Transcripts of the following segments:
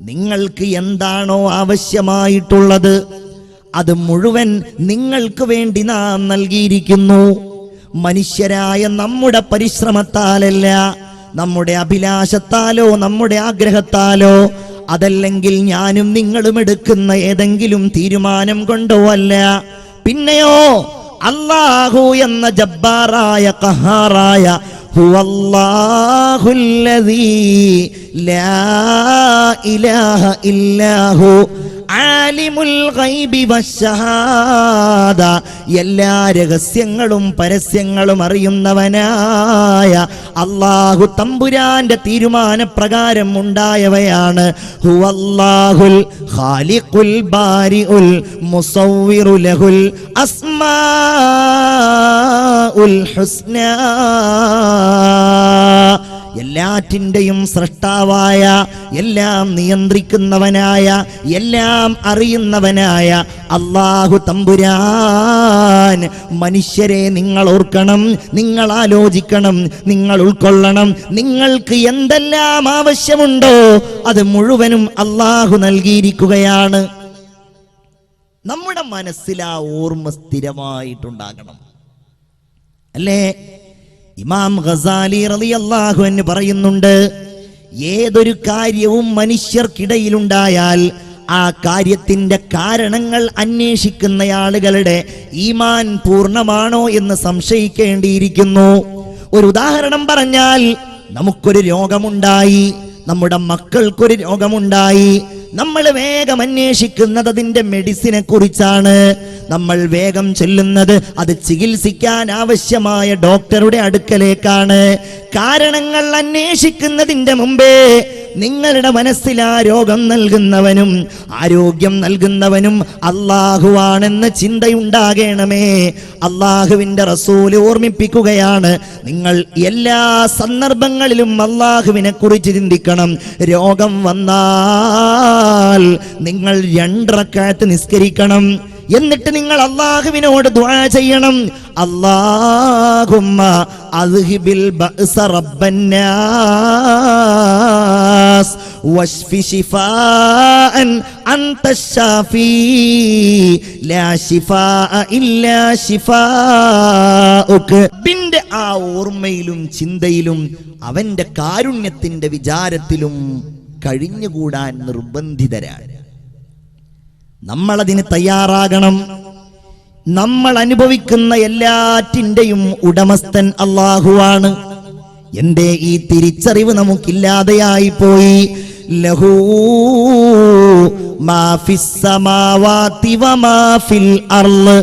നിങ്ങൾക്ക് എന്താണോ ആവശ്യമായിട്ടുള്ളത് അത് മുഴുവൻ നിങ്ങൾക്ക് വേണ്ടി നാം നൽകിയിരിക്കുന്നു. മനുഷ്യരായ നമ്മുടെ പരിശ്രമത്താലല്ല, നമ്മുടെ അഭിലാഷത്താലോ നമ്മുടെ ആഗ്രഹത്താലോ, അതല്ലെങ്കിൽ ഞാനും നിങ്ങളും എടുക്കുന്ന ഏതെങ്കിലും തീരുമാനം കൊണ്ടോ അല്ല. പിന്നെയോ അല്ലാഹു എന്ന ജബ്ബാറായ ഖഹാറായ ഹുവല്ലാഹുല്ലദീ ലാ ഇലാഹ ഇല്ലാഹു ആലിമുൽ ഗൈബി വശ്ശഹാദ, എല്ലാ രഹസ്യങ്ങളും പരസ്യങ്ങളും അറിയുന്നവനായ അല്ലാഹു തമ്പുരാന്റെ തീരുമാനപ്രകാരം ഉണ്ടായവയാണ്. ഹുവല്ലാഹുൽ ഖാലിഖുൽ ബാരിഉൽ മുസവ്വിറു ലഹുൽ അസ്മാഉൽ ഹുസ്നാ, എല്ലാറ്റിൻ്റെയും സൃഷ്ടാവായ, എല്ലാം നിയന്ത്രിക്കുന്നവനായ, എല്ലാം അറിയുന്നവനായ അല്ലാഹു തമ്പുരാൻ. മനുഷ്യരെ നിങ്ങൾ ഓർക്കണം, നിങ്ങൾ ആലോചിക്കണം, നിങ്ങൾ ഉൾക്കൊള്ളണം. നിങ്ങൾക്ക് എന്തെല്ലാം ആവശ്യമുണ്ടോ അത് മുഴുവനും അല്ലാഹു നൽകിയിരിക്കുകയാണ്. നമ്മുടെ മനസ്സിൽ ആ ഓർമ്മ സ്ഥിരമായിട്ടുണ്ടാകണം, അല്ലേ? ഇമാം ഗസാലി റളിയല്ലാഹു അൻഹു പറയുന്നുണ്ട്, ഏതൊരു കാര്യവും മനുഷ്യർക്കിടയിലുണ്ടായാൽ ആ കാര്യത്തിന്റെ കാരണങ്ങൾ അന്വേഷിക്കുന്ന ആളുകളുടെ ഈമാൻ പൂർണ്ണമാണോ എന്ന് സംശയിക്കേണ്ടിയിരിക്കുന്നു. ഒരു ഉദാഹരണം പറഞ്ഞാൽ, നമുക്കൊരു രോഗമുണ്ടായി, നമ്മുടെ മക്കൾക്കൊരു രോഗമുണ്ടായി, നമ്മൾ വേഗം അന്വേഷിക്കുന്നത് അതിന്റെ മെഡിസിനെ കുറിച്ചാണ്. നമ്മൾ വേഗം ചെല്ലുന്നത് അത് ചികിത്സിക്കാൻ ആവശ്യമായ ഡോക്ടറുടെ അടുക്കലേക്കാണ്. കാരണങ്ങൾ അന്വേഷിക്കുന്നതിന്റെ മുമ്പേ നിങ്ങളുടെ മനസ്സിൽ ആ രോഗം നൽകുന്നവനും ആരോഗ്യം നൽകുന്നവനും അല്ലാഹുവാണെന്ന് ചിന്തയുണ്ടാകണമേ. അല്ലാഹുവിന്റെ റസൂൽ ഓർമ്മിപ്പിക്കുകയാണ്, നിങ്ങൾ എല്ലാ സന്ദർഭങ്ങളിലും അല്ലാഹുവിനെ കുറിച്ച് ചിന്തിക്കണം. രോഗം വന്നാൽ നിങ്ങൾ 2 റക്അത്ത് നിസ്കരിക്കണം. എന്നിട്ട് നിങ്ങൾ അല്ലാഹുവിനോട് ദുആ ചെയ്യണം, അല്ലാഹുമ്മ അദ്ഹിബിൽ ബഅസ റബ്ബന്നാസ് വശ്ഫി ശിഫാഅൻ അൻത ശാഫി ലാ ശിഫാഅ ഇല്ലാ ശിഫാഉക. പിന്നെ ആ ഓർമ്മയിലും ചിന്തയിലും അവന്റെ കാരുണ്യത്തിന്റെ വിചാരത്തിലും കഴിഞ്ഞുകൂടാൻ നിർബന്ധിതരാണ്. നമ്മളതിന് തയ്യാറാകണം. നമ്മൾ അനുഭവിക്കുന്ന എല്ലാറ്റിൻ്റെയും ഉടമസ്ഥൻ അല്ലാഹുവാണ്. എന്റെ ഈ തിരിച്ചറിവ് നമുക്കില്ലാതെയായി പോയി. ലഹൂ മാ ഫിസ് സമാവാതി വമാ ഫിൽ അർള്,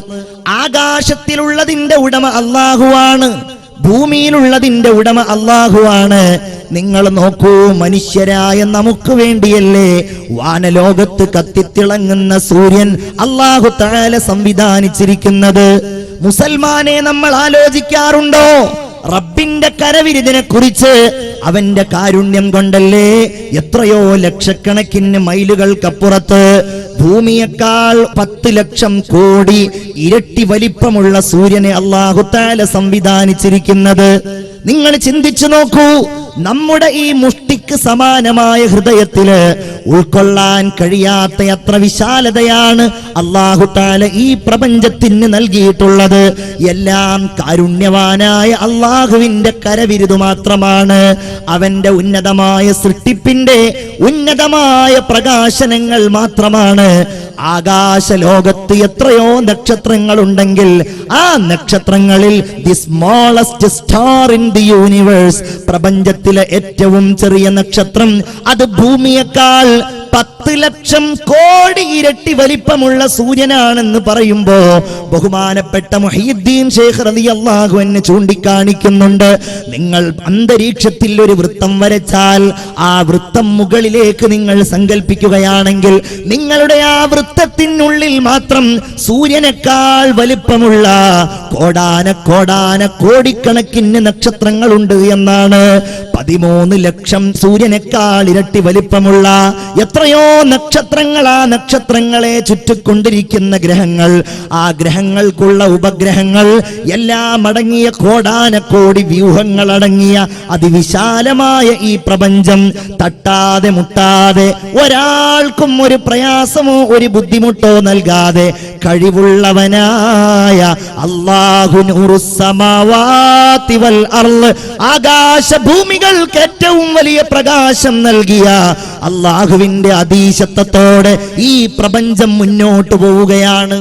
ആകാശത്തിലുള്ളതിന്റെ ഉടമ അല്ലാഹുവാണ്, ഭൂമിയിലുള്ളതിന്റെ ഉടമ അല്ലാഹുവാണ്. നിങ്ങൾ നോക്കൂ, മനുഷ്യരായ നമുക്ക് വേണ്ടിയല്ലേ വാനലോകത്ത് കത്തിത്തിളങ്ങുന്ന സൂര്യൻ അല്ലാഹു തആല സംവിധാനിച്ചിരിക്കുന്നത്. മുസൽമാനെ നമ്മൾ ആലോചിക്കാറുണ്ടോ റബ്ബിന്റെ കരവിരുതിനെ കുറിച്ച്? അവന്റെ കാരുണ്യം കൊണ്ടല്ലേ എത്രയോ ലക്ഷക്കണക്കിന് മൈലുകൾക്കപ്പുറത്ത് ഭൂമിയേക്കാൾ 10 ലക്ഷം കോടി ഇരട്ടി വലിപ്പമുള്ള സൂര്യനെ അല്ലാഹു തആല സംവിധാനിച്ചിരിക്കുന്നത്. നിങ്ങൾ ചിന്തിച്ചു നോക്കൂ, നമ്മുടെ ഈ മുഷ്ടിക്ക് സമാനമായ ഹൃദയത്തില് ഉൾക്കൊള്ളാൻ കഴിയാത്ത എത്ര വിശാലതയാണ് അല്ലാഹു തആല ഈ പ്രപഞ്ചത്തിന് നൽകിയിട്ടുള്ളത്. എല്ലാം കാരുണ്യവാനായ അല്ലാഹുവിന്റെ കരവിരുതു മാത്രമാണ്. അവന്റെ ഉന്നതമായ സൃഷ്ടിപ്പിന്റെ ഉന്നതമായ പ്രകാശനങ്ങൾ മാത്രമാണ്. ആകാശ ലോകത്ത് എത്രയോ നക്ഷത്രങ്ങൾ ഉണ്ടെങ്കിൽ ആ നക്ഷത്രങ്ങളിൽ the smallest star in the universe, പ്രപഞ്ചത്തിലെ ഏറ്റവും ചെറിയ നക്ഷത്രം, അത് ഭൂമിയേക്കാൾ 10 ലക്ഷം കോടി ഇരട്ടി വലിപ്പമുള്ള സൂര്യനാണെന്ന് പറയുമ്പോ ബഹുമാനപ്പെട്ട മുഹയ്യിദ്ദീൻ ശൈഖ് റളിയല്ലാഹു അൻഹു ചൂണ്ടിക്കാണിക്കുന്നുണ്ട്, നിങ്ങൾ അന്തരീക്ഷത്തിൽ ഒരു വൃത്തം വരച്ചാൽ ആ വൃത്തം മുകളിലേക്ക് നിങ്ങൾ സങ്കല്പിക്കുകയാണെങ്കിൽ നിങ്ങളുടെ ആ വൃത്തത്തിനുള്ളിൽ മാത്രം സൂര്യനേക്കാൾ വലിപ്പമുള്ള കോടിക്കണക്കിന് നക്ഷത്രങ്ങളുണ്ട് എന്നാണ്. 13 ലക്ഷം സൂര്യനേക്കാൾ ഇരട്ടി വലിപ്പമുള്ള എത്രയോ എത്രയോ നക്ഷത്രങ്ങൾ, ആ നക്ഷത്രങ്ങളെ ചുറ്റിക്കൊണ്ടിരിക്കുന്ന ഗ്രഹങ്ങൾ, ആ ഗ്രഹങ്ങൾക്കുള്ള ഉപഗ്രഹങ്ങൾ എല്ലാം അടങ്ങിയ കോടാനക്കോടി വ്യൂഹങ്ങൾ അടങ്ങിയ അതിവിശാലമായ ഈ പ്രപഞ്ചം തട്ടാതെ മുട്ടാതെ ഒരാൾക്കും ഒരു പ്രയാസമോ ഒരു ബുദ്ധിമുട്ടോ നൽകാതെ കഴിവുള്ളവനായ അല്ലാഹു നൂറുസ് സമാവാതി വൽ അർള്, ആകാശഭൂമികൾക്ക് ഏറ്റവും വലിയ പ്രകാശം നൽകിയ അല്ലാഹുവിന്റെ അധീശത്വത്തോടെ ഈ പ്രപഞ്ചം മുന്നോട്ട് പോവുകയാണ്.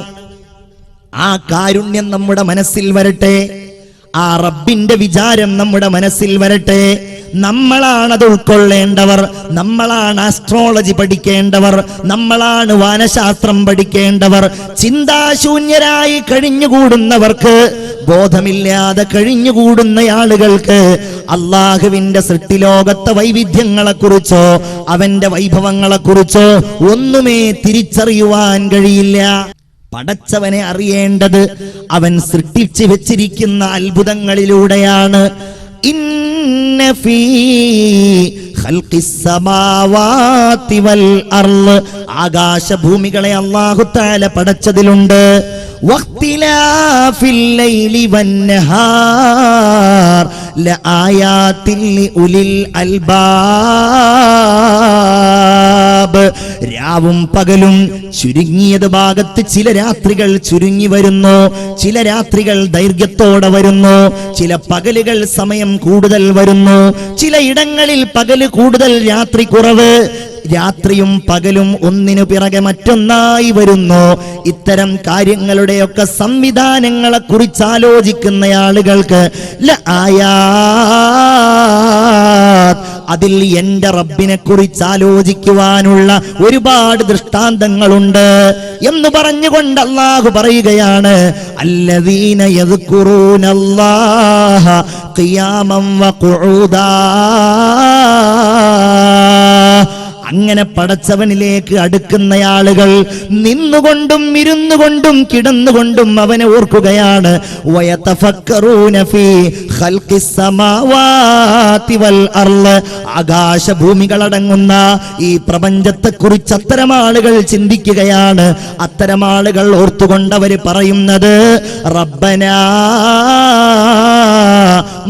ആ കാരുണ്യം നമ്മുടെ മനസ്സിൽ വരട്ടെ, ആ റബ്ബിന്റെ വിചാരം നമ്മുടെ മനസ്സിൽ വരട്ടെ. നമ്മളാണത് ഉൾക്കൊള്ളേണ്ടവർ, നമ്മളാണ് ആസ്ട്രോളജി പഠിക്കേണ്ടവർ, നമ്മളാണ് വാനശാസ്ത്രം പഠിക്കേണ്ടവർ. ചിന്താശൂന്യരായി കഴിഞ്ഞുകൂടുന്നവർക്ക്, ബോധമില്ലാതെ കഴിഞ്ഞുകൂടുന്ന ആളുകൾക്ക് അള്ളാഹുവിന്റെ സൃഷ്ടിലോകത്തെ വൈവിധ്യങ്ങളെക്കുറിച്ചോ അവന്റെ വൈഭവങ്ങളെക്കുറിച്ചോ ഒന്നുമേ തിരിച്ചറിയുവാൻ കഴിയില്ല. പടച്ചവനെ അറിയേണ്ടത് അവൻ സൃഷ്ടിച്ചു വെച്ചിരിക്കുന്ന അത്ഭുതങ്ങളിലൂടെയാണ്. ഇന്ന ഫീ ഖൽഖിസ് സമാവാതി വൽ അർള്, ആകാശഭൂമികളെ അല്ലാഹു തആല പടച്ചതിലുണ്ട്. വഖ്തിലാഫിൽ ലൈലി വന്നഹാർ ലആയാതിൻ ലിഉലിൽ അൽബാബ്, രാവും പകലും ചുരുങ്ങിയത് ഭാഗത്ത് ചില രാത്രികൾ ചുരുങ്ങി വരുന്നു, ചില രാത്രികൾ ദൈർഘ്യത്തോടെ വരുന്നു, ചില പകലുകൾ സമയം കൂടുതൽ വരുന്നു, ചിലയിടങ്ങളിൽ പകല് കൂടുതൽ രാത്രി കുറവ്, രാത്രിയും പകലും ഒന്നിനു പിറകെ മറ്റൊന്നായി വരുന്നു. ഇത്തരം കാര്യങ്ങളുടെയൊക്കെ സംവിധാനങ്ങളെ കുറിച്ച് ആലോചിക്കുന്ന ആളുകൾക്ക് അതിൽ എന്റെ റബ്ബിനെ കുറിച്ച് ആലോചിക്കുവാനുള്ള ഒരുപാട് ദൃഷ്ടാന്തങ്ങളുണ്ട് എന്ന് പറഞ്ഞുകൊണ്ട് അല്ലാഹു പറയുകയാണ്, അല്ലദീന യദ്കുറൂനല്ലാഹ ഖിയാമൻ വഖുഊദാ. അങ്ങനെ പടച്ചവനിലേക്ക് അടുക്കുന്ന ആളുകൾ നിന്നുകൊണ്ടും ഇരുന്നുകൊണ്ടും കിടന്നുകൊണ്ടും അവനെ ഓർക്കുകയാണ്. വയതഫക്കറൂന ഫീ ഖൽഖിസ് സമാവാതി വൽ അർള്, ആകാശഭൂമികളടങ്ങുന്ന ഈ പ്രപഞ്ചത്തെക്കുറിച്ച് അത്തരം ആളുകൾ ചിന്തിക്കുകയാണ്. അത്തരം ആളുകൾ ഓർത്തുകൊണ്ട് അവർ പറയുന്നത്, റബ്ബനാ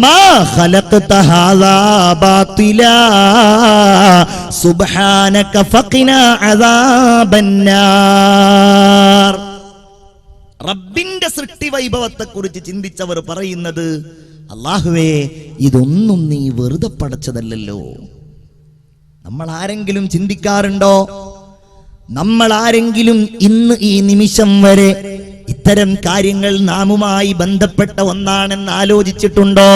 മാ ഖലഖ്ത ഹാദാ ബാതിലാ സുബ്ഹാനക ഫഖിനാ അദാബന്നാർ. റബ്ബിന്റെ സൃഷ്ടി വൈഭവത്തെ കുറിച്ച് ചിന്തിച്ചവർ പറയുന്നത്, അല്ലാഹുവേ ഇതൊന്നും നീ വെറുതെ പടച്ചതല്ലല്ലോ. നമ്മൾ ആരെങ്കിലും ചിന്തിക്കാറുണ്ടോ? നമ്മൾ ആരെങ്കിലും ഇന്ന് ഈ നിമിഷം വരെ ഇത്തരം കാര്യങ്ങൾ നാമുമായി ബന്ധപ്പെട്ട ഒന്നാണെന്ന് ആലോചിച്ചിട്ടുണ്ടോ?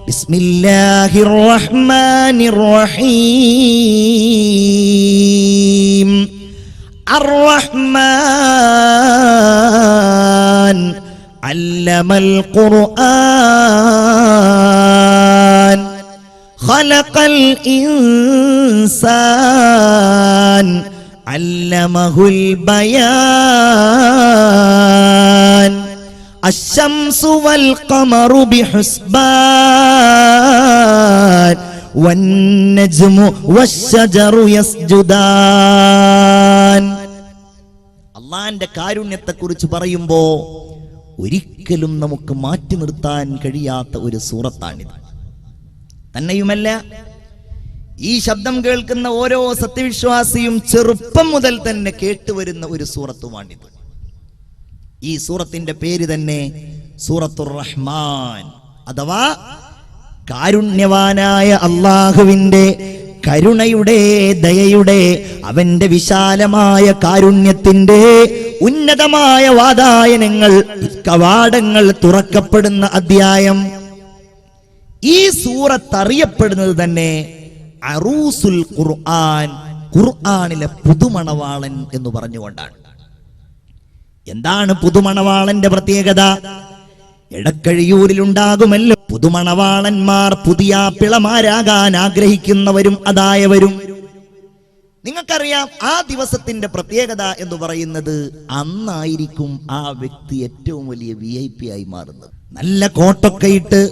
ബിസ്മില്ലാഹിർ റഹ്മാനിർ റഹീം. അർ-റഹ്മാൻ അല്ലമൽ ഖുർആൻ ഖലഖൽ ഇൻസാൻ അല്ലമഹുൽ ബയാൻ അശ്ശംസു വൽ ഖമറു ബിഹുസ്ബാൻ വന്നജ്മു വശ്ശജറു യസ്ജുദാൻ. അല്ലാഹുവിന്റെ കാരുണ്യത്തെക്കുറിച്ച് പറയുമ്പോ ഒരിക്കലും നമുക്ക് മാറ്റി നിർത്താൻ കഴിയാത്ത ഒരു സൂറത്താണിത്. തന്നെയുമല്ല, ഈ ശബ്ദം കേൾക്കുന്ന ഓരോ സത്യവിശ്വാസിയും ചെറുപ്പം മുതൽ തന്നെ കേട്ടുവരുന്ന ഒരു സൂറത്തുമാണിത്. ഈ സൂറത്തിന്റെ പേര് തന്നെ സൂറത്തുർ റഹ്മാൻ, അഥവാ കാരുണ്യവാനായ അല്ലാഹുവിന്റെ കരുണയുടെ, ദയയുടെ, അവന്റെ വിശാലമായ കാരുണ്യത്തിന്റെ ഉന്നതമായ വാതായനങ്ങൾ, കവാടങ്ങൾ തുറക്കപ്പെടുന്ന അധ്യായം. ഈ സൂറത്ത് അറിയപ്പെടുന്നത് തന്നെ അറൂസുൽ ഖുർആൻ, ഖുർആനിലെ പുതുമണവാളൻ എന്ന് പറഞ്ഞുകൊണ്ടാണ്. എന്താണ് പുതുമണവാളന്റെ പ്രത്യേകത? എടക്കഴിയൂരിലുണ്ടാകുമല്ലോ പുതുമണവാളന്മാർ, പുതിയ പിളമാരാകാൻ ആഗ്രഹിക്കുന്നവരും അതായവരും. നിങ്ങൾക്കറിയാം, ആ ദിവസത്തിന്റെ പ്രത്യേകത എന്ന് പറയുന്നത് അന്നായിരിക്കും ആ വ്യക്തി ഏറ്റവും വലിയ VIP ആയി മാറുന്നത്. നല്ല കോട്ടൊക്കെ ഇട്ട്,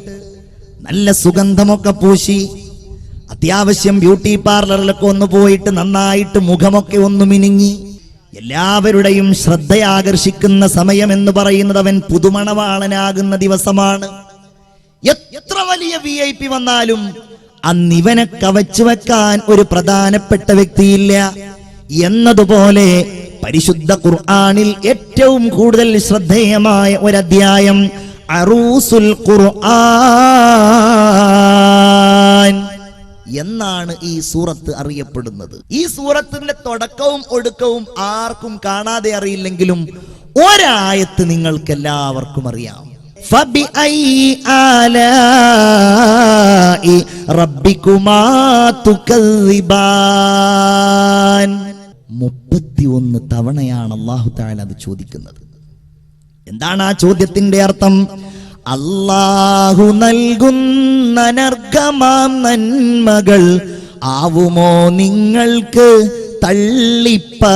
നല്ല സുഗന്ധമൊക്കെ പൂശി, അത്യാവശ്യം ബ്യൂട്ടി പാർലറിലൊക്കെ ഒന്ന് പോയിട്ട് നന്നായിട്ട് മുഖമൊക്കെ ഒന്ന് മിനുങ്ങി എല്ലാവരുടെയും ശ്രദ്ധയാകർഷിക്കുന്ന സമയം എന്ന് പറയുന്നത് അവൻ പുതുമണവാളനാകുന്ന ദിവസമാണ്. എത്ര വലിയ VIP വന്നാലും അന്നിവനെ കവച്ചു വെക്കാൻ ഒരു പ്രധാനപ്പെട്ട വ്യക്തിയില്ല. എന്നതുപോലെ പരിശുദ്ധ ഖുർആനിൽ ഏറ്റവും കൂടുതൽ ശ്രദ്ധേയമായ ഒരധ്യായം അറൂസുൽ ഖുർആൻ എന്നാണ് ഈ സൂറത്ത് അറിയപ്പെടുന്നത്. ഈ സൂറത്തിന്റെ തുടക്കവും ഒടുക്കവും ആർക്കും കാണാതെ അറിയില്ലെങ്കിലും ഒരായത്ത് നിങ്ങൾക്ക് എല്ലാവർക്കും അറിയാം. ഫബിഅയ്യി ആലാഇ റബ്ബികുമാ തുകദ്ദിബാൻ 31 തവണയാണ് അല്ലാഹു തആല അത് ചോദിക്കുന്നത്. എന്താണ് ആ ചോദ്യത്തിന്റെ അർത്ഥം? അല്ലാഹു നൽകുന്ന നർഗമാം നന്മകൾ ആവുമോ നിങ്ങൾക്ക് തള്ളിപ്പറയുവാൻ?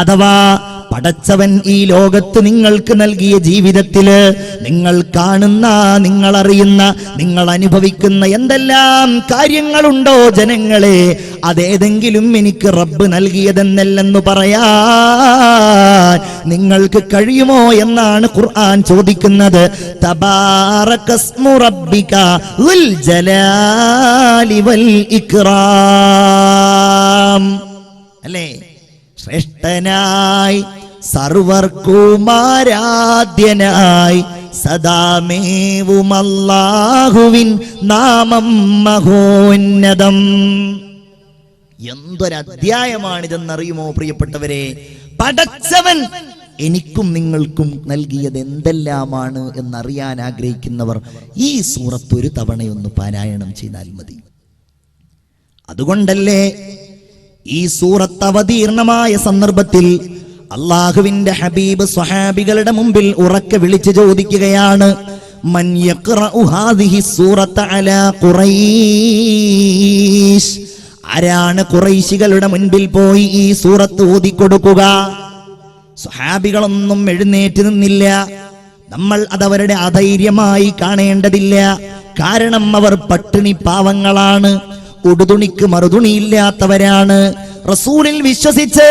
അഥവാ പടച്ചവൻ ഈ ലോകത്ത് നിങ്ങൾക്ക് നൽകിയ ജീവിതത്തില് നിങ്ങൾ കാണുന്ന, നിങ്ങൾ അറിയുന്ന, നിങ്ങൾ അനുഭവിക്കുന്ന എന്തെല്ലാം കാര്യങ്ങളുണ്ടോ ജനങ്ങളെ, അതേതെങ്കിലും എനിക്ക് റബ്ബ് നൽകിയതെന്നല്ലെന്ന് പറയാൻ നിങ്ങൾക്ക് കഴിയുമോ എന്നാണ് ഖുർആൻ ചോദിക്കുന്നത്. തബാറകസ്മു റബ്ബിക ദുൽ ജലാലി വൽ ഇക്റാം. അല്ലേ? ശ്രേഷ്ഠനായി സർവർക്കുമാരാധ്യനായി സദാമേവും അല്ലാഹുവിൻ നാമം മഹോന്നതം. എന്തൊരധ്യായമാണിതെന്നറിയുമോ പ്രിയപ്പെട്ടവരെ? പടച്ചവൻ എനിക്കും നിങ്ങൾക്കും നൽകിയത് എന്തെല്ലാമാണ് എന്നറിയാൻ ആഗ്രഹിക്കുന്നവർ ഈ സൂറത്ത് ഒരു തവണയൊന്ന് പാരായണം ചെയ്താൽ മതി. അതുകൊണ്ടല്ലേ ഈ സൂറത്ത് അവതീർണമായ സന്ദർഭത്തിൽ അള്ളാഹുവിന്റെ ഹബീബ് സ്വഹാബികളുടെ മുമ്പിൽ ഉറക്കെ വിളിച്ചു ചോദിക്കുകയാണ്, മൻ യഖ്റഉ ഹാദിഹി സൂറത അലാ ഖുറൈശ്. ആരാണ് ഖുറൈശികളുടെ മുൻപിൽ പോയി ഈ സൂറത്ത് ഓതിക്കൊടുക്കുക? സ്വഹാബികളൊന്നും എഴുന്നേറ്റ് നിന്നില്ല. നമ്മൾ അതവരുടെ അധൈര്യമായി കാണേണ്ടതില്ല. കാരണം അവർ പട്ടിണി പാവങ്ങളാണ്, ഉടുതുണിക്ക് മറുതുണിയില്ലാത്തവരാണ്. റസൂലിൽ വിശ്വസിച്ച്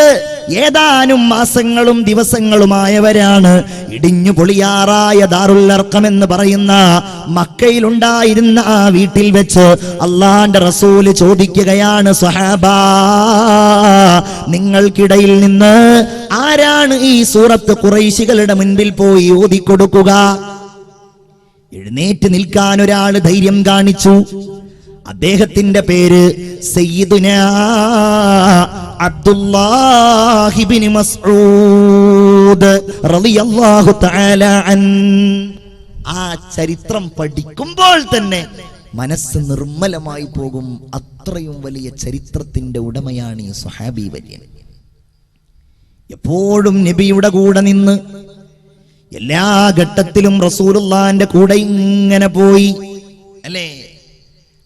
ഏതാനും മാസങ്ങളും ദിവസങ്ങളുമായവരാണ്. ഇടിഞ്ഞു പൊളിയാറായ ദാറുൽ അർഖം എന്ന് പറയുന്ന മക്കയിലുണ്ടായിരുന്ന ആ വീട്ടിൽ വെച്ച് അള്ളാന്റെ റസൂല് ചോദിക്കുകയാണ്, സ്വഹാബാ, നിങ്ങൾക്കിടയിൽ നിന്ന് ആരാണ് ഈ സൂറത്ത് ഖുറൈശികളുടെ മുൻപിൽ പോയി ഓതിക്കൊടുക്കുക? എഴുന്നേറ്റ് നിൽക്കാൻ ഒരാൾ ധൈര്യം കാണിച്ചു. അദ്ദേഹത്തിന്റെ പേര് സയ്യിദുനാ അബ്ദുല്ലാഹി ഇബ്നു മസ്ഊദ് റളിയല്ലാഹു തആല അൻ. ആ ചരിത്രം പഠിക്കുമ്പോൾ തന്നെ മനസ്സ് നിർമ്മലമായി പോകും. അത്രയും വലിയ ചരിത്രത്തിന്റെ ഉടമയാണ് ഈ സ്വഹാബി വര്യൻ. എപ്പോഴും നബിയുടെ കൂടെ നിന്ന് എല്ലാ ഘട്ടത്തിലും റസൂലുള്ളാഹിന്റെ കൂടെ ഇങ്ങനെ പോയി. അല്ലേ?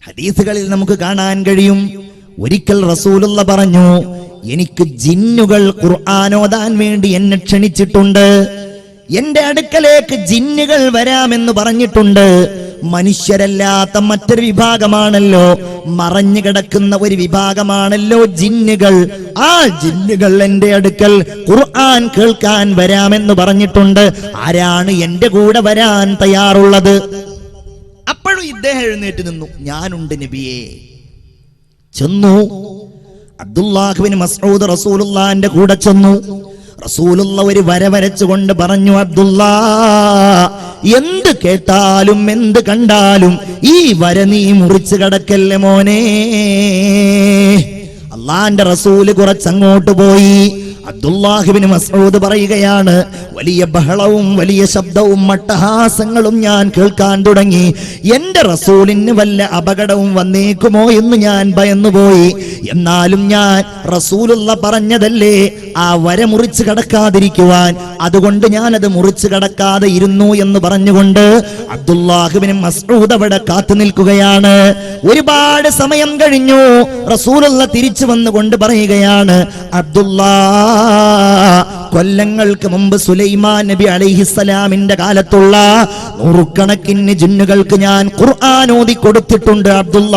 ഹദീസുകളിൽ നമുക്ക് കാണാൻ കഴിയും, ഒരിക്കൽ റസൂലുള്ള പറഞ്ഞു, എനിക്ക് ജിന്നുകൾ ഖുർആൻ ഓതാൻ വേണ്ടി എന്നെ ക്ഷണിച്ചിട്ടുണ്ട്. എന്റെ അടുക്കലേക്ക് ജിന്നുകൾ വരാമെന്ന് പറഞ്ഞിട്ടുണ്ട്. മനുഷ്യരല്ലാത്ത മറ്റൊരു വിഭാഗമാണല്ലോ, മറഞ്ഞു കിടക്കുന്ന ഒരു വിഭാഗമാണല്ലോ ജിന്നുകൾ. ആ ജിന്നുകൾ എന്റെ അടുക്കൽ ഖുർആൻ കേൾക്കാൻ വരാമെന്ന് പറഞ്ഞിട്ടുണ്ട്. ആരാണ് എന്റെ കൂടെ വരാൻ തയ്യാറുള്ളത്? അപ്പോഴും ഇദ്ദേഹം എഴുന്നേറ്റ് നിന്നു, ഞാനുണ്ട് നബിയേ. ചെന്നു. അബ്ദുല്ലാഹ് ഇബ്നു മസ്ഊദ് റസൂലുള്ളാഹിന്റെ കൂടെ ചെന്നു. റസൂലുള്ള ഒരു വര വരച്ചുകൊണ്ട് പറഞ്ഞു, അബ്ദുല്ലാ, എന്ത് കേട്ടാലും എന്ത് കണ്ടാലും ഈ വര നീ മുറിച്ചു കടക്കല്ലേ മോനെ. അള്ളാന്റെ റസൂല് കുറച്ചങ്ങോട്ട് പോയി. അബ്ദുല്ലാഹ് ഇബ്നു മസ്ഊദ് പറയുകയാണ്, വലിയ ബഹളവും വലിയ ശബ്ദവും മട്ടഹാസങ്ങളും ഞാൻ കേൾക്കാൻ തുടങ്ങി. എന്റെ റസൂലിന് വല്ല അപകടവും വന്നേക്കുമോ എന്ന് ഞാൻ ഭയന്നുപോയി. എന്നാലും ഞാൻ റസൂലുള്ള പറഞ്ഞതല്ലേ ആ വര മുറിച്ച് കടക്കാതിരിക്കുവാൻ, അതുകൊണ്ട് ഞാനത് മുറിച്ച് കടക്കാതെ ഇരുന്നു എന്ന് പറഞ്ഞുകൊണ്ട് അബ്ദുല്ലാഹ് ഇബ്നു മസ്ഊദ് അവിടെ കാത്തു നിൽക്കുകയാണ്. ഒരുപാട് സമയം കഴിഞ്ഞു. റസൂലുള്ള തിരിച്ചു വന്നുകൊണ്ട് പറയുകയാണ്, അബ്ദുല്ലാ, കൊല്ലങ്ങൾക്ക് മുമ്പ് സുലൈമാൻ നബി അലൈഹിസ്സലാമിന്റെ കാലത്തുള്ള നൂറുകണക്കിന് ജിന്നുകൾക്ക് ഞാൻ ഖുർആൻ ഓതി കൊടുത്തിട്ടുണ്ട് അബ്ദുള്ള.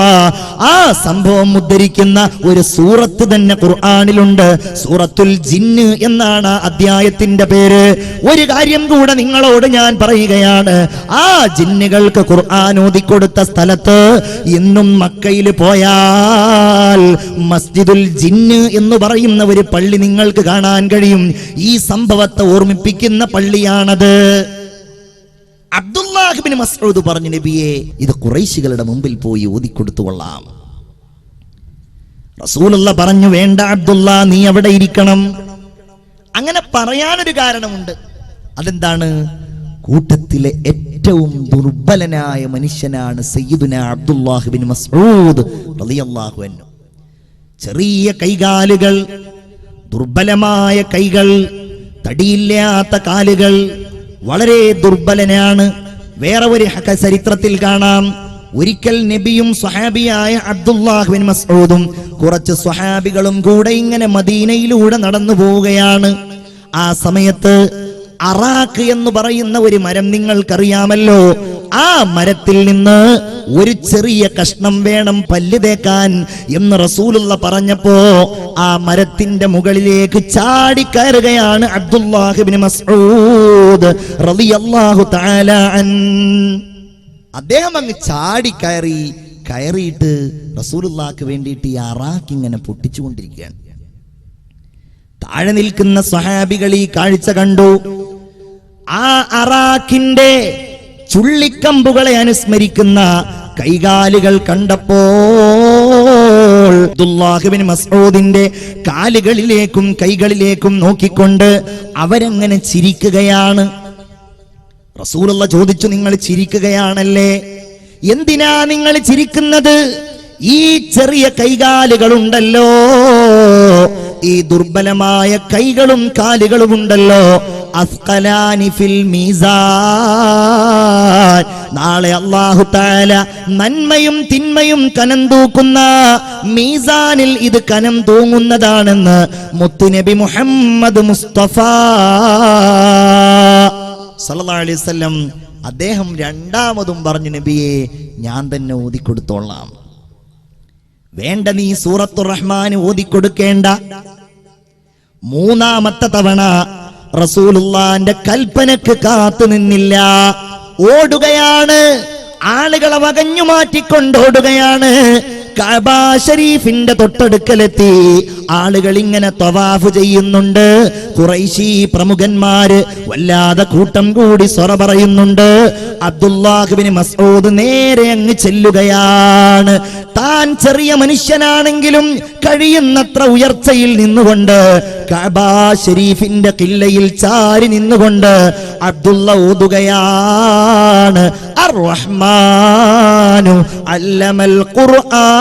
ആ സംഭവം ഉദ്ധരിക്കുന്ന ഒരു സൂറത്ത് തന്നെ ഖുർആനിലുണ്ട്. സൂറത്തുൽ ജിന്ന് എന്നാണ് അധ്യായത്തിന്റെ പേര്. ഒരു കാര്യം കൂടെ നിങ്ങളോട് ഞാൻ പറയുകയാണ്. ആ ജിന്നുകൾക്ക് ഖുർആൻ ഓതി കൊടുത്ത സ്ഥലത്ത് ഇന്നും മക്കയിൽ പോയാൽ മസ്ജിദുൽ ജിന്ന് എന്ന് പറയുന്ന ഒരു പള്ളി നിങ്ങൾക്ക് കാണാൻ കഴിയും. ഈ സംഭവത്തെ ഓർമ്മിപ്പിക്കുന്ന പള്ളിയാണത്. അബ്ദുല്ലാഹ് ഇബ്നു മസ്ഊദ് പറഞ്ഞു, നബിയെ, ഇത് ഖുറൈശികളുടെ മുമ്പിൽ പോയി ഓതിക്കൊടുത്തുകൊള്ളാം. റസൂലുള്ളാഹി പറഞ്ഞു, വേണ്ട അബ്ദുള്ള, നീ അവിടെ ഇരിക്കണം. അങ്ങനെ പറയാനൊരു കാരണമുണ്ട്. അതെന്താണ്? കൂട്ടത്തിലെ ഏറ്റവും ദുർബലനായ മനുഷ്യനാണ് സയ്യിദുന അബ്ദുല്ലാഹ് ഇബ്നു മസ്ഊദ് റളിയല്ലാഹു അൻഹു. ചെറിയ കൈകാലുകൾ, ദുർബലമായ കൈകൾ, തടിയില്ലാത്ത കാലുകൾ, വളരെ ദുർബലനാണ്. വേറെ ഒരു ചരിത്രത്തിൽ കാണാം, ഒരിക്കൽ നബിയും സ്വഹാബിയായ അബ്ദുല്ലാഹ് ഇബ്നു മസ്ഊദും കുറച്ച് സ്വഹാബികളും കൂടെ ഇങ്ങനെ മദീനയിലൂടെ നടന്നു പോവുകയാണ്. ആ സമയത്ത് അറാഖ് എന്ന് പറയുന്ന ഒരു മരം നിങ്ങൾക്കറിയാമല്ലോ. ആ മരത്തിൽ നിന്ന് ഒരു ചെറിയ കഷ്ണം വേണം പല്ല് തേക്കാൻ എന്ന് റസൂലുള്ളാഹി പറഞ്ഞപ്പോ ആ മരത്തിന്റെ മുകളിലേക്ക് ചാടിക്കയറുകയാണ് അബ്ദുല്ലാഹ് ഇബ്നു മസ്ഊദ് റളിയല്ലാഹു തആല അൻ. അദ്ദേഹം അങ്ങ് കയറിയിട്ട് റസൂലുള്ളാഹിക്ക് വേണ്ടിയിട്ട് ഈ അറാഖ് ഇങ്ങനെ പൊട്ടിച്ചുകൊണ്ടിരിക്കുകയാണ്. താഴെ നിൽക്കുന്ന സ്വഹാബികൾ ഈ കാഴ്ച കണ്ടു. ആ അറാഖിന്റെ ചുള്ളിക്കമ്പുകളെ അനുസ്മരിക്കുന്ന കൈകാലുകൾ കണ്ടപ്പോൾ അബ്ദുല്ലാഹ് ഇബ്നു മസ്ഊദിന്റെ കാലുകളിലേക്കും കൈകളിലേക്കും നോക്കിക്കൊണ്ട് അവരങ്ങനെ ചിരിക്കുകയാണ്. റസൂലുള്ളാഹി ചോദിച്ചു, നിങ്ങൾ ചിരിക്കുകയാണല്ലേ? എന്തിനാ നിങ്ങൾ ചിരിക്കുന്നത്? ഈ ചെറിയ കൈകാലുകളുണ്ടല്ലോ, ഈ ദുർബലമായ കൈകളും കാലുകളും ഉണ്ടല്ലോ, അസ്ഖലാനി ഫിൽ മീസാൻ, നാളെ അല്ലാഹു തആല നന്മയും തിന്മയും കനം തൂക്കുന്ന മീസാനിൽ ഇത് കനം തൂങ്ങുന്നതാണെന്ന് മുത്തുനബി മുഹമ്മദ് മുസ്തഫ സല്ലല്ലാഹു അലൈഹി വസല്ലം അദ്ദേഹം രണ്ടാമതും പറഞ്ഞു, നബിയെ, ഞാൻ തന്നെ ഓതിക്കൊടുത്തോളാം. വേണ്ട, നീ സൂറത്തുർ റഹ്മാൻ ഓതിക്കൊടുക്കേണ്ട. മൂന്നാമത്തെ തവണ റസൂലുള്ളാന്റെ കൽപ്പനക്ക് കാത്തു നിന്നില്ല, ഓടുകയാണ്. ആളുകളെ വകഞ്ഞു മാറ്റിക്കൊണ്ടോടുകയാണ്. കഅബ ശരീഫിന്റെ തൊട്ടടുക്കലെത്തി. ആളുകൾ ഇങ്ങനെ തവാഫ് ചെയ്യുന്നുണ്ട്. ഖുറൈശി പ്രമുഖന്മാര് വല്ലാതെ കൂട്ടം കൂടി സ്വറ പറയുന്നുണ്ട്. അബ്ദുല്ലാഹ് ഇബ്നു മസ്ഊദ് നേരെ അങ്ങ് ചെല്ലുകയാണ്. താൻ ചെറിയ മനുഷ്യനാണെങ്കിലും കഴിയുന്നത്ര ഉയർച്ചയിൽ നിന്നുകൊണ്ട് കഅബ ശരീഫിന്റെ ഖില്ലയിൽ ചാരി നിന്നുകൊണ്ട് അബ്ദുള്ള ഓതുകയാണ്, അർ റഹ്മാനു അല്ലമൽ ഖുർആൻ.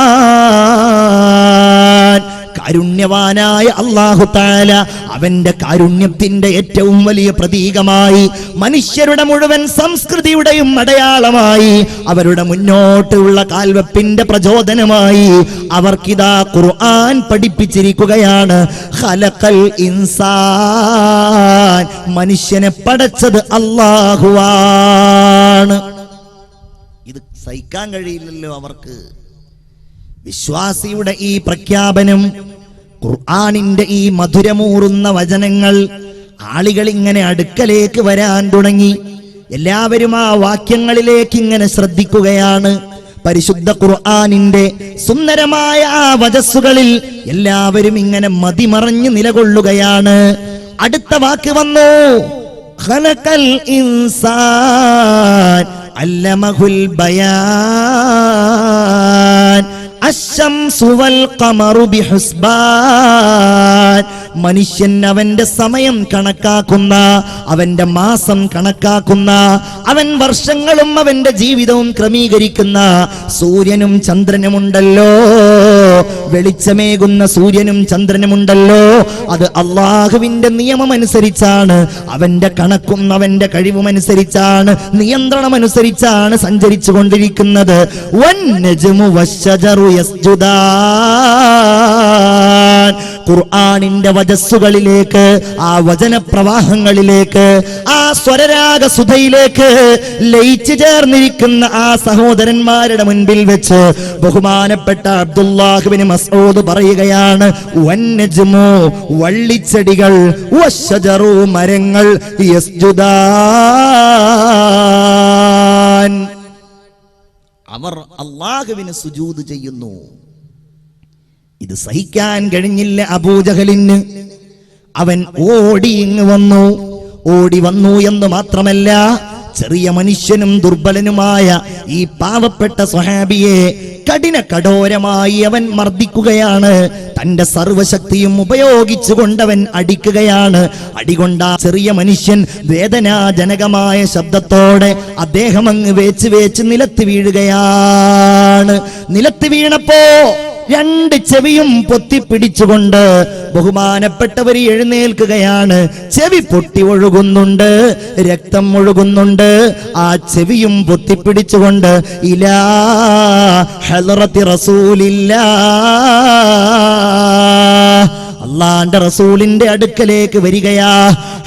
കാരുണ്യവാനായ അല്ലാഹു തആല അവന്റെ കാരുണ്യത്തിന്റെ ഏറ്റവും വലിയ പ്രതീകമായി, മനുഷ്യരുടെ മുഴുവൻ സംസ്കൃതിയുടെയും അടയാളമായി, അവരുടെ മുന്നോട്ടുള്ള കാൽവെപ്പിന്റെ പ്രചോദനമായി അവർക്കിതാ ഖുർആൻ പഠിപ്പിച്ചിരിക്കുകയാണ്. ഖലഖൽ ഇൻസാൻ, മനുഷ്യനെ പടച്ചത് അല്ലാഹുവാണ്. ഇത് സഹിക്കാൻ കഴിയില്ലല്ലോ അവർക്ക്. വിശ്വാസിയുടെ ഈ പ്രഖ്യാപനം, ഖുർആനിന്റെ ഈ മധുരമൂറുന്ന വചനങ്ങൾ ആളുകൾ ഇങ്ങനെ അടുക്കലേക്ക് വരാൻ തുടങ്ങി. എല്ലാവരും ആ വാക്യങ്ങളിലേക്ക് ഇങ്ങനെ ശ്രദ്ധിക്കുകയാണ്. പരിശുദ്ധ ഖുർആനിന്റെ സുന്ദരമായ ആ വചസ്സുകളിൽ എല്ലാവരും ഇങ്ങനെ മതിമറഞ്ഞു നിലകൊള്ളുകയാണ്. അടുത്ത വാക്ക് വന്നു, ഖലഖൽ ഇൻസാൻ അല്ലമഹുൽ ബയാൻ അശ്ശംസു വൽ ഖമറു ബിഹുസ്ബാൻ. മനുഷ്യൻ അവന്റെ സമയം കണക്കാക്കുന്ന, അവന്റെ മാസം കണക്കാക്കുന്ന, അവൻ വർഷങ്ങളും അവന്റെ ജീവിതവും ക്രമീകരിക്കുന്ന സൂര്യനും ചന്ദ്രനുമുണ്ടല്ലോ, വെളിച്ചമേകുന്ന സൂര്യനും ചന്ദ്രനുമുണ്ടല്ലോ, അത് അള്ളാഹുവിന്റെ നിയമമനുസരിച്ചാണ്, അവന്റെ കണക്കും അവന്റെ കഴിവുമനുസരിച്ചാണ്, നിയന്ത്രണമനുസരിച്ചാണ് സഞ്ചരിച്ചു കൊണ്ടിരിക്കുന്നത്. വൻ നജ്മു വശ്ശജറു യസ്ജുദാൻ. ഖുർആനിന്റെ വജസ്സുകളിലേക്ക്, ആ വചനപ്രവാഹങ്ങളിലേക്ക്, ആ സ്വരരാഗ സുധയിലേക്ക് ലയിച്ചു ചേർന്നിരിക്കുന്ന ആ സഹോദരന്മാരുടെ മുൻപിൽ വെച്ച് ബഹുമാനപ്പെട്ട അബ്ദുല്ലാഹ് ഇബ്നു മസ്ഊദ് പറയുകയാണ്, വന്നജ്മു വള്ളിച്ചെടികൾ, വശജറു മരങ്ങൾ, യസ്ജുദാൻ അവർ അല്ലാഹുവിന് സുജൂദ് ചെയ്യുന്നു. ഇത് സഹിക്കാൻ കഴിഞ്ഞില്ല അബൂജഹലിന്. അവൻ ഓടി വന്നു എന്ന് മാത്രമല്ല, ചെറിയ മനുഷ്യനും ദുർബലനുമായ ഈ പാവപ്പെട്ട സ്വഹാബിയെ കഠോരമായി അവൻ മർദ്ദിക്കുകയാണ്. തന്റെ സർവശക്തിയും ഉപയോഗിച്ചുകൊണ്ടവൻ അടിക്കുകയാണ്. അടികൊണ്ട ചെറിയ മനുഷ്യൻ വേദനാജനകമായ ശബ്ദത്തോടെ അദ്ദേഹം അങ്ങ് വേച്ച് നിലത്ത് വീഴുകയാണ്. നിലത്ത് വീണപ്പോ രണ്ട് ചെവിയും പൊത്തിപ്പിടിച്ചുകൊണ്ട് ബഹുമാനപ്പെട്ടവർ എഴുന്നേൽക്കുകയാണ്. ചെവി പൊട്ടി ഒഴുകുന്നുണ്ട്, രക്തം ഒഴുകുന്നുണ്ട്. ആ ചെവിയും പൊത്തിപ്പിടിച്ചുകൊണ്ട് ഇലാ ഹളറത്തി റസൂലില്ലാഹ്, അള്ളാന്റെ റസൂലിന്റെ അടുക്കലേക്ക് വരികയാ.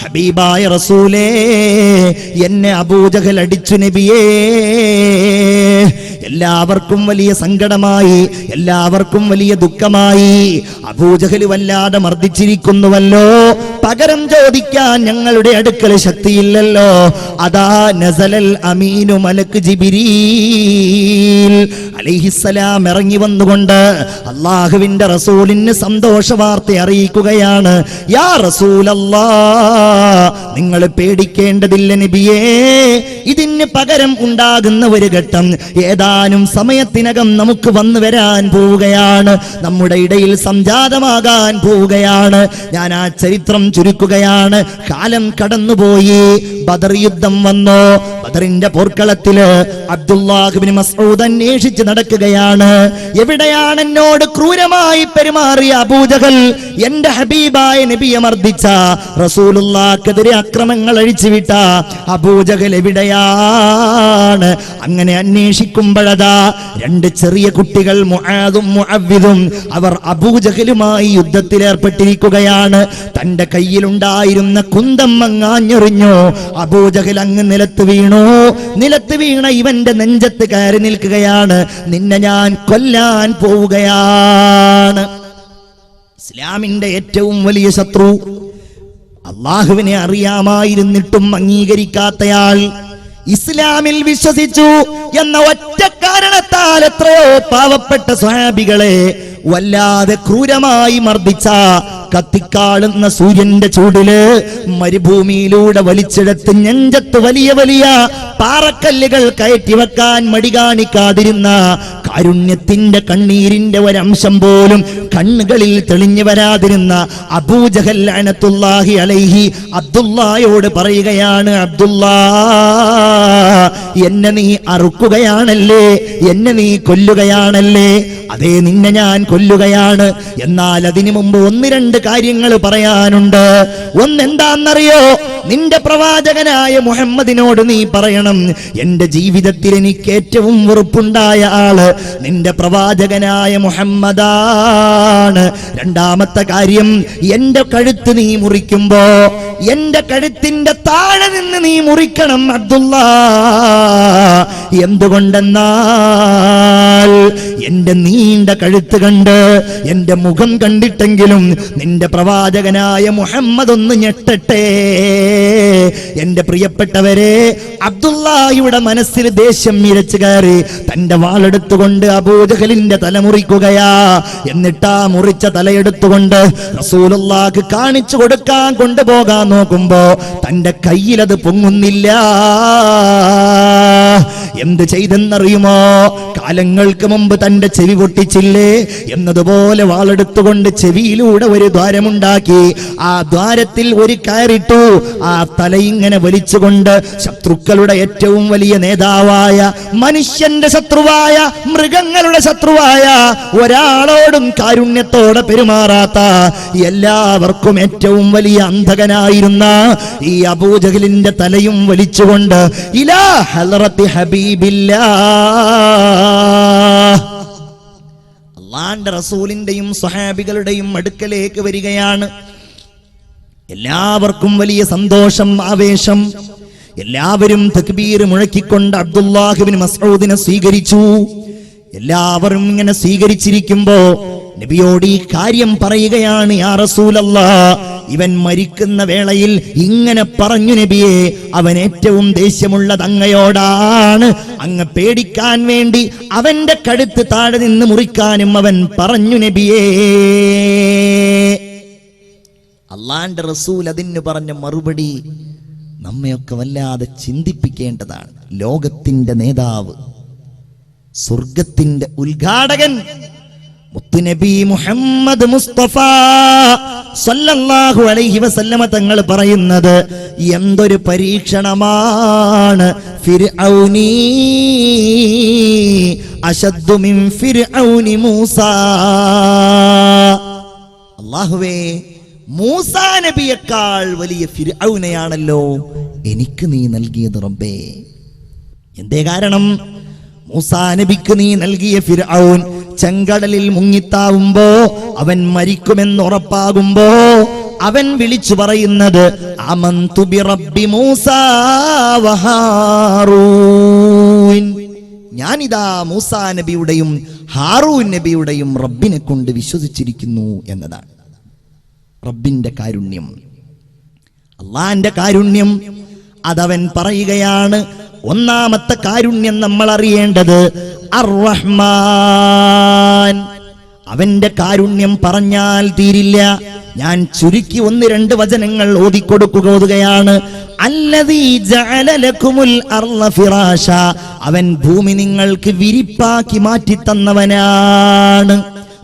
ഹബീബായ റസൂലേ, എന്നെ അബൂജഹൽ അടിച്ചു നബിയേ. എല്ലാവർക്കും വലിയ സങ്കടമായി, എല്ലാവർക്കും വലിയ ദുഃഖമായി. അബൂജഹൽ വല്ലാതെ മർദ്ദിച്ചിരിക്കുന്നുവല്ലോ, പകരം ചോദിക്കാൻ ഞങ്ങളുടെ അടുക്കൽ ശക്തിയില്ലല്ലോ. അതാ നസലൽ അമീനു മലക്ക് ജിബ്രീൽ അലൈഹിസ്സലാം ഇറങ്ങി വന്നുകൊണ്ട് അല്ലാഹുവിന്റെ റസൂലിന് സന്തോഷ വാർത്ത അറിയിക്കുകയാണ്. യാ റസൂലല്ലാഹ്, നിങ്ങൾ പേടിക്കേണ്ടതില്ല നബിയേ. ഇതിന് പകരം ഉണ്ടാകുന്ന ഒരു ഘട്ടം ഏതാനും സമയത്തിനകം നമുക്ക് വന്നു വരാൻ പോവുകയാണ്, നമ്മുടെ ഇടയിൽ സംജാതമാകാൻ പോവുകയാണ്. ഞാൻ ആ ചരിത്രം ചുരുക്കുകയാണ്. കാലം കടന്നുപോയി, ബദർ യുദ്ധം വന്നു. ബദറിന്റെ പോർക്കളത്തില് അബ്ദുല്ലാഹ് ഇബ്നു മസ്ഊദ് അന്വേഷിച്ച് നടക്കുകയാണ്. എവിടെയാണ് എന്നോട് ക്രൂരമായി പെരുമാറിയ അബൂജഹൽ, എന്റെ ഹബീബായ നബിയെ മർദ്ദിച്ച, റസൂലുള്ളാഹിക്കെതിരെ അക്രമങ്ങൾ അഴിച്ചുവിട്ട അബൂജഹൽ എവിടെയാണ്? അങ്ങനെ അന്വേഷിക്കുമ്പോഴതാ രണ്ട് ചെറിയ കുട്ടികൾ മുആദും മുഅവ്വിദും അവർ അബൂജഹലുമായി യുദ്ധത്തിലേർപ്പെട്ടിരിക്കുകയാണ്. തന്റെ കയ്യിലുണ്ടായിരുന്ന കുന്തം അങ്ങാഞ്ഞെറിഞ്ഞു. അബൂജഹൽ അങ്ങ് നിലത്ത് വീണു. നിലത്ത് വീണ ഇവന്റെ നെഞ്ചത്ത് കയറി നിൽക്കുകയാണ്. നിന്നെ ഞാൻ കൊല്ലാൻ പോവുകയാണ്. ഇസ്ലാമിന്റെ ഏറ്റവും വലിയ ശത്രു, അള്ളാഹുവിനെ അറിയാമായിരുന്നിട്ടും അംഗീകരിക്കാത്തയാൾ, ഇസ്ലാമിൽ വിശ്വസിച്ചു എന്ന ഒറ്റ കാരണത്താൽ എത്രയോ പാവപ്പെട്ട സ്വഹാബികളെ വല്ലാതെ ക്രൂരമായി മർദ്ദിച്ച, കത്തിക്കാളുന്ന സൂര്യന്റെ ചൂടില് മരുഭൂമിയിലൂടെ വലിച്ചെടുത്ത് നെഞ്ചത്ത് വലിയ വലിയ പാറക്കല്ലുകൾ കയറ്റി വെക്കാൻ മടി കാണിക്കാതിരുന്ന, കാരുണ്യത്തിന്റെ കണ്ണീരിന്റെ ഒരംശം പോലും കണ്ണുകളിൽ തെളിഞ്ഞു വരാതിരുന്ന അബൂജഹൽ ലഅനത്തുല്ലാഹി അലൈഹി അബ്ദുല്ലായോട് പറയുകയാണ്, അബ്ദുല്ലാ, എന്നെ നീ അറുക്കുകയാണല്ലേ, എന്നെ നീ കൊല്ലുകയാണല്ലേ? അതേ, നിന്നെ ഞാൻ കൊല്ലുകയാണ്. എന്നാൽ അതിനു മുമ്പ് ഒന്ന് രണ്ട് കാര്യങ്ങൾ പറയാനുണ്ട്. ഒന്നെന്താന്നറിയോ? നിന്റെ പ്രവാചകനായ മുഹമ്മദിനോട് നീ പറയണം, എന്റെ ജീവിതത്തിൽ എനിക്ക് ഏറ്റവും വെറുപ്പുണ്ടായ ആള് നിന്റെ പ്രവാചകനായ മുഹമ്മദാണ്. രണ്ടാമത്തെ കാര്യം, എന്റെ കഴുത്ത് നീ മുറിക്കുമ്പോ എന്റെ കഴുത്തിന്റെ താഴെ നിന്ന് നീ മുറിക്കണം അബ്ദുല്ലാ. എന്തുകൊണ്ടെന്നാൽ എന്റെ നീണ്ട കഴുത്ത് കണ്ട്, എന്റെ മുഖം കണ്ടിട്ടെങ്കിലും നിന്റെ പ്രവാചകനായ മുഹമ്മദ് ഒന്ന് ഞെട്ടട്ടെ. എന്റെ പ്രിയപ്പെട്ടവരെ, അബ്ദുല്ലാഹിയുടെ മനസ്സിൽ ദേഷ്യം ഇരച്ചു കയറി തന്റെ വാളെടുത്തുകൊണ്ട് അബൂജഹലിന്റെ തല മുറിക്കുകയാ. എന്നിട്ടാ മുറിച്ച തലയെടുത്തുകൊണ്ട് റസൂലുള്ളാഹിക്ക് കാണിച്ചു കൊടുക്കാൻ കൊണ്ടുപോകാൻ നോക്കുമ്പോ തന്റെ കയ്യിലത് പൊങ്ങുന്നില്ല. എന്ത് ചെയ്തെന്നറിയുമോ? കാലങ്ങൾക്ക് മുമ്പ് തന്റെ ചെവി പൊട്ടിച്ചില്ലേ എന്നതുപോലെ വാളെടുത്തുകൊണ്ട് ചെവിയിലൂടെ ഒരു ദ്വാരമുണ്ടാക്കി. ആ ദ്വാരത്തിൽ ഒരു കയറിട്ടു. ആ തലയിങ്ങനെ വലിച്ചുകൊണ്ട് ശത്രുക്കളുടെ ഏറ്റവും വലിയ നേതാവായ, മനുഷ്യന്റെ ശത്രുവായ, മൃഗങ്ങളുടെ ശത്രുവായ, ഒരാളോടും കാരുണ്യത്തോടെ പെരുമാറാത്ത, എല്ലാവർക്കും ഏറ്റവും വലിയ അന്ധകനായിരുന്ന ഈ അബൂജഹലിന്റെ തലയും വലിച്ചുകൊണ്ട് ഇലാ ഹളറത്തി ഹബീബില്ലാഹ്, അള്ളാന്റെ റസൂലിന്റെയും സ്വഹാബികളുടെയും അടുക്കലേക്ക് വരികയാണ്. എല്ലാവർക്കും വലിയ സന്തോഷം, ആവേശം. എല്ലാവരും തക്ബീർ മുഴക്കിക്കൊണ്ട് അബ്ദുല്ലാഹ് ഇബ്നു മസ്ഊദിനെ സ്വീകരിച്ചു. എല്ലാവരും ഇങ്ങനെ സ്വീകരിച്ചിരിക്കുമ്പോ നബിയോട് ഈ കാര്യം പറയുകയാണ്. യാ റസൂലല്ലാഹ്, ഇവൻ മരിക്കുന്ന വേളയിൽ ഇങ്ങനെ പറഞ്ഞു നബിയെ, അവൻ ഏറ്റവും ദേഷ്യമുള്ളത് അങ്ങയോടാണ്. അങ്ങ് പേടിക്കാൻ വേണ്ടി അവന്റെ കഴുത്ത് താഴെ നിന്ന് മുറിക്കാനും അവൻ പറഞ്ഞു നബിയേ. അള്ളാന്റെ റസൂൽ അതിന് പറഞ്ഞ മറുപടി നമ്മയൊക്കെ വല്ലാതെ ചിന്തിപ്പിക്കേണ്ടതാണ്. ലോകത്തിന്റെ നേതാവ്, സ്വർഗത്തിന്റെ ഉദ്ഘാടകൻ മുത്തുനബി മുഹമ്മദ് മുസ്തഫ സല്ലല്ലാഹു അലൈഹി വസല്ലമ തങ്ങൾ പറയുന്നത് എന്തൊരു പരീക്ഷണമാണ്. ഫിർഔനി അശദ്ദു മിൻ ഫിർഔനി മൂസ. അല്ലാഹുവേ, മൂസാ നബിയേക്കാൾ വലിയ ഫിർഔനെയാണല്ലോ എനിക്ക് നീ നൽകിയത് റബ്ബേ. എന്തേ കാരണം? മൂസാ നബിക്ക് നീ നൽകിയ ഫിർഔൻ ചെങ്കടലിൽ മുങ്ങിത്താവുമ്പോ, അവൻ മരിക്കുമെന്നുറപ്പാകുമ്പോ അവൻ വിളിച്ചു പറയുന്നത് ആമന്തു ബി റബ്ബി മൂസാ വ ഹാറൂൻ. ഞാനിതാ മൂസാ നബിയുടെയും ഹാറൂൻ നബിയുടെയും റബ്ബിനെ കൊണ്ട് വിശ്വസിച്ചിരിക്കുന്നു എന്നതാണ്. റബ്ബിന്റെ കാരുണ്യം, അള്ളാന്റെ കാരുണ്യം, അതവൻ പറയുകയാണ്. ഒന്നാമത്തെ കാരുണ്യം നമ്മൾ അറിയേണ്ടത് അർ-റഹ്മാൻ. അവന്റെ കാരുണ്യം പറഞ്ഞാൽ തീരില്ല. ഞാൻ ചുരുക്കി 1-2 വചനങ്ങൾ ഓതിക്കുകയാണ്. അല്ലദീ ജഅല ലക്കുമുൽ അർള ഫിറാശ. അവൻ ഭൂമി നിങ്ങൾക്ക് വിരിപ്പാക്കി മാറ്റി തന്നവനാണ്.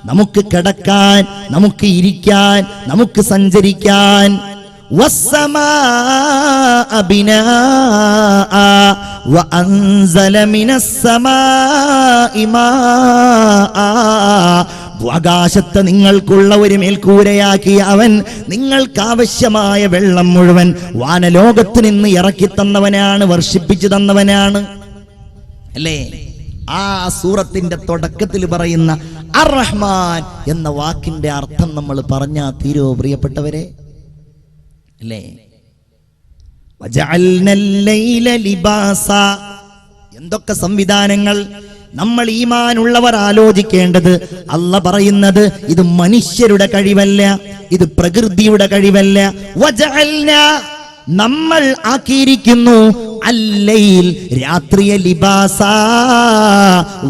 നമുക്ക് കിടക്കാൻ, നമുക്ക് ഇരിക്കാൻ, നമുക്ക് സഞ്ചരിക്കാൻ. വസ്സമാഅ ബിനാഅ വഅൻസല മിനസ്സമാഇ മാഅ. ആകാശത്ത് നിങ്ങൾക്കുള്ള ഒരു മേൽക്കൂരയാക്കി അവൻ നിങ്ങൾക്ക് ആവശ്യമായ വെള്ളം മുഴുവൻ വാനലോകത്ത് നിന്ന് ഇറക്കി തന്നവനാണ്, വർഷിപ്പിച്ചു തന്നവനാണ്. അല്ലേ? ആ സൂറത്തിന്റെ തുടക്കത്തിൽ പറയുന്ന അർ-റഹ്മാൻ എന്ന വാക്കിന്റെ അർത്ഥം നമ്മൾ പറഞ്ഞാ തീരോ പ്രിയപ്പെട്ടവരെ? അല്ലേ? വജഅൽനൽ ലൈല ലിബാസ. എന്തൊക്കെ സംവിധാനങ്ങൾ! നമ്മൾ ഈമാനുള്ളവർ ആലോചിക്കേണ്ടത്, അല്ലാഹ് പറയുന്നത് ഇത് മനുഷ്യരുടെ കഴിവല്ല, ഇത് പ്രകൃതിയുടെ കഴിവല്ല. വജഅൽന, നമ്മൾ ആക്കിയിരിക്കുന്നു, അല്ലൈൽ, രാത്രിയെ ലിബാസ,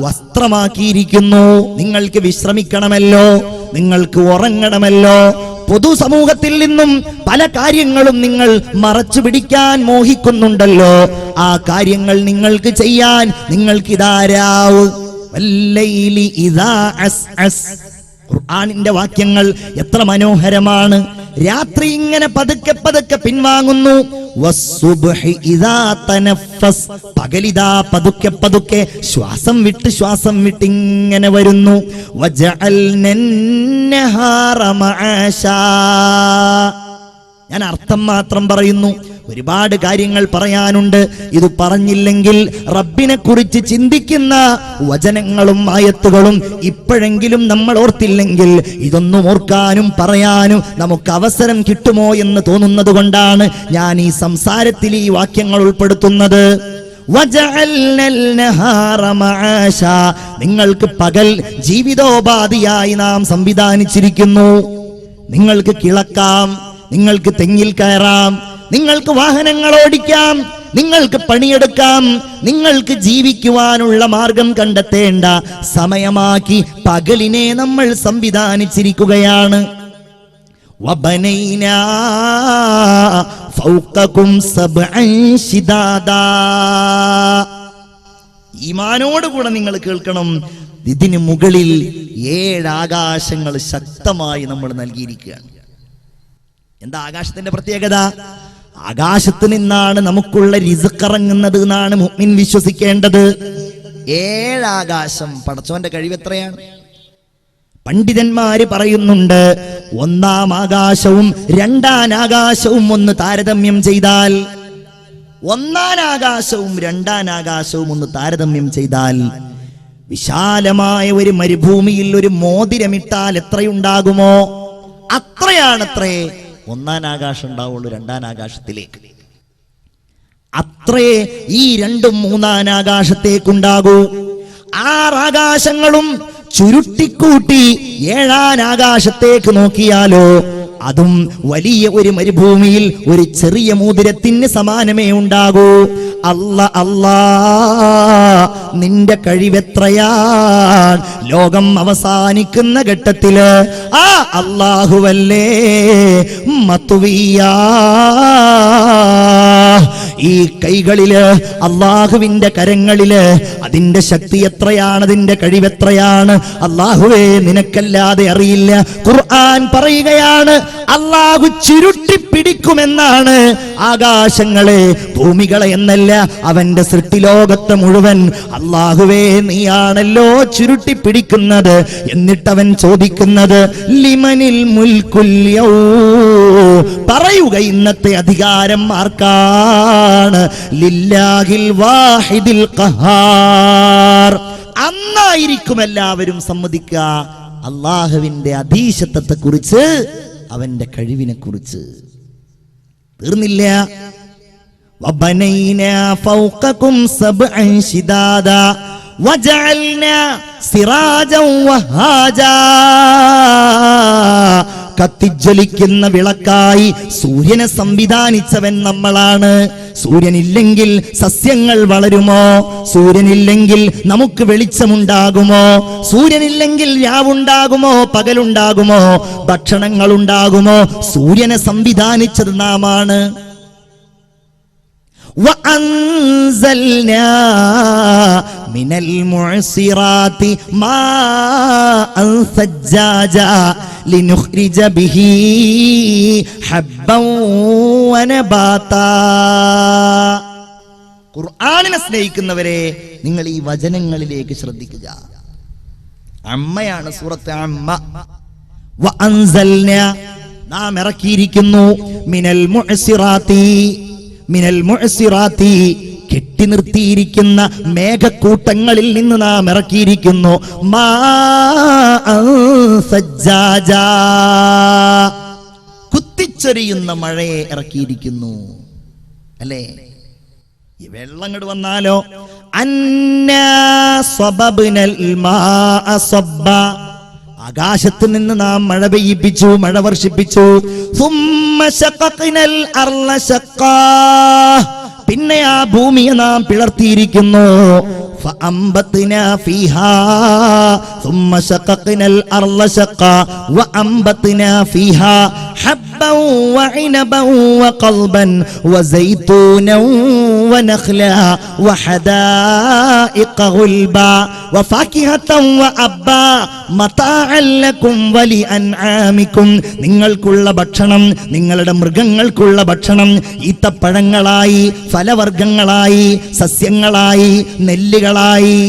വസ്ത്രമാക്കിയിരിക്കുന്നു. നിങ്ങൾക്ക് വിശ്രമിക്കണമല്ലോ, നിങ്ങൾക്ക് ഉറങ്ങണമല്ലോ. പൊതുസമൂഹത്തിൽ നിന്നും പല കാര്യങ്ങളും നിങ്ങൾ മറച്ചു പിടിക്കാൻ മോഹിക്കുന്നുണ്ടല്ലോ. ആ കാര്യങ്ങൾ നിങ്ങൾക്ക് ചെയ്യാൻ നിങ്ങൾക്ക് ഇതാരാവ്. വല്ലൈലി ഇദാ അസ്അസ്. ഖുർആനിന്റെ വാക്യങ്ങൾ എത്ര മനോഹരമാണ്. രാത്രി ഇങ്ങനെ പതുക്കെ പതുക്കെ പിൻവാങ്ങുന്നു. വസ്സുബ്ഹി ഇദാ തനഫസ്. പകലിതാ പതുക്കെ പതുക്കെ ശ്വാസം വിട്ട് ഇങ്ങനെ വരുന്നു. വജഅൽനൻ നഹാറ മആശാ. ഞാൻ അർത്ഥം മാത്രം പറയുന്നു, ഒരുപാട് കാര്യങ്ങൾ പറയാനുണ്ട്. ഇത് പറഞ്ഞില്ലെങ്കിൽ റബ്ബിനെ കുറിച്ച് ചിന്തിക്കുന്ന വചനങ്ങളും ആയത്തുകളും ഇപ്പോഴെങ്കിലും നമ്മൾ ഓർത്തില്ലെങ്കിൽ ഇതൊന്നും ഓർക്കാനും പറയാനും നമുക്ക് അവസരം കിട്ടുമോ എന്ന് തോന്നുന്നത് കൊണ്ടാണ് ഞാൻ ഈ സംസാരത്തിൽ ഈ വാക്യങ്ങൾ ഉൾപ്പെടുത്തുന്നത്. വജഅൽനൽ നഹാറ മആശാ. നിങ്ങൾക്ക് പകൽ ജീവിതോപാധിയായി നാം സംവിധാനിച്ചിരിക്കുന്നു. നിങ്ങൾക്ക് കിളക്കാം, നിങ്ങൾക്ക് തെങ്ങിൽ കയറാം, നിങ്ങൾക്ക് വാഹനങ്ങൾ ഓടിക്കാം, നിങ്ങൾക്ക് പണിയെടുക്കാം. നിങ്ങൾക്ക് ജീവിക്കുവാനുള്ള മാർഗം കണ്ടെത്തേണ്ട സമയമാക്കി പകലിനെ നമ്മൾ സംവിധാനിച്ചിരിക്കുകയാണ്. വബനൈനാ ഫൗഖകും സബ്അൻ ശിദാദാ. ഈമാനോടുകൂടെ നിങ്ങൾ കേൾക്കണം, ഇതിന് മുകളിൽ 7 ആകാശങ്ങൾ ശക്തമായി നമ്മൾ നൽകിയിരിക്കുകയാണ്. എന്താ ആകാശത്തിന്റെ പ്രത്യേകത? ആകാശത്ത് നിന്നാണ് നമുക്കുള്ള റിസ്ക് ഇറങ്ങുന്നത് എന്നാണ് മുഅ്മിൻ വിശ്വസിക്കേണ്ടത്. 7 ആകാശം. പടച്ചവന്റെ കഴിവ് എത്രയാണ്! പണ്ഡിതന്മാര് പറയുന്നുണ്ട്, 1-ാം ആകാശവും 2-ാം ആകാശവും ഒന്ന് താരതമ്യം ചെയ്താൽ, 1-ാം ആകാശവും 2-ാം ആകാശവും ഒന്ന് താരതമ്യം ചെയ്താൽ വിശാലമായ ഒരു മരുഭൂമിയിൽ ഒരു മോതിരമിട്ടാൽ എത്രയുണ്ടാകുമോ അത്രയാണത്രേ ഒന്നാം ആകാശം ഉണ്ടാവുള്ളൂ രണ്ടാം ആകാശത്തിലേക്ക്. അത്രേ ഈ രണ്ടും മൂന്നാം ആകാശത്തേക്കുണ്ടാകൂ. 6 ആകാശങ്ങളും ചുരുട്ടിക്കൂട്ടി 7ാം ആകാശത്തേക്ക് നോക്കിയാലോ അതും വലിയ ഒരു മരുഭൂമിയിൽ ഒരു ചെറിയ മോതിരത്തിന് സമാനമേ ഉണ്ടാകൂ. അല്ലാ നിന്റെ കഴിവെത്രയാണ്. ലോകം അവസാനിക്കുന്ന ഘട്ടത്തില് ആ അല്ലാഹുവല്ലേ മത്വിയാ. ഈ കൈകളില് അല്ലാഹുവിന്റെ കരങ്ങളില് അതിന്റെ ശക്തി എത്രയാണ്, അതിന്റെ കഴിവെത്രയാണ് അല്ലാഹുവേ നിനക്കല്ലാതെ അറിയില്ല. ഖുർആൻ പറയുകയാണ് അല്ലാഹു ചുരുട്ടിപ്പിടിക്കുമെന്നാണ് ആകാശങ്ങളെ ഭൂമികളെ എന്നല്ല അവന്റെ സൃഷ്ടിലോകത്തെ മുഴുവൻ. അല്ലാഹുവേ നീയാണല്ലോ ചുരുട്ടിപ്പിടിക്കുന്നത്. എന്നിട്ടവൻ ചോദിക്കുന്നത് ലിമനിൽ മുൽക്കുൽ യൗം, പറയുക ഇന്നത്തെ അധികാരം ആർക്കാണ്? ലില്ലാഹിൽ വാഹിദിൽ ഖഹാർ. അന്നായിരിക്കും എല്ലാവരും സമ്മതിക്കുക അല്ലാഹുവിന്റെ അധീശത്വത്തെ കുറിച്ച്, അവന്റെ കഴിവിനെ കുറിച്ച്. തീർന്നില്ല. വബനൈനാ ഫൗഖകും സബ്അൻ ശിദാദാ വജഅൽനാ സിറാജൻ വഹാജാ. കത്തിജ്വലിക്കുന്ന വിളക്കായി സൂര്യനെ സംവിധാനിച്ചവൻ നമ്മളാണ്. സൂര്യനില്ലെങ്കിൽ സസ്യങ്ങൾ വളരുമോ? സൂര്യനില്ലെങ്കിൽ നമുക്ക് വെളിച്ചമുണ്ടാകുമോ? സൂര്യനില്ലെങ്കിൽ രാവുണ്ടാകുമോ? പകലുണ്ടാകുമോ? ഭക്ഷണങ്ങൾ ഉണ്ടാകുമോ? സൂര്യനെ സംവിധാനിച്ചത് നാമാണ്. وأنزلنا من المعصرات ماء ثجاجا لنخرج به حبا ونباتا. ഖുർആനിനെ സ്നേഹിക്കുന്നവരെ നിങ്ങൾ ഈ വചനങ്ങളിലേക്ക് ശ്രദ്ധിക്കുക. അമ്മയാണ് സൂറത്ത് അമ്മ. വഅൻസൽനാ നാം ഇറക്കിയിരിക്കുന്നു മിനൽ മുഅ്സിറാത്തി, മിനൽ മുഅ്സിറാത്തി കെട്ടി നിർത്തിയിരിക്കുന്ന മേഘക്കൂട്ടങ്ങളിൽ നിന്ന് നാം ഇറക്കിയിരിക്കുന്നു മാഅൻ സജ്ജാജാ, കുത്തിച്ചൊരിയുന്ന മഴയെ ഇറക്കിയിരിക്കുന്നു. അല്ലേ? ഈ വെള്ളം ഇങ്ങോട്ട് വന്നാലോ അന്നാ സ്വബബ്നൽ മാഅ സ്വബ്ബ, ആകാശത്ത് നിന്ന് നാം മഴ പെയ്യിപ്പിച്ചു, മഴ വർഷിപ്പിച്ചു. സുമ്മ ശഖഖ്നൽ അർള ശഖ്ഖാ, പിന്നെ ആ ഭൂമിയെ നാം പിളർത്തിയിരിക്കുന്നു. ഫഅംബത്നാ ഫീഹാ സുമ്മ ശഖഖ്നൽ അർള ശഖ്ഖാ വഅംബത്നാ ഫീഹാ حبا وعنبا وقضبا وزيتونا ونخلا وحدائق غلبا وفاكهة وأبا متاعا لكم ولأنعامكم. നിങ്ങൾക്കുള്ള ഭക്ഷണം, നിങ്ങളുടെ മൃഗങ്ങൾക്കുള്ള ഭക്ഷണം ഈത്തപ്പഴങ്ങളായി, ഫലവർഗ്ഗങ്ങളായി, സസ്യങ്ങളായി, നെല്ലുകളായി,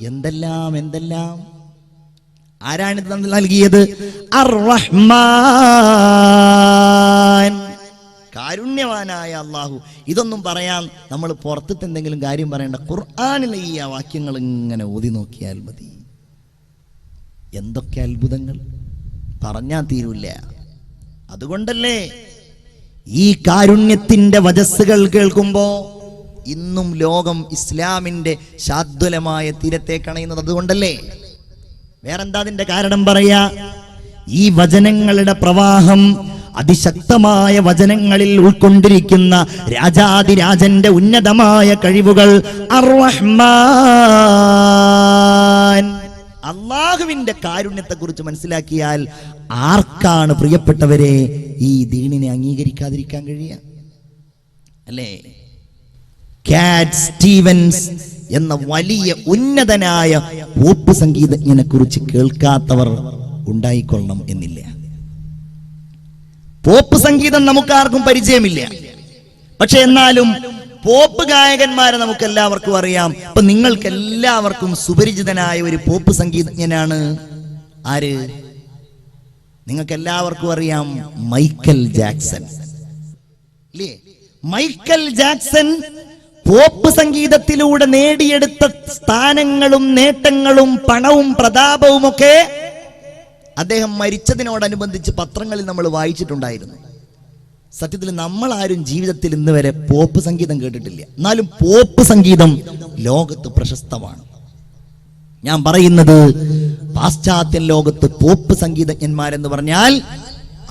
എന്തെല്ലാം എന്തെല്ലാം. ആരാണിത് നൽകിയത്? അർ-റഹ്മാൻ, കാരുണ്യവാനായ അല്ലാഹു. ഇതൊന്നും പറയാൻ നമ്മൾ പുറത്തത്തെ എന്തെങ്കിലും കാര്യം പറയേണ്ട. ഖുർആനിലെ ഈ വാക്യങ്ങൾ ഇങ്ങനെ ഓതി നോക്കിയാൽ മതി. എന്തൊക്കെ അത്ഭുതങ്ങൾ പറഞ്ഞാൽ തീരൂല്ല. അതുകൊണ്ടല്ലേ ഈ കാരുണ്യത്തിന്റെ വജസ്സുകൾ കേൾക്കുമ്പോ ഇന്നും ലോകം ഇസ്ലാമിന്റെ ശാദ്വലമായ തീരത്തേക്കണയുന്നത്. അതുകൊണ്ടല്ലേ. വേറെന്താ അതിന്റെ കാരണം പറയാ? ഈ വചനങ്ങളുടെ പ്രവാഹം, അതിശക്തമായ വചനങ്ങളിൽ ഉൾക്കൊണ്ടിരിക്കുന്ന രാജാതിരാജന്റെ ഉന്നതമായ കഴിവുകൾ. അർ-റഹ്മാൻ, അല്ലാഹുവിന്റെ കാരുണ്യത്തെ കുറിച്ച് മനസ്സിലാക്കിയാൽ ആർക്കാണ് പ്രിയപ്പെട്ടവരെ ഈ ദീനിനെ അംഗീകരിക്കാതിരിക്കാൻ കഴിയുക? അല്ലേ? കാറ്റ് സ്റ്റീവൻസ് എന്ന വലിയ ഉന്നതനായ പോപ്പ് സംഗീതജ്ഞനെ കുറിച്ച് കേൾക്കാത്തവർ ഉണ്ടായിക്കൊള്ളണം എന്നില്ല. പോപ്പ് സംഗീതം നമുക്കാർക്കും പരിചയമില്ല. പക്ഷെ എന്നാലും പോപ്പ് ഗായകന്മാരെ നമുക്ക് എല്ലാവർക്കും അറിയാം. അപ്പൊ നിങ്ങൾക്ക് എല്ലാവർക്കും സുപരിചിതനായ ഒരു പോപ്പ് സംഗീതജ്ഞനാണ് ആര്? നിങ്ങൾക്ക് എല്ലാവർക്കും അറിയാം, മൈക്കൽ ജാക്സൺ. ഇല്ലേ? മൈക്കൽ ജാക്സൺ പോപ്പ് സംഗീതത്തിലൂടെ നേടിയെടുത്ത സ്ഥാനങ്ങളും നേട്ടങ്ങളും പണവും പ്രതാപവും ഒക്കെ അദ്ദേഹം മരിച്ചതിനോടനുബന്ധിച്ച് പത്രങ്ങളിൽ നമ്മൾ വായിച്ചിട്ടുണ്ടായിരുന്നു. സത്യത്തിൽ നമ്മൾ ആരും ജീവിതത്തിൽ ഇന്ന് വരെ പോപ്പ് സംഗീതം കേട്ടിട്ടില്ല. എന്നാലും പോപ്പ് സംഗീതം ലോകത്ത് പ്രശസ്തമാണ്. ഞാൻ പറയുന്നത് പാശ്ചാത്യ ലോകത്ത് പോപ്പ് സംഗീതജ്ഞന്മാരെന്ന് പറഞ്ഞാൽ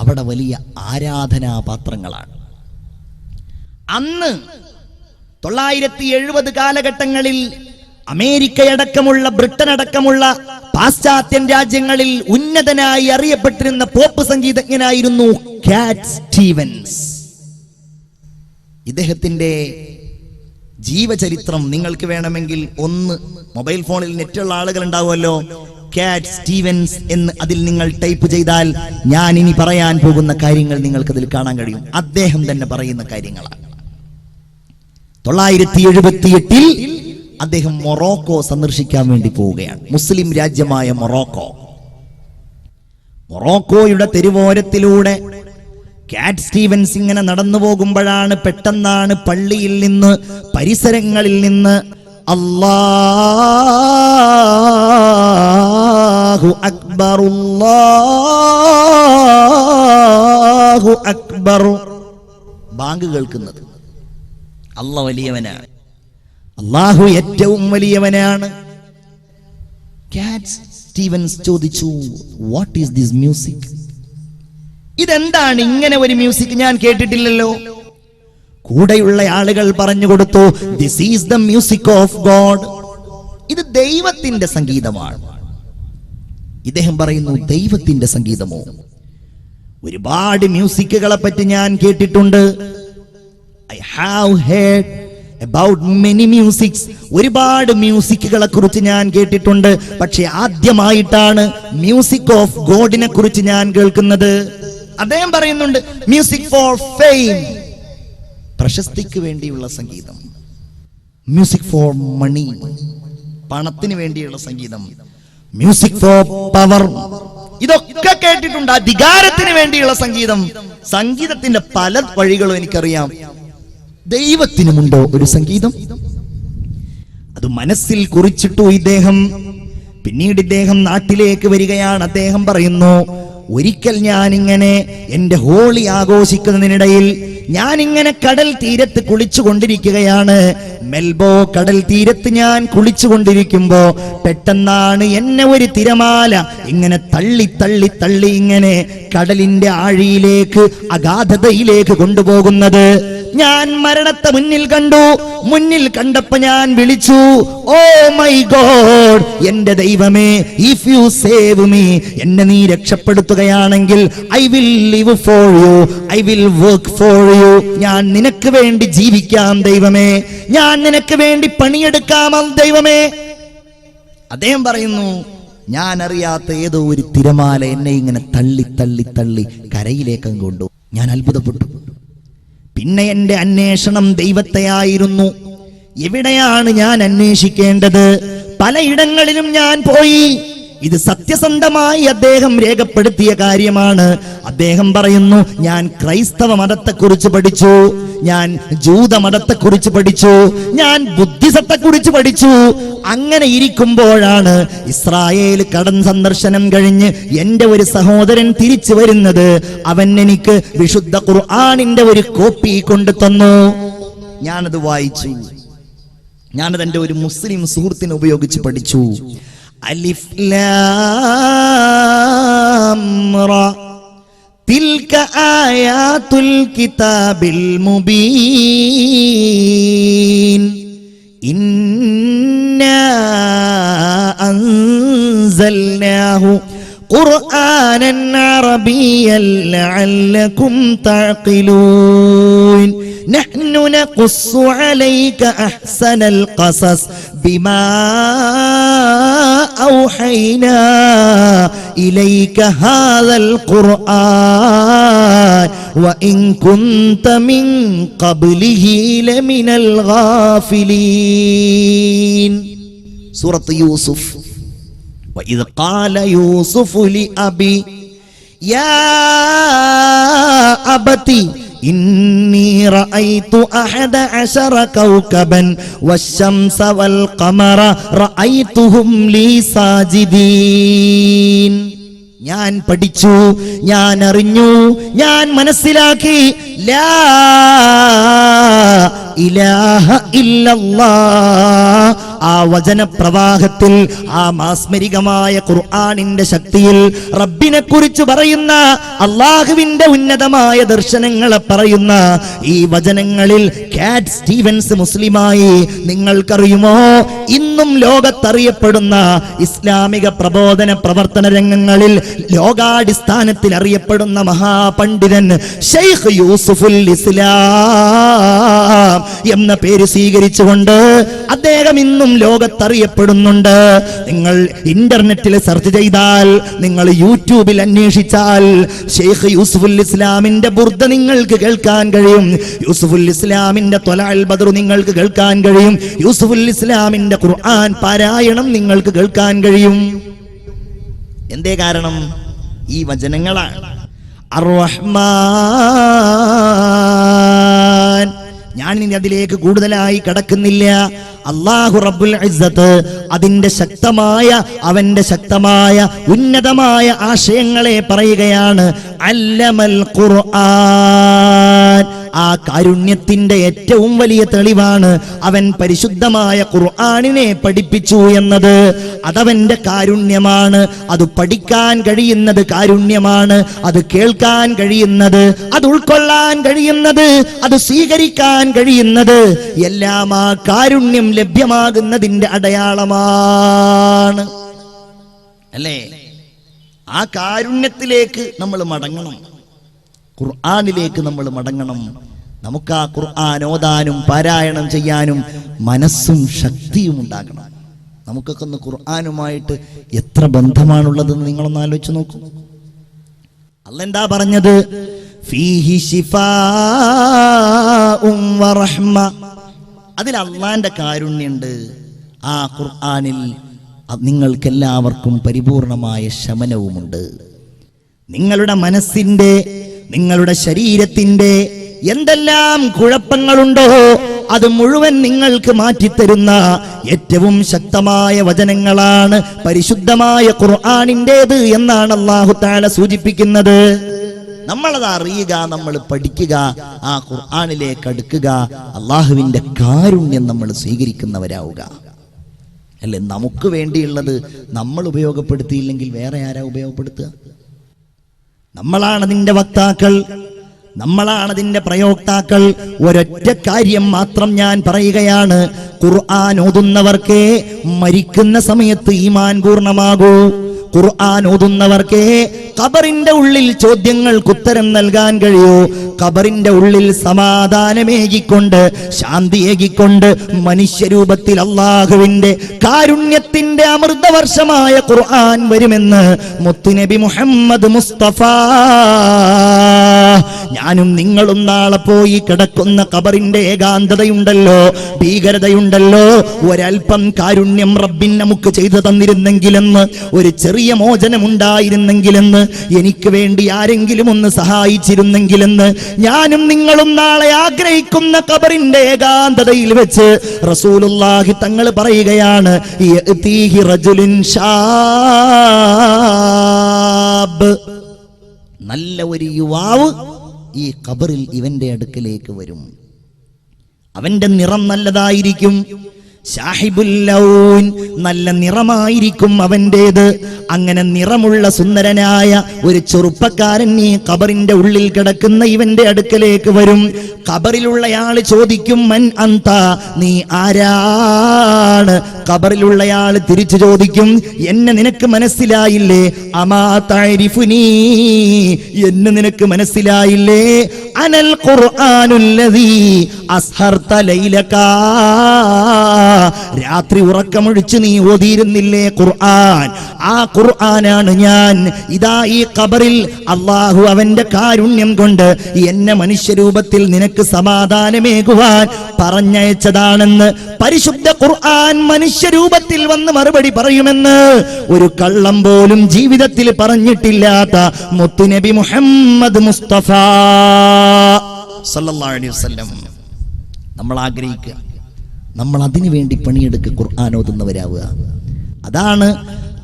അവിടെ വലിയ ആരാധനാപാത്രങ്ങളാണ്. അന്ന് 970 കാലഘട്ടങ്ങളിൽ അമേരിക്കയടക്കമുള്ള ബ്രിട്ടൻ അടക്കമുള്ള പാശ്ചാത്യൻ രാജ്യങ്ങളിൽ ഉന്നതനായി അറിയപ്പെട്ടിരുന്ന പോപ്പ് സംഗീതജ്ഞനായിരുന്നു കാറ്റ് സ്റ്റീവൻസ്. ഇദ്ദേഹത്തിന്റെ ജീവചരിത്രം നിങ്ങൾക്ക് വേണമെങ്കിൽ ഒന്ന് മൊബൈൽ ഫോണിൽ നെറ്റുള്ള ആളുകൾ ഉണ്ടാവുമല്ലോ, കാറ്റ് സ്റ്റീവൻസ് എന്ന് അതിൽ നിങ്ങൾ ടൈപ്പ് ചെയ്താൽ ഞാൻ ഇനി പറയാൻ പോകുന്ന കാര്യങ്ങൾ നിങ്ങൾക്ക് അതിൽ കാണാൻ കഴിയും. അദ്ദേഹം തന്നെ പറയുന്ന കാര്യങ്ങളാണ്. 978 അദ്ദേഹം മൊറോക്കോ സന്ദർശിക്കാൻ വേണ്ടി പോവുകയാണ്. മുസ്ലിം രാജ്യമായ മൊറോക്കോയുടെ തെരുവോരത്തിലൂടെ കാറ്റ് സ്റ്റീവൻസ് ഇങ്ങനെ നടന്നു പോകുമ്പോഴാണ് പെട്ടെന്നാണ് പള്ളിയിൽ നിന്ന്, പരിസരങ്ങളിൽ നിന്ന് അല്ലാഹു അക്ബർ അല്ലാഹു അക്ബർ ബാങ്ക് കേൾക്കുന്നത്. അല്ലാഹു വലിയവനാണ്, അല്ലാഹു ഏറ്റവും വലിയവനാണ്. കാറ്റ് സ്റ്റീവൻസ് ചോദിച്ചു, വാട്ട് ഈസ് ദിസ് മ്യൂസിക്? ഇതെന്താണ് ഇങ്ങനെ ഒരു മ്യൂസിക്? ഞാൻ കേട്ടിട്ടില്ലല്ലോ. കൂടെയുള്ള ആളുകൾ പറഞ്ഞു കൊടുത്തു, this is the music of God. ഇത് ദൈവത്തിന്റെ സംഗീതമാണ്. ഇദ്ദേഹം പറയുന്നു, ദൈവത്തിന്റെ സംഗീതമോ? ഒരുപാട് മ്യൂസിക്കുകളെ പറ്റി ഞാൻ കേട്ടിട്ടുണ്ട്. I have heard about many musics. ഒരുപാട് മ്യൂസിക്കുകളെ കുറിച്ച് ഞാൻ കേട്ടിട്ടുണ്ട്. പക്ഷെ ആദ്യമായിട്ടാണ് മ്യൂസിക് ഓഫ് ഗോഡിനെ കുറിച്ച് ഞാൻ കേൾക്കുന്നത്. അദ്ദേഹം പറയുന്നുണ്ട്, മ്യൂസിക് ഫോർ ഫെയിം, പ്രശസ്തിക്ക് വേണ്ടിയുള്ള സംഗീതം. മ്യൂസിക് ഫോർ മണി, പണത്തിന് വേണ്ടിയുള്ള സംഗീതം. മ്യൂസിക് ഫോർ പവർ, ഇതൊക്കെ കേട്ടിട്ടുണ്ട്. അധികാരത്തിന് വേണ്ടിയുള്ള സംഗീതം. സംഗീതത്തിന്റെ പല വഴികളും എനിക്കറിയാം. ദൈവത്തിനുമുണ്ടോ ഒരു സംഗീതം? അത് മനസ്സിൽ കുറിച്ചിട്ടു ഇദ്ദേഹം. പിന്നീട് ഇദ്ദേഹം നാട്ടിലേക്ക് വരികയാണ്. അദ്ദേഹം പറയുന്നു, ഒരിക്കൽ ഞാനിങ്ങനെ എന്റെ ഹോളി ആഘോഷിക്കുന്നതിനിടയിൽ ഞാനിങ്ങനെ കടൽ തീരത്ത് കുളിച്ചുകൊണ്ടിരിക്കുകയാണ്. മെൽബോ കടൽ തീരത്ത് ഞാൻ കുളിച്ചുകൊണ്ടിരിക്കുമ്പോ പെട്ടെന്നാണ് എന്നെ ഒരു തിരമാല ഇങ്ങനെ തള്ളി തള്ളി തള്ളി ഇങ്ങനെ കടലിന്റെ ആഴിയിലേക്ക്, അഗാധതയിലേക്ക് കൊണ്ടുപോകുന്നത്. ഞാൻ മരണത്തെ മുന്നിൽ കണ്ടു. മുന്നിൽ കണ്ടപ്പോ ഞാൻ വിളിച്ചു, ഓ മൈ ഗോഡ്, എന്റെ ദൈവമേ, ഇഫ് യു സേവ് മീ, എന്നെ നീ രക്ഷപ്പെടുത്തുകയാണെങ്കിൽ I will live for you, I will work for you. ഞാൻ നിനക്ക് വേണ്ടി ജീവിക്കാം ദൈവമേ, ഞാൻ നിനക്ക് വേണ്ടി പണിയെടുക്കാം ദൈവമേ. അദ്ദേഹം പറയുന്നു, ഞാൻ അറിയാത്ത ഏതോ ഒരു തിരമാല എന്നെ ഇങ്ങനെ തള്ളി തള്ളി തള്ളി കരയിലേക്ക് കൊണ്ടു. ഞാൻ അത്ഭുതപ്പെട്ടു. പിന്നെ എന്റെ അന്വേഷണം ദൈവത്തെയായിരുന്നു. എവിടെയാണ് ഞാൻ അന്വേഷിക്കേണ്ടത്? പലയിടങ്ങളിലും ഞാൻ പോയി. ഇത് സത്യസന്ധമായി അദ്ദേഹം രേഖപ്പെടുത്തിയ കാര്യമാണ്. അദ്ദേഹം പറയുന്നു, ഞാൻ ക്രൈസ്തവ മതത്തെക്കുറിച്ച് പഠിച്ചു, ഞാൻ ജൂത മതത്തെക്കുറിച്ച് പഠിച്ചു, ഞാൻ ബുദ്ധിസത്തെക്കുറിച്ച് പഠിച്ചു. അങ്ങനെ ഇരിക്കുമ്പോഴാണ് ഇസ്രായേൽ കടൽ സന്ദർശനം കഴിഞ്ഞ് എന്റെ ഒരു സഹോദരൻ തിരിച്ചു വരുന്നത്. അവൻ എനിക്ക് വിശുദ്ധ ഖുർആനിന്റെ ഒരു കോപ്പി കൊണ്ടു തന്നു. ഞാനത് വായിച്ചു. ഞാനത് എന്റെ ഒരു മുസ്ലിം സുഹൃത്തിനെ ഉപയോഗിച്ച് പഠിച്ചു. അലിഫ് ലാം റാ തിൽക ആയാതുൽ കിതാബിൽ മുബീൻ ഇന്നാ അൻസൽനാഹു ഖുർആനൻ അറബിയ്യൻ ലഅല്ലകും തഅഖിലൂൻ നഹ്നു നഖുസ്സു അലൈക അഹ്സനൽ ഖസസ് ബിമാ ഔഹൈനാ ഇലൈക ഹാദൽ ഖുർആൻ വഇൻ കുൻത മിൻ ഖബ്ലിഹി ലമിനൽ ഗാഫിലീൻ. സൂറത്ത് യൂസുഫ്. وإذ قال يوسف لأبي يا أبتي ഇന്നി റഅയ്തു അഹദ അശറ കൗകബൻ വശംസ വൽ ഖമറ റഅയ്തുഹും ലീ സാജിദീൻ. ഞാൻ പഠിച്ചു, ഞാൻ അറിഞ്ഞു, ഞാൻ മനസ്സിലാക്കി, ലാ ഇലാഹ ഇല്ലല്ലാഹ്. ആ വചനപ്രവാഹത്തിൽ, ആ മാസ്മരികമായ ഖുർആനിന്റെ ശക്തിയിൽ റബ്ബിനെ കുറിച്ച് പറയുന്ന, അള്ളാഹുവിന്റെ ഉന്നതമായ ദർശനങ്ങളെ പറയുന്ന ഈ വചനങ്ങളിൽ കാറ്റ് സ്റ്റീവൻസ് മുസ്ലിമായി നിങ്ങൾക്കറിയുമോ? ഇന്നും ലോകത്തറിയപ്പെടുന്ന ഇസ്ലാമിക പ്രബോധന പ്രവർത്തന രംഗങ്ങളിൽ ലോകാടിസ്ഥാനത്തിൽ അറിയപ്പെടുന്ന മഹാപണ്ഡിതൻ ഷെയ്ഖ് യൂസുഫുൽ ഇസ്ലാം എന്ന പേര് സ്വീകരിച്ചുകൊണ്ട് അദ്ദേഹം ഇന്നും ലോകത്തറിയപ്പെടുന്നുണ്ട്. നിങ്ങൾ ഇന്റർനെറ്റിൽ സെർച്ച് ചെയ്താൽ, നിങ്ങൾ യൂട്യൂബിൽ അന്വേഷിച്ചാൽ ഷെയ്ഖ് യൂസുഫുൽ ഇസ്ലാമിന്റെ ബുർദ നിങ്ങൾക്ക് കേൾക്കാൻ കഴിയും. യൂസുഫുൽ ഇസ്ലാമിന്റെ ത്വലഅൽ ബദ്ർ നിങ്ങൾക്ക് കേൾക്കാൻ കഴിയും. യൂസുഫുൽ ഇസ്ലാമിന്റെ ഖുർആൻ പാരായണം നിങ്ങൾക്ക് കേൾക്കാൻ കഴിയും. എന്തേ കാരണം? ഈ വചനങ്ങളാണ്. അർ-റഹ്മാൻ. ഞാൻ ഇനി അതിലേക്ക് കൂടുതലായി കടക്കുന്നില്ല. അല്ലാഹു റബ്ബുൽ ഇസ്സത്ത് അതിന്റെ ശക്തമായ, അവന്റെ ശക്തമായ ഉന്നതമായ ആശയങ്ങളെ പറയുകയാണ്. അല്ലമൽ ഖുർആൻ. ആ കാരുണ്യത്തിന്റെ ഏറ്റവും വലിയ തെളിവാണ് അവൻ പരിശുദ്ധമായ ഖുർആനിനെ പഠിപ്പിച്ചു എന്നത്. അതവന്റെ കാരുണ്യമാണ്. അത് പഠിക്കാൻ കഴിയുന്നത് കാരുണ്യമാണ്. അത് കേൾക്കാൻ കഴിയുന്നത്, അത് ഉൾക്കൊള്ളാൻ കഴിയുന്നത്, അത് സ്വീകരിക്കാൻ കഴിയുന്നത് എല്ലാം ആ കാരുണ്യം ലഭ്യമാകുന്നതിന്റെ അടയാളമാണ്. അല്ലേ? ആ കാരുണ്യത്തിലേക്ക് നമ്മൾ മടങ്ങണം. ഖുർആനിലേക്ക് നമ്മൾ മടങ്ങണം. നമുക്ക് ആ ഖുർആൻ ഓതാനും പാരായണം ചെയ്യാനും മനസ്സും ശക്തിയും ഉണ്ടാകണം. നമുക്കൊക്കെ ഒന്ന് ഖുർആനുമായിട്ട് എത്ര ബന്ധമാണുള്ളതെന്ന് നിങ്ങളൊന്ന് ആലോചിച്ച് നോക്കൂ. അല്ലാഹ് എന്താ പറഞ്ഞത്? ഫീഹി ശിഫാഉം വറഹ്മ. അതിൽ അള്ളാന്റെ കാരുണ്യമുണ്ട്. ആ ഖുർആനിൽ നിങ്ങൾക്കെല്ലാവർക്കും പരിപൂർണമായ ശമനവുമുണ്ട്. നിങ്ങളുടെ മനസ്സിന്റെ, നിങ്ങളുടെ ശരീരത്തിന്റെ എന്തെല്ലാം കുഴപ്പങ്ങളുണ്ടോ അത് മുഴുവൻ നിങ്ങൾക്ക് മാറ്റിത്തരുന്ന ഏറ്റവും ശക്തമായ വചനങ്ങളാണ് പരിശുദ്ധമായ ഖുർആനിന്റേത് എന്നാണ് അല്ലാഹു തആല സൂചിപ്പിക്കുന്നത്. നമ്മളത് അറിയുക, നമ്മൾ പഠിക്കുക, ആ ഖുർആനിലേക്ക് അടുക്കുക, അള്ളാഹുവിന്റെ കാരുണ്യം നമ്മൾ സ്വീകരിക്കുന്നവരാവുക. അല്ലെ? നമുക്ക് വേണ്ടിയുള്ളത് നമ്മൾ ഉപയോഗപ്പെടുത്തിയില്ലെങ്കിൽ വേറെ ആരാ ഉപയോഗപ്പെടുത്തുക? നമ്മളാണ് അതിന്റെ വക്താക്കൾ, നമ്മളാണ് അതിന്റെ പ്രയോക്താക്കൾ. ഒരൊറ്റ കാര്യം മാത്രം ഞാൻ പറയുകയാണ്. ഖുർആൻ ഓതുന്നവർക്കേ മരിക്കുന്ന സമയത്ത് ഈമാൻ പൂർണ്ണമാകൂ. ഖുർആൻ ഓതുന്നവർക്കേ ഖബറിന്റെ ഉള്ളിൽ ചോദ്യങ്ങൾക്ക് ഉത്തരം നൽകാൻ കഴിയൂ. ഖബറിന്റെ ഉള്ളിൽ സമാധാനമേകിക്കൊണ്ട്, ശാന്തിയേകിക്കൊണ്ട് മനുഷ്യരൂപത്തിൽ അള്ളാഹുവിന്റെ കാരുണ്യത്തിന്റെ അമൃതവർഷമായ ഖുർആൻ വരുമെന്ന് മുത്തുനബി മുഹമ്മദ് മുസ്തഫ. ഞാനും നിങ്ങളും നാളെ പോയി കിടക്കുന്ന ഖബറിന്റെ ഏകാന്തതയുണ്ടല്ലോ, ഭീകരതയുണ്ടല്ലോ, ഒരൽപ്പം കാരുണ്യം റബ്ബിൻ നമുക്ക് ചെയ്തു തന്നിരുന്നെങ്കിലെന്ന്, ഒരു ചെറിയ മോചനമുണ്ടായിരുന്നെങ്കിലെന്ന്, എനിക്ക് വേണ്ടി ആരെങ്കിലും ഒന്ന് സഹായിച്ചിരുന്നെങ്കിലെന്ന് ഞാനും നിങ്ങളും നാളെ ആഗ്രഹിക്കുന്ന ഖബറിന്റെ ഏകാന്തതയിൽ വെച്ച് റസൂലുള്ളാഹി തങ്ങൾ പറയുകയാണ്, യഅതീഹി റജുലുൻ ശാബ്. നല്ല ഒരു യുവാവ് ഈ ഖബറിൽ ഇവന്റെ അടുക്കലേക്ക് വരും. അവന്റെ നിറം നല്ലതായിരിക്കും. സാഹിബുൽ ലൗൻ, നല്ല നിറമായിരിക്കും അവന്റേത്. അങ്ങനെ നിറമുള്ള സുന്ദരനായ ഒരു ചെറുപ്പക്കാരൻ ഈ ഖബറിന്റെ ഉള്ളിൽ കിടക്കുന്ന ഇവന്റെ അടുക്കലേക്ക് വരും. ഖബറിലുള്ളയാൾ ചോദിക്കും, മൻ അന്ത, നീ ആരാണ്? ഖബറിലുള്ളയാൾ തിരിച്ചു ചോദിക്കും, എന്നെ നിനക്ക് മനസ്സിലായില്ലേ? അമാ തഅരിഫുനീ, എന്നെ നിനക്ക് മനസ്സിലായില്ലേ? അനൽ ഖുർആനുല്ലദീ അസ്ഹർത ലൈലക, രാത്രി ഉറക്കമൊഴിച്ച് നീ ഓതിയിരുന്നില്ലേ ഖുർആൻ? ആ ഖുർആനാണ് ഞാൻ. ഇതാ ഈ ഖബറിൽ അല്ലാഹു അവന്റെ കാരുണ്യം കൊണ്ട് എന്നെ മനുഷ്യരൂപത്തിൽ നിനക്ക് സമാധാനമേകുവാൻ പറഞ്ഞയച്ചതാണെന്ന് പരിശുദ്ധ ഖുർആൻ മനുഷ്യരൂപത്തിൽ വന്ന് മറുപടി പറയുമെന്ന് ഒരു കള്ളം പോലും ജീവിതത്തിൽ പറഞ്ഞിട്ടില്ലാത്ത മുത്തുനബി മുഹമ്മദ് മുസ്തഫ. സല്ലല്ലാഹു അലൈഹി വസല്ലം. നമ്മൾ ആഗ്രഹിക്കുക, നമ്മൾ അതിനു വേണ്ടി പണിയെടുക്കുക, ഖുർആൻ ഓതുന്നവരാവുക. അതാണ്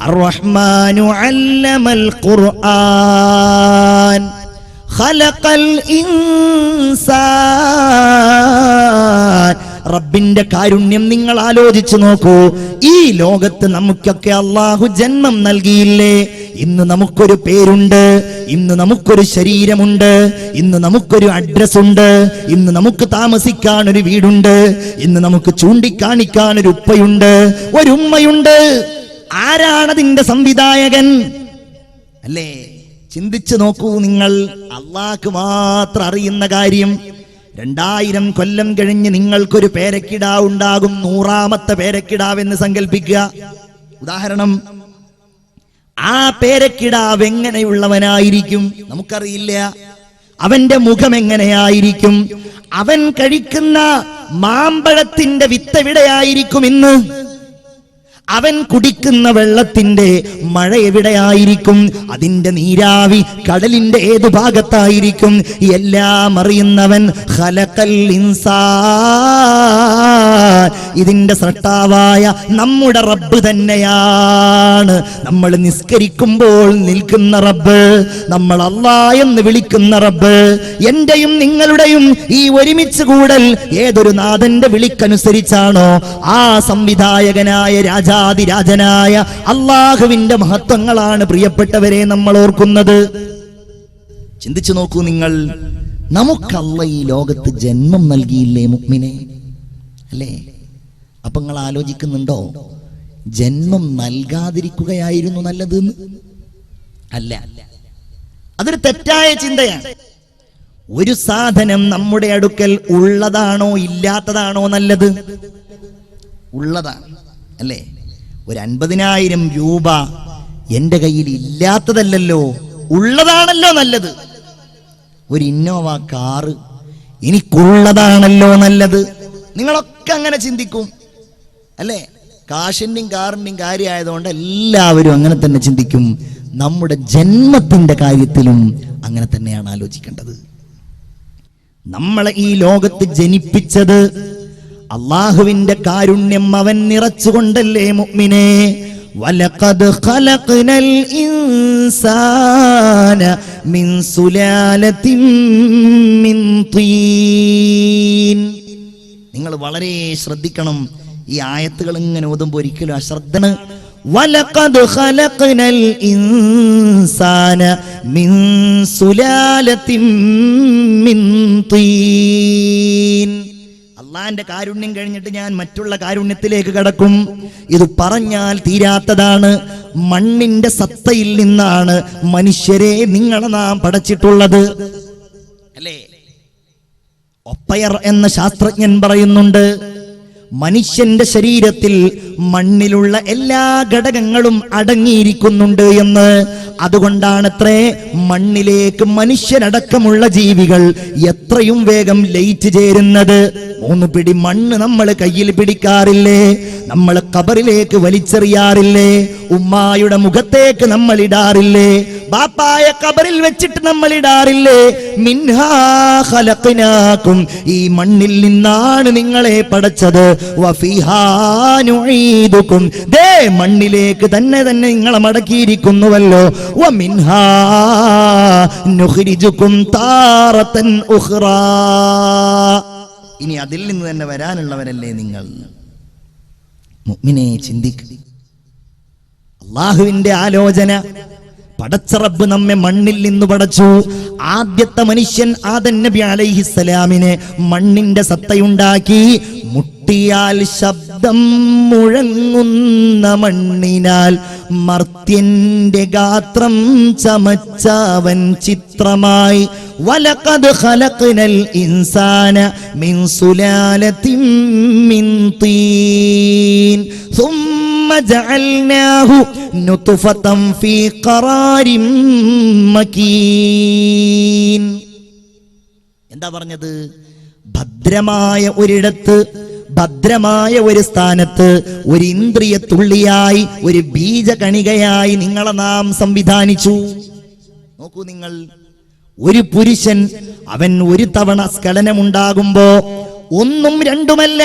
അർ-റഹ്മാനു അല്ലമൽ ഖുർആൻ ഖലഖൽ ഇൻസാൻ. റബ്ബിന്റെ കാരുണ്യം നിങ്ങൾ ആലോചിച്ചു നോക്കൂ. ഈ ലോകത്ത് നമുക്കൊക്കെ അള്ളാഹു ജന്മം നൽകിയില്ലേ? ഇന്ന് നമുക്കൊരു പേരുണ്ട്, ഇന്ന് നമുക്കൊരു ശരീരമുണ്ട്, ഇന്ന് നമുക്കൊരു അഡ്രസ് ഉണ്ട്, ഇന്ന് നമുക്ക് താമസിക്കാൻ ഒരു വീടുണ്ട്, ഇന്ന് നമുക്ക് ചൂണ്ടിക്കാണിക്കാൻ ഒരു ഉപ്പയുണ്ട്, ഒരു ഉമ്മയുണ്ട്. ആരാണതിന്റെ സംവിധായകൻ? അല്ലേ? ചിന്തിച്ചു നോക്കൂ നിങ്ങൾ. അള്ളാഹ്ക്ക് മാത്രം അറിയുന്ന കാര്യം. 2000 കൊല്ലം കഴിഞ്ഞ് നിങ്ങൾക്കൊരു പേരക്കിടാവ് ഉണ്ടാകും. 100ാമത്തെ പേരക്കിടാവെന്ന് സങ്കല്പിക്കുക. ഉദാഹരണം, ആ പേരക്കിടാവ് എങ്ങനെയുള്ളവനായിരിക്കും നമുക്കറിയില്ല. അവന്റെ മുഖം എങ്ങനെയായിരിക്കും? അവൻ കഴിക്കുന്ന മാമ്പഴത്തിന്റെ വിത്തെവിടെയായിരിക്കും ഇന്ന്? അവൻ കുടിക്കുന്ന വെള്ളത്തിന്റെ മഴ എവിടെയായിരിക്കും? അതിന്റെ നീരാവി കടലിന്റെ ഏതു ഭാഗത്തായിരിക്കും? എല്ലാം അറിയുന്നവൻ ഖലഖൽ ഇൻസാൻ. ഇതിന്റെ സൃഷ്ടാവായ നമ്മുടെ റബ്ബ് തന്നെയാണ്. നമ്മൾ നിസ്കരിക്കുമ്പോൾ നിൽക്കുന്ന റബ്ബ്, നമ്മൾ അല്ലാഹ് എന്ന് വിളിക്കുന്ന റബ്ബ്, എന്റെയും നിങ്ങളുടെയും ഈ ഒരുമിച്ച് കൂടൽ ഏതൊരു നാഥന്റെ വിളിക്കനുസരിച്ചാണോ ആ സംവിധായകനായ രാജാതിരാജനായ അല്ലാഹുവിന്റെ മഹത്വങ്ങളാണ് പ്രിയപ്പെട്ടവരെ നമ്മൾ ഓർക്കുന്നത്. ചിന്തിച്ചു നോക്കൂ നിങ്ങൾ. നമുക്ക് അല്ലാഹ് ഈ ലോകത്ത് ജന്മം നൽകിയില്ലേ മുഅ്മിനെ? അല്ലേ? അപ്പൊ നിങ്ങൾ ആലോചിക്കുന്നുണ്ടോ, ജന്മം നൽകാതിരിക്കുകയായിരുന്നു നല്ലത്? അല്ല, അതൊരു തെറ്റായ ചിന്തയാണ്. ഒരു സാധനം നമ്മുടെ അടുക്കൽ ഉള്ളതാണോ ഇല്ലാത്തതാണോ നല്ലത്? ഉള്ളതാണ്, അല്ലേ? ഒരു 50,000 രൂപ എന്റെ കയ്യിൽ ഇല്ലാത്തതല്ലല്ലോ, ഉള്ളതാണല്ലോ നല്ലത്. ഒരു ഇന്നോവ കാറ് എനിക്കുള്ളതാണല്ലോ നല്ലത്. നിങ്ങളൊക്കെ അങ്ങനെ ചിന്തിക്കും, അല്ലേ? കാശിന്റെയും കാറിന്റെയും കാര്യമായതുകൊണ്ട് എല്ലാവരും അങ്ങനെ തന്നെ ചിന്തിക്കും. നമ്മുടെ ജന്മത്തിന്റെ കാര്യത്തിലും അങ്ങനെ തന്നെയാണ് ആലോചിക്കേണ്ടത്. നമ്മളെ ഈ ലോകത്ത് ജനിപ്പിച്ചത് അല്ലാഹുവിന്റെ കാരുണ്യം അവൻ നിറച്ചുകൊണ്ടല്ലേ മുഅ്മിനേ? വലഖദ് ഖലഖ്നൽ ഇൻസാന മിൻ സുലാലത്തിൻ മിൻ തീൻ. നിങ്ങൾ വളരെ ശ്രദ്ധിക്കണം. ഈ ആയത്തുകൾ ഇങ്ങനെ ഓതുമ്പോൾ ഒരിക്കലും അശ്രദ്ധന്. വലഖദ് ഖലഖ്നൽ ഇൻസാന മിൻ സുലാലത്തിൻ മിൻ തീൻ. അള്ളാന്റെ കാരുണ്യം കഴിഞ്ഞിട്ട് ഞാൻ മറ്റുള്ള കാരുണ്യത്തിലേക്ക് കടക്കും. ഇത് പറഞ്ഞാൽ തീരാത്തതാണ്. മണ്ണിന്റെ സത്തയിൽ നിന്നാണ് മനുഷ്യരെ നിങ്ങളെ നാം പടച്ചിട്ടുള്ളത്, അല്ലേ? ഒപ്പയർ എന്ന ശാസ്ത്രജ്ഞൻ പറയുന്നുണ്ട്, മനുഷ്യന്റെ ശരീരത്തിൽ മണ്ണിലുള്ള എല്ലാ ഘടകങ്ങളും അടങ്ങിയിരിക്കുന്നുണ്ട് എന്ന്. അതുകൊണ്ടാണത്രേ മണ്ണിലേക്ക് മനുഷ്യനടക്കമുള്ള ജീവികൾ എത്രയും വേഗം ലയിച്ചു ചേരുന്നത്. 3 പിടി മണ്ണ് നമ്മൾ കയ്യിൽ പിടിക്കാറില്ലേ? നമ്മൾ ഖബറിലേക്ക് വലിച്ചെറിയാറില്ലേ? ഉമ്മായുടെ മുഖത്തേക്ക് നമ്മൾ ഇടാറില്ലേ? ബാപ്പായ ഖബറിൽ വെച്ചിട്ട് നമ്മൾ ഇടാറില്ലേ? മിൻഹാ ഖലഖ്നാകും, ഈ മണ്ണിൽ നിന്നാണ് നിങ്ങളെ പടച്ചത്. വഫീഹാ നുഈദുകും, ദേ മണ്ണിലേക്ക് തന്നെ നിങ്ങളെ മടക്കിയിരിക്കുന്നുവല്ലോ. വമിൻഹാ നുഖ്രിജുകും താറതൻ ഉഖ്റാ, ഇനി അതിൽ നിന്ന് തന്നെ വരാനുള്ളവരല്ലേ നിങ്ങൾ. മുഅ്മിനെ ചിന്തിക്കുക. അല്ലാഹുവിന്റെ ആലോചന. പടച്ച റബ്ബ് നമ്മെ മണ്ണിൽ നിന്ന് പടച്ചു. ആദ്യത്തെ മനുഷ്യൻ ആദം നബി അലൈഹിസ്സലാമിനെ മണ്ണിന്റെ സത്തയുണ്ടാക്കി. മുട്ടിയാൽ ശബ്ദം മുഴങ്ങുന്ന മണ്ണിനാൽ മർത്യന്റെ ഗാത്രം ചമച്ചവൻ ചിത്രമായി. വലഖദ് ഖലഖ്നൽ ഇൻസാന മിൻ സുലാലത്തിൻ മിൻ തീൻ ثم جعلناه نطفة في قرار مكين. എന്താ പറഞ്ഞത്? ഭദ്രമായ ഒരിടത്ത്, ഭദ്രമായ ഒരു സ്ഥാനത്ത്, ഒരു ഇന്ദ്രിയ തുള്ളിയായി, ഒരു ബീജകണികയായി നിങ്ങളെ നാം സംവിധാനിച്ചു. നോക്കൂ നിങ്ങൾ, ഒരു പുരുഷൻ അവൻ ഒരു തവണ സ്ഖലനമുണ്ടാകുമ്പോ ഒന്നും രണ്ടുമല്ല,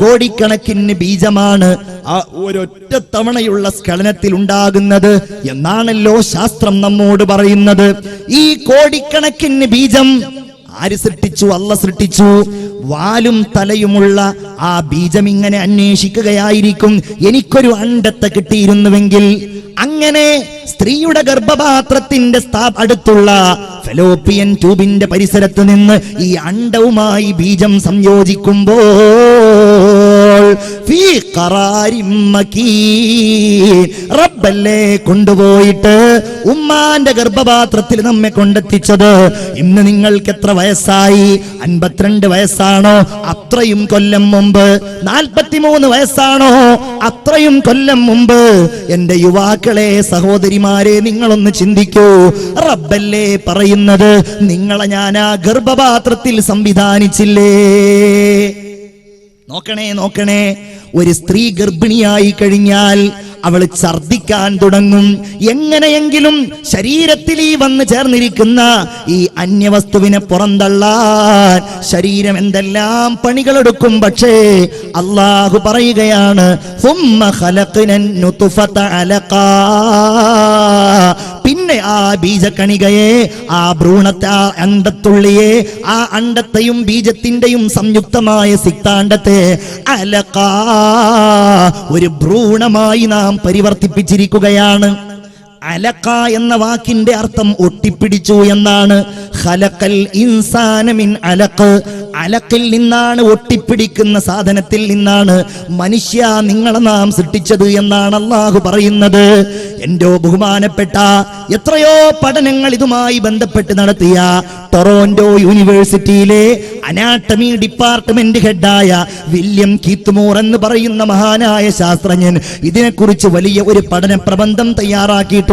കോടിക്കണക്കിന് ബീജമാണ് ആ ഒരൊറ്റ തവണയുള്ള സ്ഖലനത്തിൽ ഉണ്ടാകുന്നത് എന്നാണല്ലോ ശാസ്ത്രം നമ്മോട് പറയുന്നത്. ഈ കോടിക്കണക്കിന് ബീജം ആര് സൃഷ്ടിച്ചു? അല്ലാഹ് സൃഷ്ടിച്ചു. വാലും തലയുമുള്ള ആ ബീജം ഇങ്ങനെ അന്വേഷിക്കുകയായിരിക്കും, എനിക്കൊരു അണ്ടത്തെ കിട്ടിയിരുന്നുവെങ്കിൽ. അങ്ങനെ സ്ത്രീയുടെ ഗർഭപാത്രത്തിന്റെ അടുത്തുള്ള ഫെലോപ്പിയൻ ട്യൂബിന്റെ പരിസരത്ത് നിന്ന് ഈ അണ്ടവുമായി ബീജം സംയോജിക്കുമ്പോൾ ഫീ ഖറാരിൻ മകീൻ, റബ്ബല്ലേ കൊണ്ടുപോയിട്ട് ഉമ്മാന്റെ ഗർഭപാത്രത്തിൽ നമ്മെ കൊണ്ടെത്തിച്ചത്. ഇന്ന് നിങ്ങൾക്ക് എത്ര വയസ്സായി? 52 വയസ്സാണോ? അത്രയും കൊല്ലം മുമ്പ്. 43 വയസ്സാണോ? അത്രയും കൊല്ലം മുമ്പ്. എന്റെ യുവാക്കളെ, സഹോദരിമാരെ, നിങ്ങളൊന്ന് ചിന്തിക്കൂ. റബ്ബല്ലേ പറയുന്നത്, നിങ്ങളെ ഞാൻ ആ ഗർഭപാത്രത്തിൽ സംവിധാനിച്ചില്ലേ? നോക്കണേ, ഒരു സ്ത്രീ ഗർഭിണിയായി കഴിഞ്ഞാൽ അവൾ ഛർദിക്കാൻ തുടങ്ങും. എങ്ങനെയെങ്കിലും ശരീരത്തിൽ ഈ വന്ന് ചേർന്നിരിക്കുന്ന ഈ അന്യവസ്തുവിനെ പുറന്തള്ളാൻ ശരീരം എന്തെല്ലാം പണികളെടുക്കും. പക്ഷേ അല്ലാഹു പറയുകയാണ്, സുമ്മ ഖലഖ്നൻ നുത്ഫത അലഖാ, പിന്നെ ആ ബീജകണികയെ, ആ ഭ്രൂണത്തെ, ആ അണ്ടത്തുള്ളിയെ, ആ അണ്ടത്തെയും ബീജത്തിന്റെയും സംയുക്തമായ സിക്താണ്ടത്തെ അലഖാ, ഒരു ഭ്രൂണമായി നാം പരിവർത്തിപ്പിച്ചിരിക്കുകയാണ്. അലഖ എന്ന വാക്കിന്റെ അർത്ഥം ഒട്ടിപ്പിടിച്ചു എന്നാണ്. ഖലഖൽ ഇൻസാന മിൻ അലഖ്, അലക്കിൽ നിന്നാണ്, ഒട്ടിപ്പിടിക്കുന്ന സാധനത്തിൽ നിന്നാണ് മനുഷ്യ നിങ്ങളെ നാം സൃഷ്ടിച്ചത് എന്നാണ് അല്ലാഹു പറയുന്നത്. എന്റെ ബഹുമാനപ്പെട്ട എത്രയോ പഠനങ്ങൾ ഇതുമായി ബന്ധപ്പെട്ട് നടത്തിയ ടൊറോന്റോ യൂണിവേഴ്സിറ്റിയിലെ അനാട്ടമി ഡിപ്പാർട്ട്മെന്റ് ഹെഡായ വില്യം കീത്ത്മോർ എന്ന് പറയുന്ന മഹാനായ ശാസ്ത്രജ്ഞൻ ഇതിനെക്കുറിച്ച് വലിയ ഒരു പഠന പ്രബന്ധം തയ്യാറാക്കിയിട്ടുണ്ട്.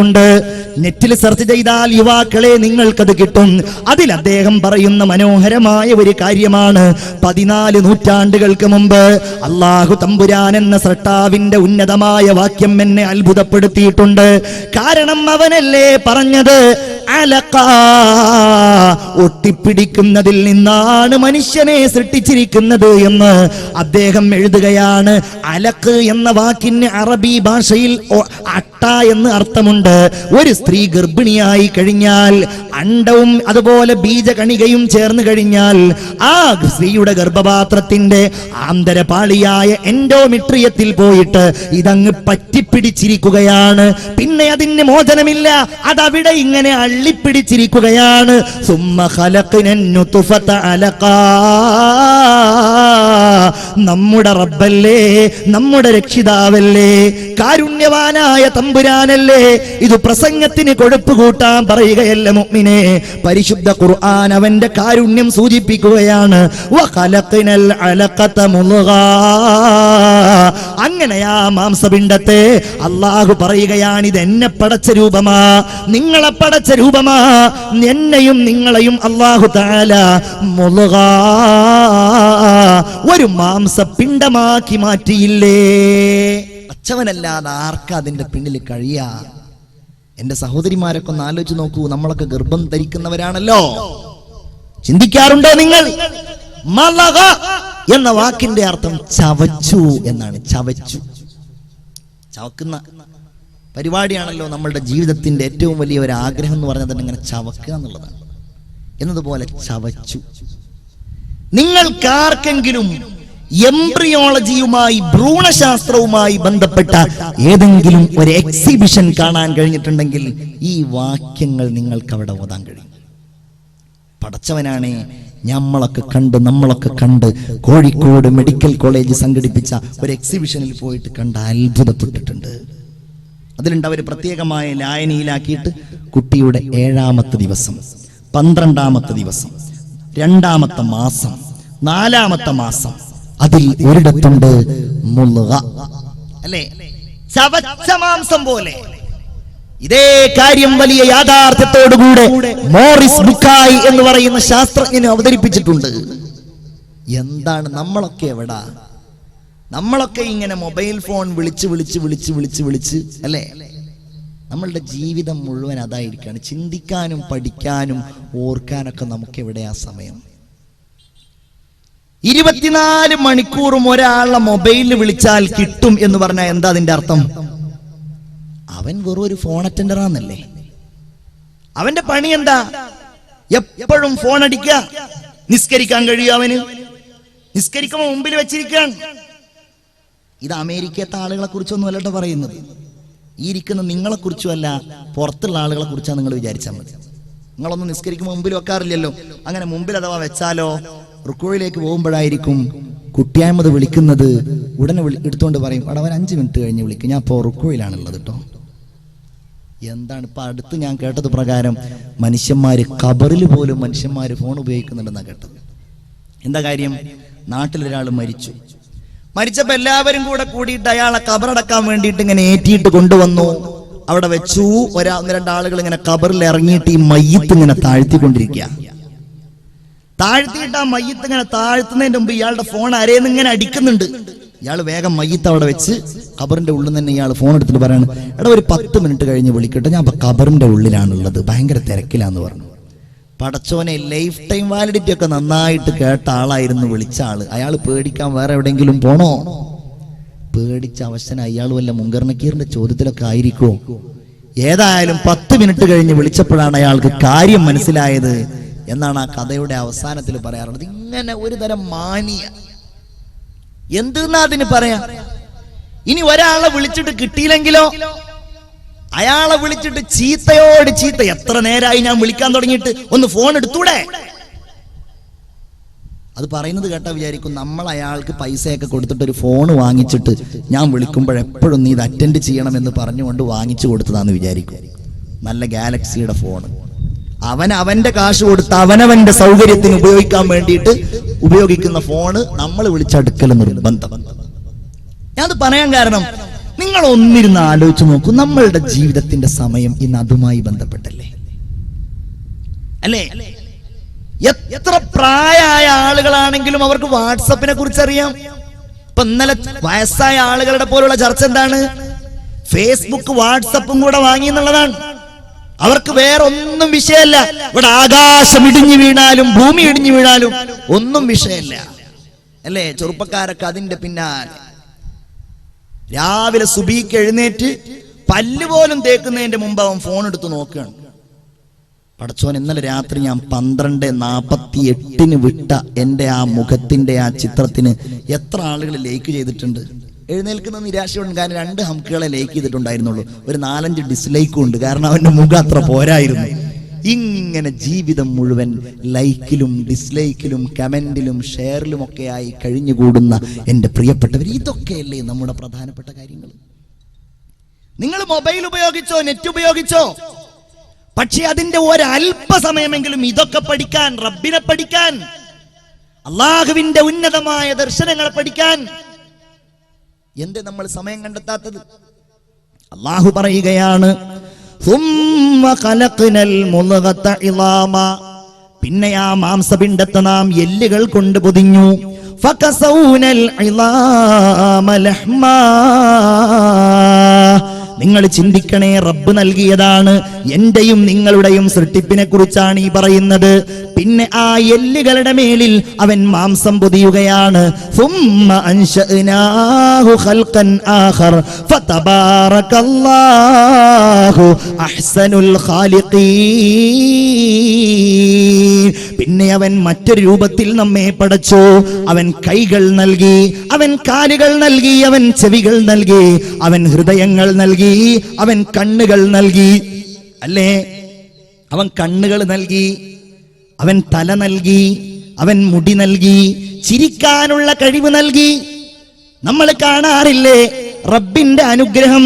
നെറ്റിൽ സെർച്ച് ചെയ്താൽ യുവാക്കളെ നിങ്ങൾക്കത് കിട്ടും. അതിൽ അദ്ദേഹം പറയുന്ന മനോഹരമായ ഒരു കാര്യമാണ്, 14 നൂറ്റാണ്ടുകൾക്ക് മുമ്പ് അല്ലാഹു തമ്പുരാൻ എന്ന സൃഷ്ടാവിന്റെ ഉന്നതമായ വാക്യം എന്നെ അത്ഭുതപ്പെടുത്തിയിട്ടുണ്ട്. കാരണം അവനല്ലേ പറഞ്ഞത്, അലഖ, ഒട്ടിപ്പിടിക്കുന്നതിൽ നിന്നാണ് മനുഷ്യനെ സൃഷ്ടിച്ചിരിക്കുന്നത് എന്ന് അദ്ദേഹം എഴുതുകയാണ്. അലഖ് എന്ന വാക്കിന് അറബി ഭാഷയിൽ അട്ട എന്ന് അർത്ഥമുണ്ട്. ഒരു സ്ത്രീ ഗർഭിണിയായി കഴിഞ്ഞാൽ അണ്ടവും അതുപോലെ ബീജകണികയും ചേർന്ന് കഴിഞ്ഞാൽ ആ സ്ത്രീയുടെ ഗർഭപാത്രത്തിന്റെ ആന്തരപാളിയായ എൻഡോമെട്രിയത്തിൽ പോയിട്ട് ഇതങ്ങ് പറ്റിപ്പിടിച്ചിരിക്കുകയാണ്. പിന്നെ അതിന് മോചനമില്ല, അതവിടെ ഇങ്ങനെ അള്ളിപ്പിടിച്ചിരിക്കുകയാണ്. സുമ്മ ഖലഖ്നൻ നുത്ഫത അലഖാ, നമ്മുടെ റബ്ബല്ലേ, നമ്മുടെ രക്ഷിതാവല്ലേ, കാരുണ്യവാനായ തമ്പുരാനല്ലേ. ഇത് പ്രസംഗത്തിന് കൊഴുപ്പ് കൂട്ടാൻ പറയുകയല്ല മുഅ്മിനേ. പരിശുദ്ധ ഖുർആൻ അവന്റെ കാരുണ്യം സൂചിപ്പിക്കുകയാണ്. വഖലഖ്നൽ അലഖത മുദ്ഗാ, അങ്ങനെ ആ മാംസപിണ്ഡത്തെ അല്ലാഹു പറയുകയാണ്, ഇത് എന്നെ പടച്ച രൂപമാ, നിങ്ങളെ പടച്ച രൂപമാ. എന്നെയും നിങ്ങളെയും അല്ലാഹു തആല മുദ്ഗാ, ഒരു മാംസപിണ്ഡമാക്കി മാറ്റിയില്ലേ? അച്ചവനല്ലാതെ ആർക്കാ അതിന്റെ പിന്നിൽ കഴിയാ? എന്റെ സഹോദരിമാരൊക്കെ ഒന്ന് ആലോചിച്ച് നോക്കൂ. നമ്മളൊക്കെ ഗർഭം ധരിക്കുന്നവരാണല്ലോ. ചിന്തിക്കാറുണ്ടോ നിങ്ങൾ? മലഗ എന്ന വാക്കിന്റെ അർത്ഥം ചവച്ചു എന്നാണ്. ചവക്കുന്ന പരിപാടിയാണല്ലോ നമ്മളുടെ ജീവിതത്തിന്റെ ഏറ്റവും വലിയ ഒരു ആഗ്രഹം എന്ന് പറഞ്ഞാൽ തന്നെ ഇങ്ങനെ ചവക്കുക എന്നുള്ളതാണ്. എന്നതുപോലെ ചവച്ചു. നിങ്ങൾക്കാർക്കെങ്കിലും എംബ്രിയോളജിയുമായി, ഭ്രൂണശാസ്ത്രവുമായി ബന്ധപ്പെട്ട ഏതെങ്കിലും ഒരു എക്സിബിഷൻ കാണാൻ കഴിഞ്ഞിട്ടുണ്ടെങ്കിൽ ഈ വാക്യങ്ങൾ നിങ്ങൾക്ക് അവിടെ ഓതാൻ കഴിയും. പടച്ചവനാണേ, നമ്മളൊക്കെ കണ്ട് കോഴിക്കോട് മെഡിക്കൽ കോളേജ് സംഘടിപ്പിച്ച ഒരു എക്സിബിഷനിൽ പോയിട്ട് കണ്ട് അത്ഭുതപ്പെട്ടിട്ടുണ്ട്. അതിലുണ്ട് അവർ പ്രത്യേകമായ ലായനിയിലാക്കിയിട്ട് കുട്ടിയുടെ 7ാമത്തെ ദിവസം, 12ാമത്തെ ദിവസം, 2ാമത്തെ മാസം, 4ാമത്തെ മാസം, അതിൽ ഒരിടത്തുണ്ട് മുൾഗ, അല്ലേ, ചവച്ച മാംസം പോലെ. ഇതേ കാര്യം വലിയ യാഥാർത്ഥ്യത്തോടുകൂടെ മോറിസ് ബുക്കായി എന്ന് പറയുന്ന ശാസ്ത്രജ്ഞനെ അവതരിപ്പിച്ചിട്ടുണ്ട്. എന്താണ് നമ്മളൊക്കെ എവിടാ? നമ്മളൊക്കെ ഇങ്ങനെ മൊബൈൽ ഫോൺ വിളിച്ച് അല്ലേ, നമ്മളുടെ ജീവിതം മുഴുവൻ അതായിരിക്കാണ്. ചിന്തിക്കാനും പഠിക്കാനും ഓർക്കാനൊക്കെ നമുക്ക് എവിടെയാ സമയം? 24 മണിക്കൂറും ഒരാളെ മൊബൈലിൽ വിളിച്ചാൽ കിട്ടും എന്ന് പറഞ്ഞാൽ എന്താ അതിന്റെ അർത്ഥം? അവൻ വെറും ഒരു ഫോൺ അറ്റൻഡറാന്നല്ലേ. അവന്റെ പണി എന്താ? എപ്പോഴും ഫോൺ അടിക്കുക. നിസ്കരിക്കാൻ കഴിയും അവന്? നിസ്കരിക്കുമ്പോൾ മുമ്പിൽ വെച്ചിരിക്കാൻ. ഇത് അമേരിക്കത്തെ ആളുകളെ കുറിച്ചൊന്നും അല്ലട്ടോ പറയുന്നത്. ഈ ഇരിക്കുന്ന നിങ്ങളെ കുറിച്ചുമല്ല, പുറത്തുള്ള ആളുകളെ കുറിച്ചാണ് നിങ്ങൾ വിചാരിച്ചാൽ മതി. നിങ്ങളൊന്നും നിസ്കരിക്കുമ്പോൾ മുമ്പിൽ വെക്കാറില്ലല്ലോ. അങ്ങനെ മുമ്പിൽ അഥവാ വെച്ചാലോ റുക്കോയിലേക്ക് പോകുമ്പോഴായിരിക്കും കുട്ടിയായ്മത് വിളിക്കുന്നത്. ഉടനെ എടുത്തുകൊണ്ട് പറയും, അവിടെ അവൻ 5 മിനിറ്റ് കഴിഞ്ഞ് വിളിക്കും, ഞാൻ ഇപ്പോൾ റുക്കോയിലാണുള്ളത് കേട്ടോ. എന്താണ് ഇപ്പൊ അടുത്ത് ഞാൻ കേട്ടത് പ്രകാരം മനുഷ്യന്മാര് ഖബറിൽ പോലും മനുഷ്യന്മാര് ഫോൺ ഉപയോഗിക്കുന്നുണ്ടെന്നാണ് കേട്ടത്. എന്താ കാര്യം? നാട്ടിലൊരാൾ മരിച്ചപ്പോ എല്ലാവരും കൂടിയിട്ട് അയാളെ ഖബറടക്കാൻ വേണ്ടിയിട്ട് ഇങ്ങനെ ഏറ്റിയിട്ട് കൊണ്ടുവന്നു. അവിടെ വെച്ചു. 1-2 ആളുകൾ ഇങ്ങനെ ഖബറിൽ ഇറങ്ങിയിട്ട് ഈ മയ്യത്ത് ഇങ്ങനെ താഴ്ത്തിക്കൊണ്ടിരിക്കുക. താഴ്ത്തിയിട്ട് ആ മയ്യത്ത് ഇങ്ങനെ താഴ്ത്തുന്നതിന് മുമ്പ് ഇയാളുടെ ഫോൺ അരേന്ന് ഇങ്ങനെ അടിക്കുന്നുണ്ട്. ഇയാൾ വേഗം മയ്യത്ത് അവിടെ വെച്ച് ഖബറിന്റെ ഉള്ളിൽ തന്നെ ഇയാൾ ഫോൺ എടുത്തിട്ട് പറയാണ്, എടാ ഒരു 10 മിനിറ്റ് കഴിഞ്ഞ് വിളിക്കട്ടെ, ഞാൻ ഇപ്പൊ ഖബറിന്റെ ഉള്ളിലാണുള്ളത്, ഭയങ്കര തിരക്കിലാന്ന് പറഞ്ഞു. പടച്ചോനെ, ലൈഫ് ടൈം വാലിഡിറ്റി ഒക്കെ നന്നായിട്ട് കേട്ട ആളായിരുന്നു വിളിച്ച ആള്. അയാൾ പേടിക്കാൻ വേറെ എവിടെയെങ്കിലും പോണോ? പേടിച്ച അവശന അയാൾ വല്ല മുങ്കർ നക്കീറിന്റെ ചോദ്യത്തിലൊക്കെ ആയിരിക്കുമോ? ഏതായാലും 10 മിനിറ്റ് കഴിഞ്ഞ് വിളിച്ചപ്പോഴാണ് അയാൾക്ക് കാര്യം മനസ്സിലായത് എന്നാണ് ആ കഥയുടെ അവസാനത്തിൽ പറയാറുള്ളത്. ഇങ്ങനെ ഒരു തരം മാനിയ എന്തെന്നാ അതിന് പറയാ? ഇനി ഒരാളെ വിളിച്ചിട്ട് കിട്ടിയില്ലെങ്കിലോ? അയാളെ വിളിച്ചിട്ട് ചീത്തയോട് ചീത്ത. എത്ര നേരമായി ഞാൻ വിളിക്കാൻ തുടങ്ങിയിട്ട്, ഒന്ന് ഫോൺ എടുത്തൂടെ? അത് പറയുന്നത് കേട്ടാ വിചാരിക്കും നമ്മൾ അയാൾക്ക് പൈസയൊക്കെ കൊടുത്തിട്ട് ഒരു ഫോൺ വാങ്ങിച്ചിട്ട് ഞാൻ വിളിക്കുമ്പോഴെപ്പോഴും നീ ഇത് അറ്റൻഡ് ചെയ്യണം എന്ന് പറഞ്ഞുകൊണ്ട് വാങ്ങിച്ചു കൊടുത്തതാന്ന് വിചാരിക്കും. നല്ല ഗാലക്സിയുടെ ഫോൺ. അവന്റെ കാശ് കൊടുത്ത് അവനവന്റെ സൗകര്യത്തിന് ഉപയോഗിക്കാൻ വേണ്ടിയിട്ട് ഉപയോഗിക്കുന്ന ഫോണ് നമ്മൾ വിളിച്ചടുക്കൽ നിർബന്ധം. ഞാനത് പറയാൻ കാരണം, നിങ്ങൾ ഒന്നിരുന്ന് ആലോചിച്ച് നോക്കൂ. നമ്മളുടെ ജീവിതത്തിന്റെ സമയം ഇന്ന് അതുമായി ബന്ധപ്പെട്ടല്ലേ അല്ലേ? എത്ര പ്രായമായ ആളുകളാണെങ്കിലും അവർക്ക് വാട്സപ്പിനെ കുറിച്ച് അറിയാം. ഇപ്പൊ ഇന്നലെ വയസ്സായ ആളുകളുടെ പോലുള്ള ചർച്ച എന്താണ്? ഫേസ്ബുക്ക് വാട്സപ്പും കൂടെ വാങ്ങി എന്നുള്ളതാണ്. അവർക്ക് വേറെ ഒന്നും വിഷയമല്ല. ഇവിടെ ആകാശം ഇടിഞ്ഞു വീണാലും ഭൂമി ഇടിഞ്ഞു വീണാലും ഒന്നും വിഷയമല്ല അല്ലേ? ചെറുപ്പക്കാരൊക്കെ അതിന്റെ പിന്നാലെ. രാവിലെ സുബീക്ക് എഴുന്നേറ്റ് പല്ല് പോലും തേക്കുന്നതിന്റെ മുമ്പ് അവൻ ഫോൺ എടുത്ത് നോക്കുകയാണ്. പടച്ചോൻ, ഇന്നലെ രാത്രി ഞാൻ 12:48 വിട്ട എന്റെ ആ മുഖത്തിന്റെ ആ ചിത്രത്തിന് എത്ര ആളുകൾ ലൈക്ക് ചെയ്തിട്ടുണ്ട്? എഴുന്നേൽക്കുന്ന നിരാശയുണ്ട്. കാരണം 2 ഹംക്കുകളെ ലൈക്ക് ചെയ്തിട്ടുണ്ടായിരുന്നുള്ളൂ. ഒരു 4-5 ഡിസ്ലൈക്കും ഉണ്ട്. കാരണം അവന്റെ മുഖം അത്ര പോരായിരുന്നു. ഇങ്ങനെ ജീവിതം മുഴുവൻ ലൈക്കിലും ഡിസ്ലൈക്കിലും കമന്റിലും ഷെയറിലും ഒക്കെ ആയി കഴിഞ്ഞുകൂടുന്ന എൻ്റെ പ്രിയപ്പെട്ടവർ, ഇതൊക്കെയല്ലേ നമ്മുടെ പ്രധാനപ്പെട്ട കാര്യങ്ങൾ? നിങ്ങൾ മൊബൈൽ ഉപയോഗിച്ചോ, നെറ്റ് ഉപയോഗിച്ചോ, പക്ഷെ അതിന്റെ ഒരല്പസമയമെങ്കിലും ഇതൊക്കെ പഠിക്കാൻ, റബ്ബിനെ പഠിക്കാൻ, അള്ളാഹുവിന്റെ ഉന്നതമായ ദർശനങ്ങളെ പഠിക്കാൻ എന്ത് നമ്മൾ സമയം കണ്ടെത്താത്തത്? അള്ളാഹു പറയുകയാണ്, പിന്നെ ആ മാംസപിണ്ഡത്തെ നാം എല്ലുകൾ കൊണ്ട് പൊതിഞ്ഞു. നിങ്ങൾ ചിന്തിക്കണേ, റബ്ബ് നൽകിയതാണ്. എന്റെയും നിങ്ങളുടെയും സൃഷ്ടിപ്പിനെ കുറിച്ചാണ് ഈ പറയുന്നത്. പിന്നെ ആ എല്ലുകളുടെ മേലിൽ അവൻ മാംസം പൊതിയുകയാണ്. പിന്നെ അവൻ മറ്റൊരു രൂപത്തിൽ നമ്മെ പടച്ചു. അവൻ കൈകൾ നൽകി, അവൻ കാലുകൾ നൽകി, അവൻ ചെവികൾ നൽകി, അവൻ ഹൃദയങ്ങൾ നൽകി, അവൻ കണ്ണുകൾ നൽകി അല്ലേ? അവൻ കണ്ണുകൾ നൽകി, അവൻ തല നൽകി, അവൻ മുടി നൽകി, ചിരിക്കാനുള്ള കഴിവ് നൽകി. നമ്മൾ കാണാറില്ലേ റബ്ബിന്റെ അനുഗ്രഹം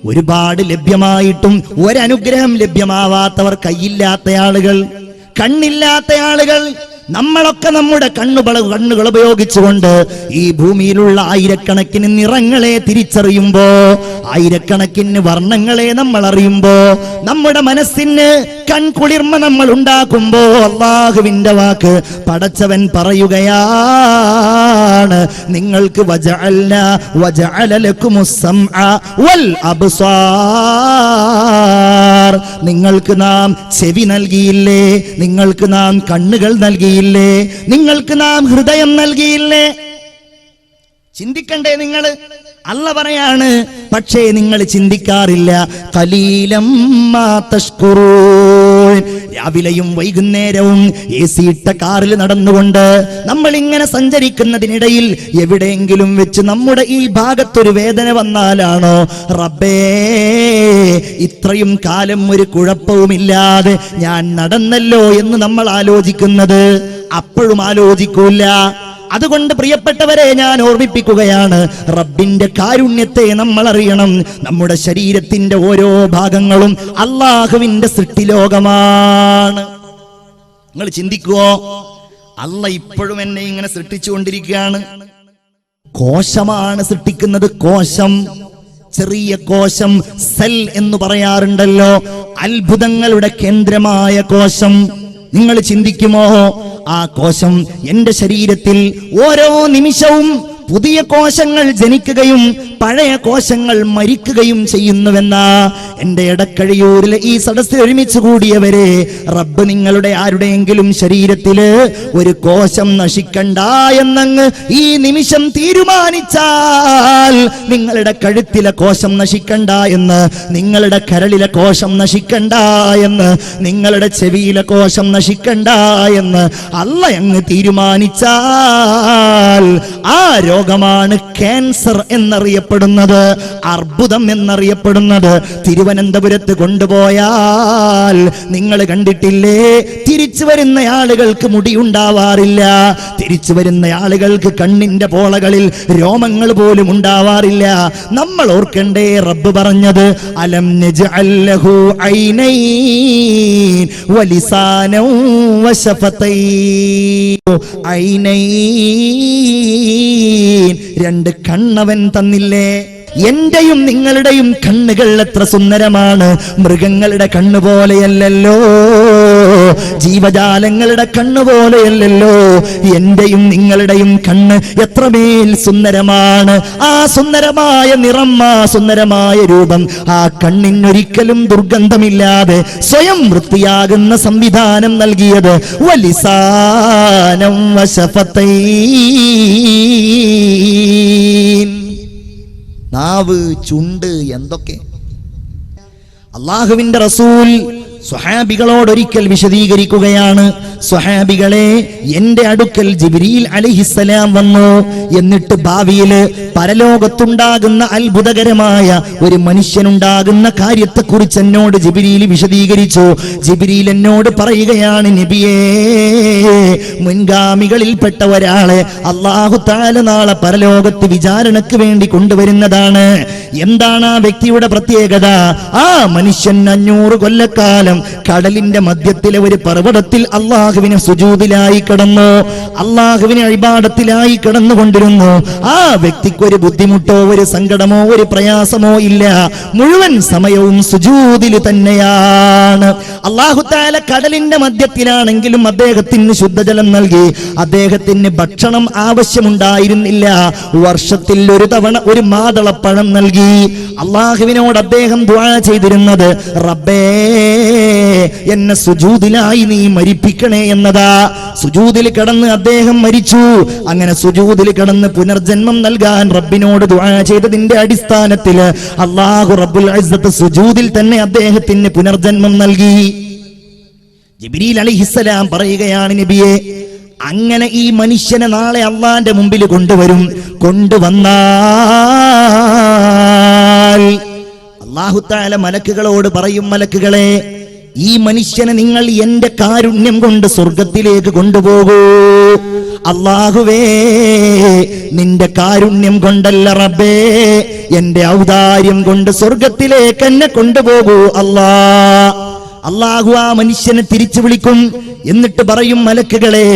ഒരുപാട് ലഭ്യമായിട്ടും ഒരനുഗ്രഹം ലഭ്യമാവാത്തവർ, കൈയില്ലാത്ത ആളുകൾ, കണ്ണില്ലാത്ത ആളുകൾ. നമ്മളൊക്കെ നമ്മുടെ കണ്ണുകൾ ഉപയോഗിച്ചുകൊണ്ട് ഈ ഭൂമിയിലുള്ള ആയിരക്കണക്കിന് നിറങ്ങളെ തിരിച്ചറിയുമ്പോ, ആയിരക്കണക്കിന് വർണ്ണങ്ങളെ നമ്മൾ അറിയുമ്പോ, നമ്മുടെ മനസ്സിന് കൺകുളിർമ നമ്മൾ ഉണ്ടാക്കുമ്പോ അല്ലാഹുവിന്റെ വാക്ക് പടച്ചവൻ പറയുകയാണ്, നിങ്ങൾക്ക് വജഅല ലക്കുമുസ് സമഅ വൽ അബ്സാർ, നിങ്ങൾക്ക് നാം ചെവി നൽകിയില്ലേ, നിങ്ങൾക്ക് നാം കണ്ണുകൾ നൽകിയില്ലേ, നിങ്ങൾക്ക് നാം ഹൃദയം നൽകിയില്ലേ? ചിന്തിക്കണ്ടേ നിങ്ങൾ? അല്ല പറയാണ്, പക്ഷേ നിങ്ങൾ ചിന്തിക്കാറില്ല. ഖലീലം മാ തഷ്കുറൂൻ. രാവിലെയും വൈകുന്നേരവും AC ഇട്ട കാറിൽ നടന്നുകൊണ്ട് നമ്മൾ ഇങ്ങനെ സഞ്ചരിക്കുന്നതിനിടയിൽ എവിടെയെങ്കിലും വെച്ച് നമ്മുടെ ഈ ഭാഗത്തൊരു വേദന വന്നാലാണോ റബ്ബേ ഇത്രയും കാലം ഒരു കുഴപ്പവുമില്ലാതെ ഞാൻ നടന്നല്ലോ എന്ന് നമ്മൾ ആലോചിക്കുന്നത്? അപ്പോഴും ആലോചിക്കൂല. അതുകൊണ്ട് പ്രിയപ്പെട്ടവരെ, ഞാൻ ഓർമ്മിപ്പിക്കുകയാണ്, റബ്ബിന്റെ കാരുണ്യത്തെ നമ്മൾ അറിയണം. നമ്മുടെ ശരീരത്തിന്റെ ഓരോ ഭാഗങ്ങളും അല്ലാഹുവിന്റെ സൃഷ്ടിലോകമാണ്. നിങ്ങൾ ചിന്തിക്കുവോ, അല്ല ഇപ്പോഴും എന്നെ ഇങ്ങനെ സൃഷ്ടിച്ചുകൊണ്ടിരിക്കുകയാണ്. കോശമാണ് സൃഷ്ടിക്കുന്നത്. കോശം, ചെറിയ കോശം, സെൽ എന്ന് പറയാറുണ്ടല്ലോ, അത്ഭുതങ്ങളുടെ കേന്ദ്രമായ കോശം. നിങ്ങൾ ചിന്തിക്കുമോ, ആ കോശം എന്റെ ശരീരത്തിൽ ഓരോ നിമിഷവും പുതിയ കോശങ്ങൾ ജനിക്കുകയും പഴയ കോശങ്ങൾ മരിക്കുകയും ചെയ്യുന്നുവെന്ന എന്റെ എടക്കഴിയൂരിലെ ഈ സദസ്സിൽ ഒരുമിച്ച് കൂടിയവരെ, റബ്ബ് നിങ്ങളുടെ ആരുടെയെങ്കിലും ശരീരത്തില് ഒരു കോശം നശിക്കണ്ട എന്നങ്ങ് ഈ നിമിഷം തീരുമാനിച്ചാൽ, നിങ്ങളുടെ കഴുത്തിലെ കോശം നശിക്കണ്ട എന്ന്, നിങ്ങളുടെ കരളിലെ കോശം നശിക്കണ്ട എന്ന്, നിങ്ങളുടെ ചെവിയിലെ കോശം നശിക്കണ്ട എന്ന് അല്ല അങ്ങ് തീരുമാനിച്ചാൽ, ആ രോഗമാണ് ക്യാൻസർ എന്നറിയപ്പെടുന്നത്, അർബുദം എന്നറിയപ്പെടുന്നത്. തിരുവനന്തപുരത്ത് കൊണ്ടുപോയാൽ നിങ്ങൾ കണ്ടിട്ടില്ലേ, തിരിച്ചു വരുന്ന ആളുകൾക്ക് മുടിയുണ്ടാവാറില്ല, തിരിച്ചു വരുന്ന ആളുകൾക്ക് കണ്ണിന്റെ പോളകളിൽ രോമങ്ങൾ പോലും ഉണ്ടാവാറില്ല. നമ്മൾ ഓർക്കണ്ടേ റബ്ബ് പറഞ്ഞത്, അലം നജ്അൽ ലഹു ഐനൈൻ വലിസാനൻ വശഫതൈൻ. ഐനൈൻ, രണ്ട് കണ്ണവൻ തന്നില്ലേ? എന്റെയും നിങ്ങളുടെയും കണ്ണുകൾ എത്ര സുന്ദരമാണ്. മൃഗങ്ങളുടെ കണ്ണ് പോലെയല്ലല്ലോ, ജീവജാലങ്ങളുടെ കണ്ണ് പോലെയല്ലല്ലോ. എന്റെയും നിങ്ങളുടെയും കണ്ണ് എത്രമേൽ സുന്ദരമാണ്. ആ സുന്ദരമായ നിറം, ആ സുന്ദരമായ രൂപം, ആ കണ്ണിനൊരിക്കലും ദുർഗന്ധമില്ലാതെ സ്വയം വൃത്തിയാകുന്ന സംവിധാനം നൽകിയത് വലിസാനം വശഫതൈൻ. നാവ്, ചുണ്ട്, എന്തൊക്കെ. അല്ലാഹുവിന്റെ റസൂൽ സ്വഹാബികളോട് ഒരിക്കൽ വിശദീകരിക്കുകയാണ്, സ്വഹാബികളെ, എന്റെ അടുക്കൽ ജിബ്രീൽ അലൈഹിസ്സലാം വന്നു. എന്നിട്ട് ഭാവിയില് പരലോകത്തുണ്ടാകുന്ന അത്ഭുതകരമായ ഒരു മനുഷ്യനുണ്ടാകുന്ന കാര്യത്തെക്കുറിച്ച് എന്നോട് ജിബ്രീൽ വിശദീകരിച്ചു. ജിബ്രീൽ എന്നോട് പറയുകയാണ്, നബിയേ, മുൻഗാമികളിൽപ്പെട്ട ഒരാളെ അല്ലാഹു തആല നാളെ പരലോകത്ത് വിചാരണയ്ക്ക് വേണ്ടി കൊണ്ടുവരുന്നതാണ്. എന്താണ് ആ വ്യക്തിയുടെ പ്രത്യേകത? ആ മനുഷ്യൻ 500 കൊല്ലക്കാലം കടലിന്റെ മധ്യത്തിലെ ഒരു പർവ്വതത്തിൽ അല്ലാഹുവിനെ സുജൂദിലായി കിടന്നു, അല്ലാഹുവിനെ ഇബാദത്തിലായി കിടന്നുകൊണ്ടിരുന്നു. ആ വ്യക്തിക്ക് ഒരു ബുദ്ധിമുട്ടോ ഒരു സങ്കടമോ ഒരു പ്രയാസമോ ഇല്ല. മുഴുവൻ സമയവും സുജൂദിൽ തന്നെയാണ്. അല്ലാഹു തആല കടലിന്റെ മധ്യത്തിലാണെങ്കിലും അദ്ദേഹത്തിന് ശുദ്ധജലം നൽകി. അദ്ദേഹത്തിന് ഭക്ഷണം ആവശ്യമുണ്ടായിരുന്നില്ല. വർഷത്തിൽ ഒരു തവണ ഒരു മാതളപ്പഴം നൽകി. അല്ലാഹുവിനോട് അദ്ദേഹം ദുആ ചെയ്തിരുന്നത്, റബ്ബേ, എന്നെ സുജൂദിലായി നീ മരിപ്പിക്കണേ എന്നതാ. സുജൂദിൽ കിടന്ന് അദ്ദേഹം മരിച്ചു. അങ്ങനെ സുജൂദിൽ കിടന്ന് പുനർജന്മം നൽകാൻ റബ്ബിനോട് ദുആ ചെയ്തതിന്റെ അടിസ്ഥാനത്തിൽ അല്ലാഹു റബ്ബുൽ ഇസ്സത്ത് സുജൂദിൽ തന്നെ അദ്ദേഹത്തിന് പുനർജന്മം നൽകി. ജിബ്രീൽ അലൈഹിസ്സലാം പറയുകയാണ്, നബിയെ, അങ്ങനെ ഈ മനുഷ്യനെ നാളെ അള്ളാന്റെ മുമ്പിൽ കൊണ്ടുവരും. കൊണ്ടുവന്നാൽ അല്ലാഹു തആല മലക്കുകളോട് പറയും, മലക്കുകളെ, ഈ മനുഷ്യനെ നിങ്ങൾ എന്റെ കാരുണ്യം കൊണ്ട് സ്വർഗത്തിലേക്ക് കൊണ്ടുപോകൂ. അല്ലാഹുവേ, നിന്റെ കാരുണ്യം കൊണ്ടല്ല റബ്ബേ, എന്റെ ഔദാര്യം കൊണ്ട് സ്വർഗത്തിലേക്ക് എന്നെ കൊണ്ടുപോകൂ അല്ലാ. അല്ലാഹു ആ മനുഷ്യനെ തിരിച്ചു വിളിക്കും. എന്നിട്ട് പറയും, മലക്കുകളെ,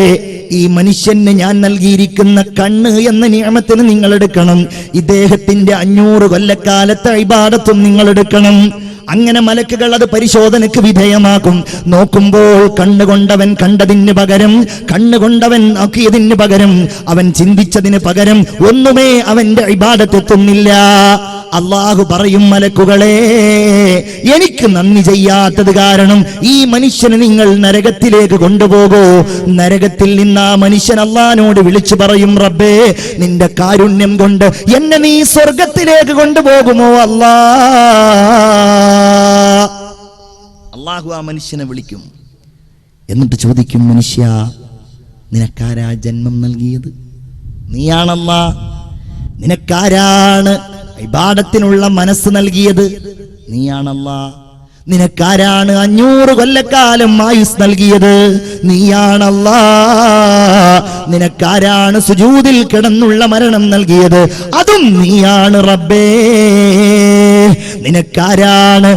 ഈ മനുഷ്യന് ഞാൻ നൽകിയിരിക്കുന്ന കണ്ണ് എന്ന നിഅമത്തിന് നിങ്ങൾ എടുക്കണം. ഇദ്ദേഹത്തിന്റെ 500 കൊല്ലക്കാലത്തെ ഇബാദത്തും നിങ്ങൾ എടുക്കണം. അങ്ങനെ മലക്കുകൾ അത് പരിശോധനയ്ക്ക് വിധേയമാക്കും. നോക്കുമ്പോൾ കണ്ണുകൊണ്ടവൻ കണ്ടതിന് പകരം, കണ്ണുകൊണ്ടവൻ നോക്കിയതിന് പകരം, അവൻ ചിന്തിച്ചതിന് പകരം ഒന്നുമേ അവന്റെ ഇബാദത്തെത്തുന്നില്ല. അള്ളാഹു പറയും, മലക്കുകളെ, എനിക്ക് നന്ദി ചെയ്യാത്തത് കാരണം ഈ മനുഷ്യനെ നിങ്ങൾ നരകത്തിലേക്ക് കൊണ്ടുപോകൂ. നരകത്തിൽ നിന്ന് ആ മനുഷ്യൻ അള്ളാഹിനോട് വിളിച്ചു പറയും, റബ്ബേ, നിന്റെ കാരുണ്യം കൊണ്ട് എന്നെ നീ സ്വർഗത്തിലേക്ക് കൊണ്ടുപോകുമോ അല്ലാ. അള്ളാഹു ആ മനുഷ്യനെ വിളിക്കും. എന്നിട്ട് ചോദിക്കും, മനുഷ്യ, നിനക്കാരാ ജന്മം നൽകിയത്? നീയാണല്ലാ. നിനക്കാരാണ് ഇബാദത്തിനുള്ള മനസ്സ് നൽകിയത്? നീയാണല്ലാ. നിനക്കാരാണ് 500 കൊല്ലക്കാലം ആയുസ് നൽകിയത്? നീയാണല്ലാ. നിനക്കാരാണ് സുജൂദിൽ കിടന്നുള്ള മരണം നൽകിയത്? അതും നീയാണ് റബ്ബേ. നിനക്കാരാണ്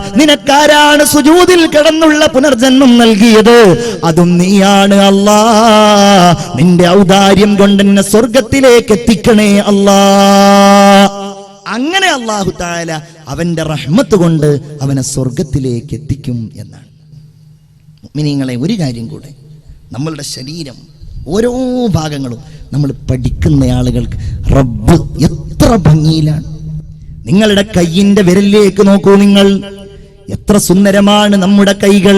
സുജൂദിൽ കിടന്നുള്ള പുനർജന്മം നൽകിയത്? അതും നീയാണ് അല്ലാ. നിന്റെ ഔദാര്യം കൊണ്ട് എന്നെ സ്വർഗത്തിലേക്ക് എത്തിക്കണേ അല്ലാ. അങ്ങനെ അല്ലാഹു തആല അവന്റെ റഹ്മത്ത് കൊണ്ട് അവനെ സ്വർഗത്തിലേക്ക് എത്തിക്കും എന്നാണ്. മുഅ്മിനീങ്ങളെ, ഒരു കാര്യം കൂടെ, നമ്മളുടെ ശരീരം ഓരോ ഭാഗങ്ങളും നമ്മൾ പഠിക്കുന്ന ആളുകൾക്ക് റബ്ബ് എത്ര ഭംഗിയിലാണ്. നിങ്ങളുടെ കയ്യിന്റെ വിരലിലേക്ക് നോക്കൂ. നിങ്ങൾ എത്ര സുന്ദരമാണ് നമ്മുടെ കൈകൾ.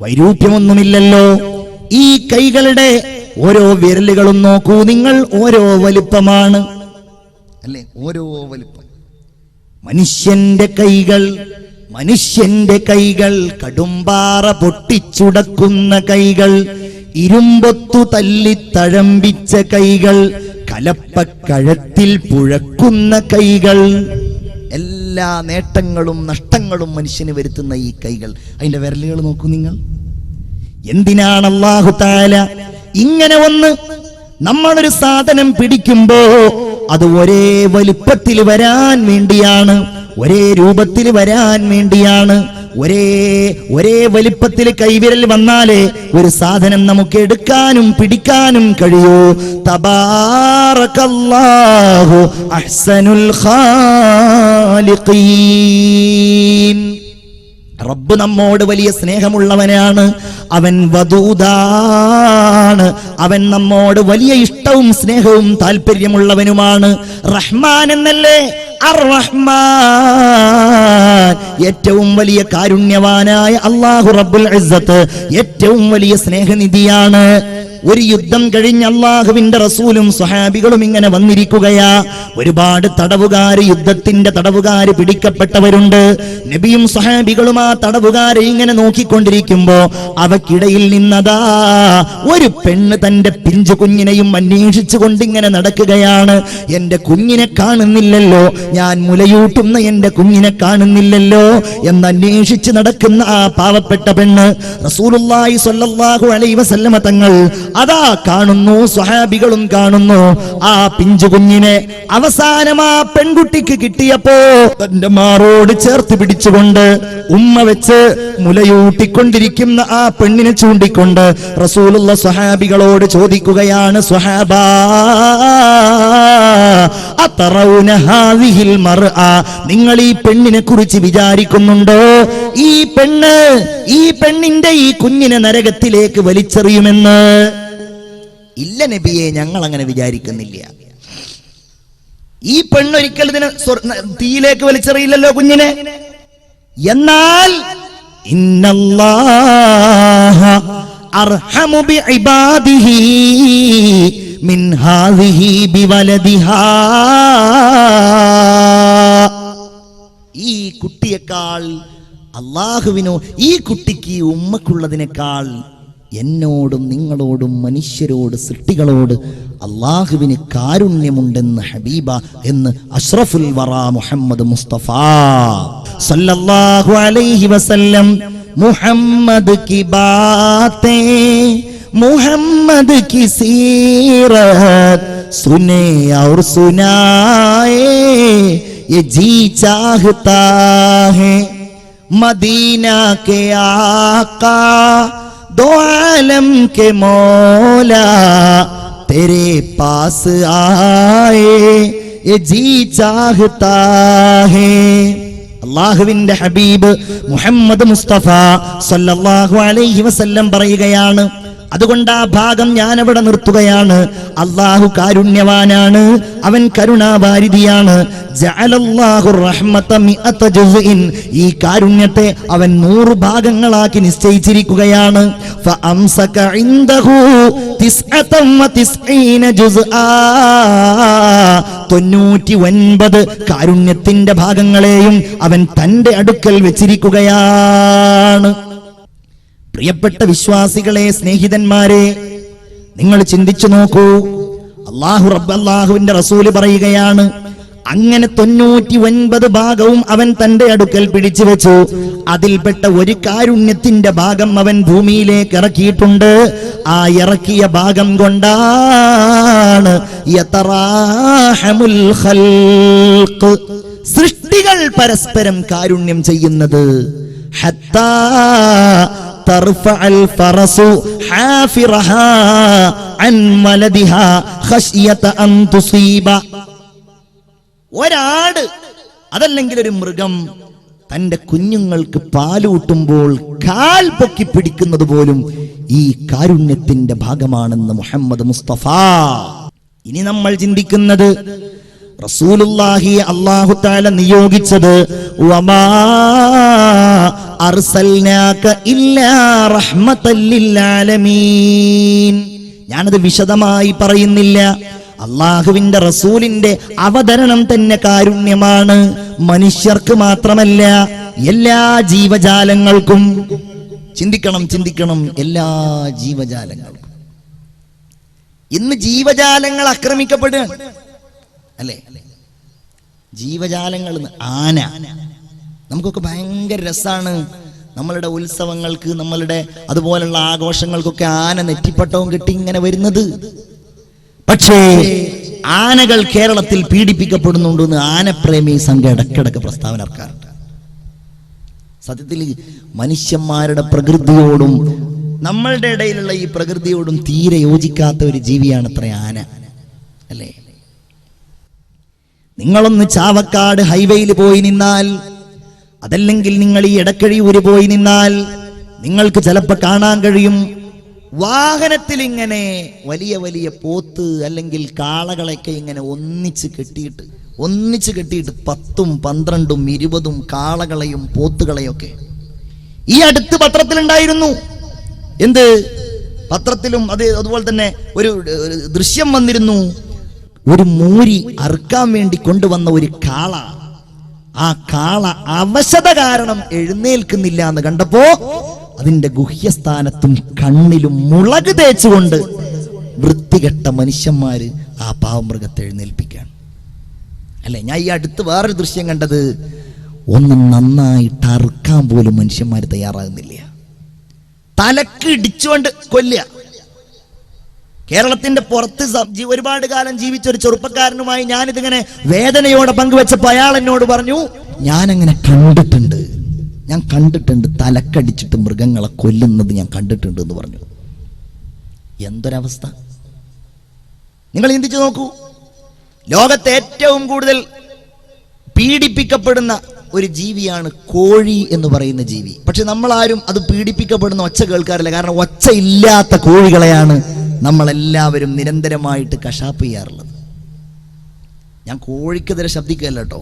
വൈരൂപ്യമൊന്നുമില്ലല്ലോ. ഈ കൈകളുടെ ഓരോ വിരലുകളും നോക്കൂ നിങ്ങൾ. ഓരോ വലിപ്പമാണ് അല്ലേ? ഓരോ വലിപ്പം. മനുഷ്യന്റെ കൈകൾ കടുംപാറ പൊട്ടിച്ചുടക്കുന്ന കൈകൾ, ഇരുമ്പൊത്തു തല്ലി തഴമ്പിച്ച കൈകൾ, കലപ്പക്കഴത്തിൽ പുഴക്കുന്ന കൈകൾ. എല്ലാ നേട്ടങ്ങളും നഷ്ടങ്ങളും മനുഷ്യന് വരുത്തുന്ന ഈ കൈകൾ, അതിന്റെ വിരലുകൾ നോക്കൂ നിങ്ങൾ. എന്തിനാണ് അല്ലാഹു തആല ഇങ്ങനെ ഒന്ന് നമ്മളൊരു സാധനം പിടിക്കുമ്പോ അത് ഒരേ വലിപ്പത്തിൽ വരാൻ വേണ്ടിയാണ്, ഒരേ രൂപത്തിൽ വരാൻ വേണ്ടിയാണ്. ഒരേ വലിപ്പത്തിൽ കൈവിരൽ വന്നാലേ ഒരു സാധനം നമുക്ക് എടുക്കാനും പിടിക്കാനും കഴിയൂ. തബാറകല്ലാഹു അഹ്സനുൽ ഖാലിഖീൻ. റബ്ബ് നമ്മോട് വലിയ സ്നേഹമുള്ളവനാണ്. അവൻ വദൂദാണ്. അവൻ നമ്മോട് വലിയ ഇഷ്ടവും സ്നേഹവും താല്പര്യമുള്ളവനുമാണ്. റഹ്മാൻ എന്നല്ലേ? അർ-റഹ്മാൻ, ഏറ്റവും വലിയ കാരുണ്യവാനായ അല്ലാഹു റബ്ബുൽ ഇസ്സത്ത് ഏറ്റവും വലിയ സ്നേഹനിധിയാണ്. ഒരു യുദ്ധം കഴിഞ്ഞ് അല്ലാഹുവിന്റെ റസൂലും സ്വഹാബികളും ഇങ്ങനെ വന്നിരിക്കുകയാ. ഒരുപാട് തടവുകാര്, യുദ്ധത്തിന്റെ തടവുകാര് പിടിക്കപ്പെട്ടവരുണ്ട്. നബിയും സ്വഹാബികളും ആ തടവുകാരെ ഇങ്ങനെ നോക്കിക്കൊണ്ടിരിക്കുമ്പോ അവക്കിടയിൽ നിന്നതാ ഒരു പെണ്ണ് തന്റെ പിഞ്ചു കുഞ്ഞിനെയും അന്വേഷിച്ചു കൊണ്ടിങ്ങനെ നടക്കുകയാണ്. എന്റെ കുഞ്ഞിനെ കാണുന്നില്ലല്ലോ, ഞാൻ മുലയൂട്ടുന്ന എന്റെ കുഞ്ഞിനെ കാണുന്നില്ലല്ലോ എന്നന്വേഷിച്ച് നടക്കുന്ന ആ പാവപ്പെട്ട പെണ്ണ് റസൂലുള്ളാഹി സ്വല്ലല്ലാഹു അലൈഹി വസല്ലമ തങ്ങൾ അതാ കാണുന്നു, സ്വഹാബികളും കാണുന്നു ആ പിഞ്ചു കുഞ്ഞിനെ. അവസാനം ആ പെൺകുട്ടിക്ക് കിട്ടിയപ്പോ തന്റെ മാറോട് ചേർത്ത് പിടിച്ചുകൊണ്ട് ഉമ്മ വെച്ച് മുലയൂട്ടിക്കൊണ്ടിരിക്കുന്ന ആ പെണ്ണിനെ ചൂണ്ടിക്കൊണ്ട് റസൂലുള്ള സ്വഹാബികളോട് ചോദിക്കുകയാണ്, സ്വഹാബാ അതറൗന ഹാദിഹിൽ മർഅ, നിങ്ങൾ ഈ പെണ്ണിനെ കുറിച്ച് വിചാരിക്കുന്നുണ്ടോ? ഈ പെണ്ണിന്റെ ഈ കുഞ്ഞിനെ നരകത്തിലേക്ക് വലിച്ചെറിയുമെന്ന്? ഇല്ല നബിയെ, ഞങ്ങൾ അങ്ങനെ വിചാരിക്കുന്നില്ല. ഈ പെണ്ണൊരിക്കൽ ഇതിനെ തീയിലേക്ക് വലിച്ചെറിയില്ലല്ലോ കുഞ്ഞിനെ. എന്നാൽ ഇന്നല്ലാഹ അർഹമു ബിഇബാദിഹി മിൻ ഹാദിഹി ബിവലദിഹാ. ഈ കുട്ടിയേക്കാൾ അല്ലാഹുവിനോ, ഈ കുട്ടിക്ക് ഈ ഉമ്മക്കുള്ളതിനേക്കാൾ എന്നോടും നിങ്ങളോടും മനുഷ്യരോട് സൃഷ്ടികളോട് അല്ലാഹുവിന് കാരുണ്യമുണ്ടെന്ന് ഹബീബ എന്ന് അഷ്റഫുൽ വറാ മുഹമ്മദ് മുസ്തഫ സല്ലല്ലാഹു അലൈഹി വസല്ലം. മുഹമ്മദ് കി ബാതേ മുഹമ്മദ് കി സീറത്ത് സുനെ ഔർ സുനാए ये जी चाहता है मदीना के आका दो आलम के मौला तेरे पास आए ये जी चाहता है. അല്ലാഹുവിന്റെ ഹബീബ് മുഹമ്മദ് മുസ്തഫ സല്ലല്ലാഹു അലൈഹി വസല്ലം പറയുകയാണ്. അതുകൊണ്ട് ആ ഭാഗം ഞാൻ അവിടെ നിർത്തുകയാണ്. അല്ലാഹു കാരുണ്യവാനാണ്, അവൻ കരുണാവാരിധിയാണ്. ജഅലല്ലാഹു റഹ്മത മിഅത ജുസ്ഇൻ, ഈ കാരുണ്യത്തെ അവൻ 100 ഭാഗങ്ങളാക്കി നിശ്ചയിച്ചിരിക്കുകയാണ്. ഫഅംസക ഇൻദഹു 99 ജുസ്ആ, 99 കാരുണ്യത്തിന്റെ ഭാഗങ്ങളെയും അവൻ തന്റെ അടുക്കൽ വെച്ചിരിക്കുകയാണ്. പ്രിയപ്പെട്ട വിശ്വാസികളെ, സ്നേഹിതന്മാരെ, നിങ്ങൾ ചിന്തിച്ചു നോക്കൂ. അല്ലാഹുവിന്റെ റസൂല് പറയുകയാണ്, അങ്ങനെ 99 ഭാഗവും അവൻ തന്റെ അടുക്കൽ പിടിച്ചു വെച്ചു. അതിൽപ്പെട്ട ഒരു കാരുണ്യത്തിന്റെ ഭാഗം അവൻ ഭൂമിയിലേക്ക് ഇറക്കിയിട്ടുണ്ട്. ആ ഇറക്കിയ ഭാഗം കൊണ്ടാണ് യതറാഹമുൽ ഖൽഖ്, സൃഷ്ടികൾ പരസ്പരം കാരുണ്യം ചെയ്യുന്നത്. ഹത്താ തർഫഅൽ ഫറസു ഹാഫിറഹാ അൻ വലദിഹാ ഖശ്യത അൻ തുസീബ. ഒരാട് അതല്ലെങ്കിൽ ഒരു മൃഗം തന്റെ കുഞ്ഞുങ്ങൾക്ക് പാലൂട്ടുമ്പോൾ കാൽ പൊക്കി പിടിക്കുന്നത് പോലും ഈ കാരുണ്യത്തിന്റെ ഭാഗമാണെന്ന് മുഹമ്മദ് മുസ്തഫ. ഇനി നമ്മൾ ചിന്തിക്കുന്നത്, റസൂലുള്ളാഹി അല്ലാഹു തആല നിയോഗിച്ചത് വമാ അർസൽനാക ഇല്ലാ റഹ്മത്തൽ ലിൽ ആലമീൻ. ഞാനത് വിശദമായി പറയുന്നില്ല. അല്ലാഹുവിന്റെ റസൂലിന്റെ അവതരണം തന്നെ കാരുണ്യമാണ്. മനുഷ്യർക്ക് മാത്രമല്ല, എല്ലാ ജീവജാലങ്ങൾക്കും. ചിന്തിക്കണം, എല്ലാ ജീവജാലങ്ങൾക്കും. ഇന്ന് ജീവജാലങ്ങൾ ആക്രമിക്കപ്പെടുകയാണ്, അല്ലേ? ജീവജാലങ്ങൾ, ആന, നമുക്കൊക്കെ ഭയങ്കര രസാണ്. നമ്മളുടെ ഉത്സവങ്ങൾക്ക്, നമ്മളുടെ അതുപോലുള്ള ആഘോഷങ്ങൾക്കൊക്കെ ആന നെറ്റിപ്പട്ടവും കെട്ടി ഇങ്ങനെ വരുന്നത്. പക്ഷേ ആനകൾ കേരളത്തിൽ പീഡിപ്പിക്കപ്പെടുന്നുണ്ടെന്ന് ആനപ്രേമി സംഘം ഇടക്കിടക്ക് പ്രസ്താവന ഇറക്കാറുണ്ട്. സത്യത്തിൽ മനുഷ്യന്മാരുടെ പ്രകൃതിയോടും നമ്മളുടെ ഇടയിലുള്ള ഈ പ്രകൃതിയോടും തീരെ യോജിക്കാത്ത ഒരു ജീവിയാണ് അത്ര ആന, അല്ലേ? നിങ്ങളൊന്ന് ചാവക്കാട് ഹൈവേയിൽ പോയി നിന്നാൽ, അതല്ലെങ്കിൽ നിങ്ങൾ ഈ എടക്കഴിയൂര് പോയി നിന്നാൽ നിങ്ങൾക്ക് ചിലപ്പോൾ കാണാൻ കഴിയും, വാഹനത്തിൽ ഇങ്ങനെ വലിയ വലിയ പോത്ത് അല്ലെങ്കിൽ കാളകളൊക്കെ ഇങ്ങനെ ഒന്നിച്ച് കെട്ടിയിട്ട് 10, 12, 20 കാളകളെയും പോത്തുകളെയൊക്കെ. ഈ അടുത്ത് പത്രത്തിലുണ്ടായിരുന്നു. എന്ത് പത്രത്തിലും അതുപോലെ തന്നെ ഒരു ദൃശ്യം വന്നിരുന്നു. ഒരു മൂരി അറുക്കാൻ വേണ്ടി കൊണ്ടുവന്ന ഒരു കാള, ആ കാള അവശത കാരണം എഴുന്നേൽക്കുന്നില്ല എന്ന് കണ്ടപ്പോ അതിന്റെ ഗുഹ്യസ്ഥാനത്തും കണ്ണിലും മുളക് തേച്ചുകൊണ്ട് വൃത്തികെട്ട മനുഷ്യന്മാര് ആ പാവമൃഗത്തെ എഴുന്നേൽപ്പിക്കാൻ. അല്ലെ, ഞാൻ ഈ അടുത്ത് വേറൊരു ദൃശ്യം കണ്ടത്, ഒന്ന് നന്നായിട്ട് അറുക്കാൻ പോലും മനുഷ്യന്മാര് തയ്യാറാകുന്നില്ല. തലക്ക് ഇടിച്ചുകൊണ്ട് കൊല്ലുക. കേരളത്തിന്റെ പുറത്ത് ഒരുപാട് കാലം ജീവിച്ച ഒരു ചെറുപ്പക്കാരനുമായി ഞാനിതിങ്ങനെ വേദനയോടെ പങ്കുവെച്ചപ്പോൾ അയാൾ എന്നോട് പറഞ്ഞു, ഞാനങ്ങനെ കണ്ടിട്ടുണ്ട്, തലക്കടിച്ചിട്ട് മൃഗങ്ങളെ കൊല്ലുന്നത് ഞാൻ കണ്ടിട്ടുണ്ട് എന്ന് പറഞ്ഞു. എന്തൊരവസ്ഥ! നിങ്ങൾ ചിന്തിച്ചു നോക്കൂ. ലോകത്തെ ഏറ്റവും കൂടുതൽ പീഡിപ്പിക്കപ്പെടുന്ന ഒരു ജീവിയാണ് കോഴി എന്ന് പറയുന്ന ജീവി. പക്ഷെ നമ്മളാരും അത് പീഡിപ്പിക്കപ്പെടുന്ന ഒച്ച കേൾക്കാറില്ല. കാരണം ഒച്ച ഇല്ലാത്ത കോഴികളെയാണ് നമ്മളെല്ലാവരും നിരന്തരമായിട്ട് കശാപ്പ് ചെയ്യാറുള്ളത്. ഞാൻ കോഴിക്കെതിരെ ശബ്ദിക്കുകയല്ല കേട്ടോ.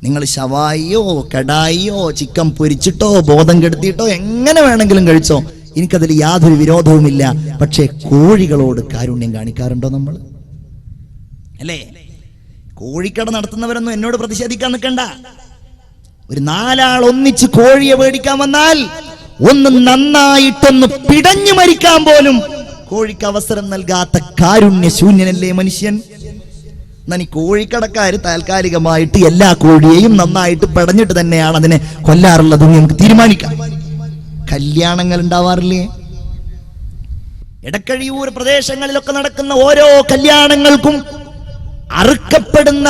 നിങ്ങൾ ശവായിയോ കടായിയോ ചിക്കൻ പൊരിച്ചിട്ടോ ബോധം കെടുത്തിയിട്ടോ എങ്ങനെ വേണമെങ്കിലും കഴിച്ചോ, എനിക്കതിൽ യാതൊരു വിരോധവുമില്ല. പക്ഷേ കോഴികളോട് കാരുണ്യം കാണിക്കാറുണ്ടോ നമ്മൾ? അല്ലേ? കോഴിക്കട നടത്തുന്നവരൊന്നും എന്നോട് പ്രതിഷേധിക്കാൻ നിൽക്കണ്ട. ഒരു 4 ആൾ ഒന്നിച്ച് കോഴിയെ മേടിക്കാൻ വന്നാൽ ഒന്ന് നന്നായിട്ടൊന്ന് പിടഞ്ഞു മരിക്കാൻ പോലും കോഴിക്ക് അവസരം നൽകാത്ത കാരുണ്യ ശൂന്യനല്ലേ മനുഷ്യൻ? എന്നാൽ ഈ കോഴിക്കടക്കാര് താൽക്കാലികമായിട്ട് എല്ലാ കോഴിയെയും നന്നായിട്ട് പിടഞ്ഞിട്ട് തന്നെയാണ് അതിനെ കൊല്ലാറുള്ളത് നമുക്ക് തീരുമാനിക്കാം. കല്യാണങ്ങൾ ഉണ്ടാവാറില്ലേ? എടക്കഴിയൂർ പ്രദേശങ്ങളിലൊക്കെ നടക്കുന്ന ഓരോ കല്യാണങ്ങൾക്കും അറുക്കപ്പെടുന്ന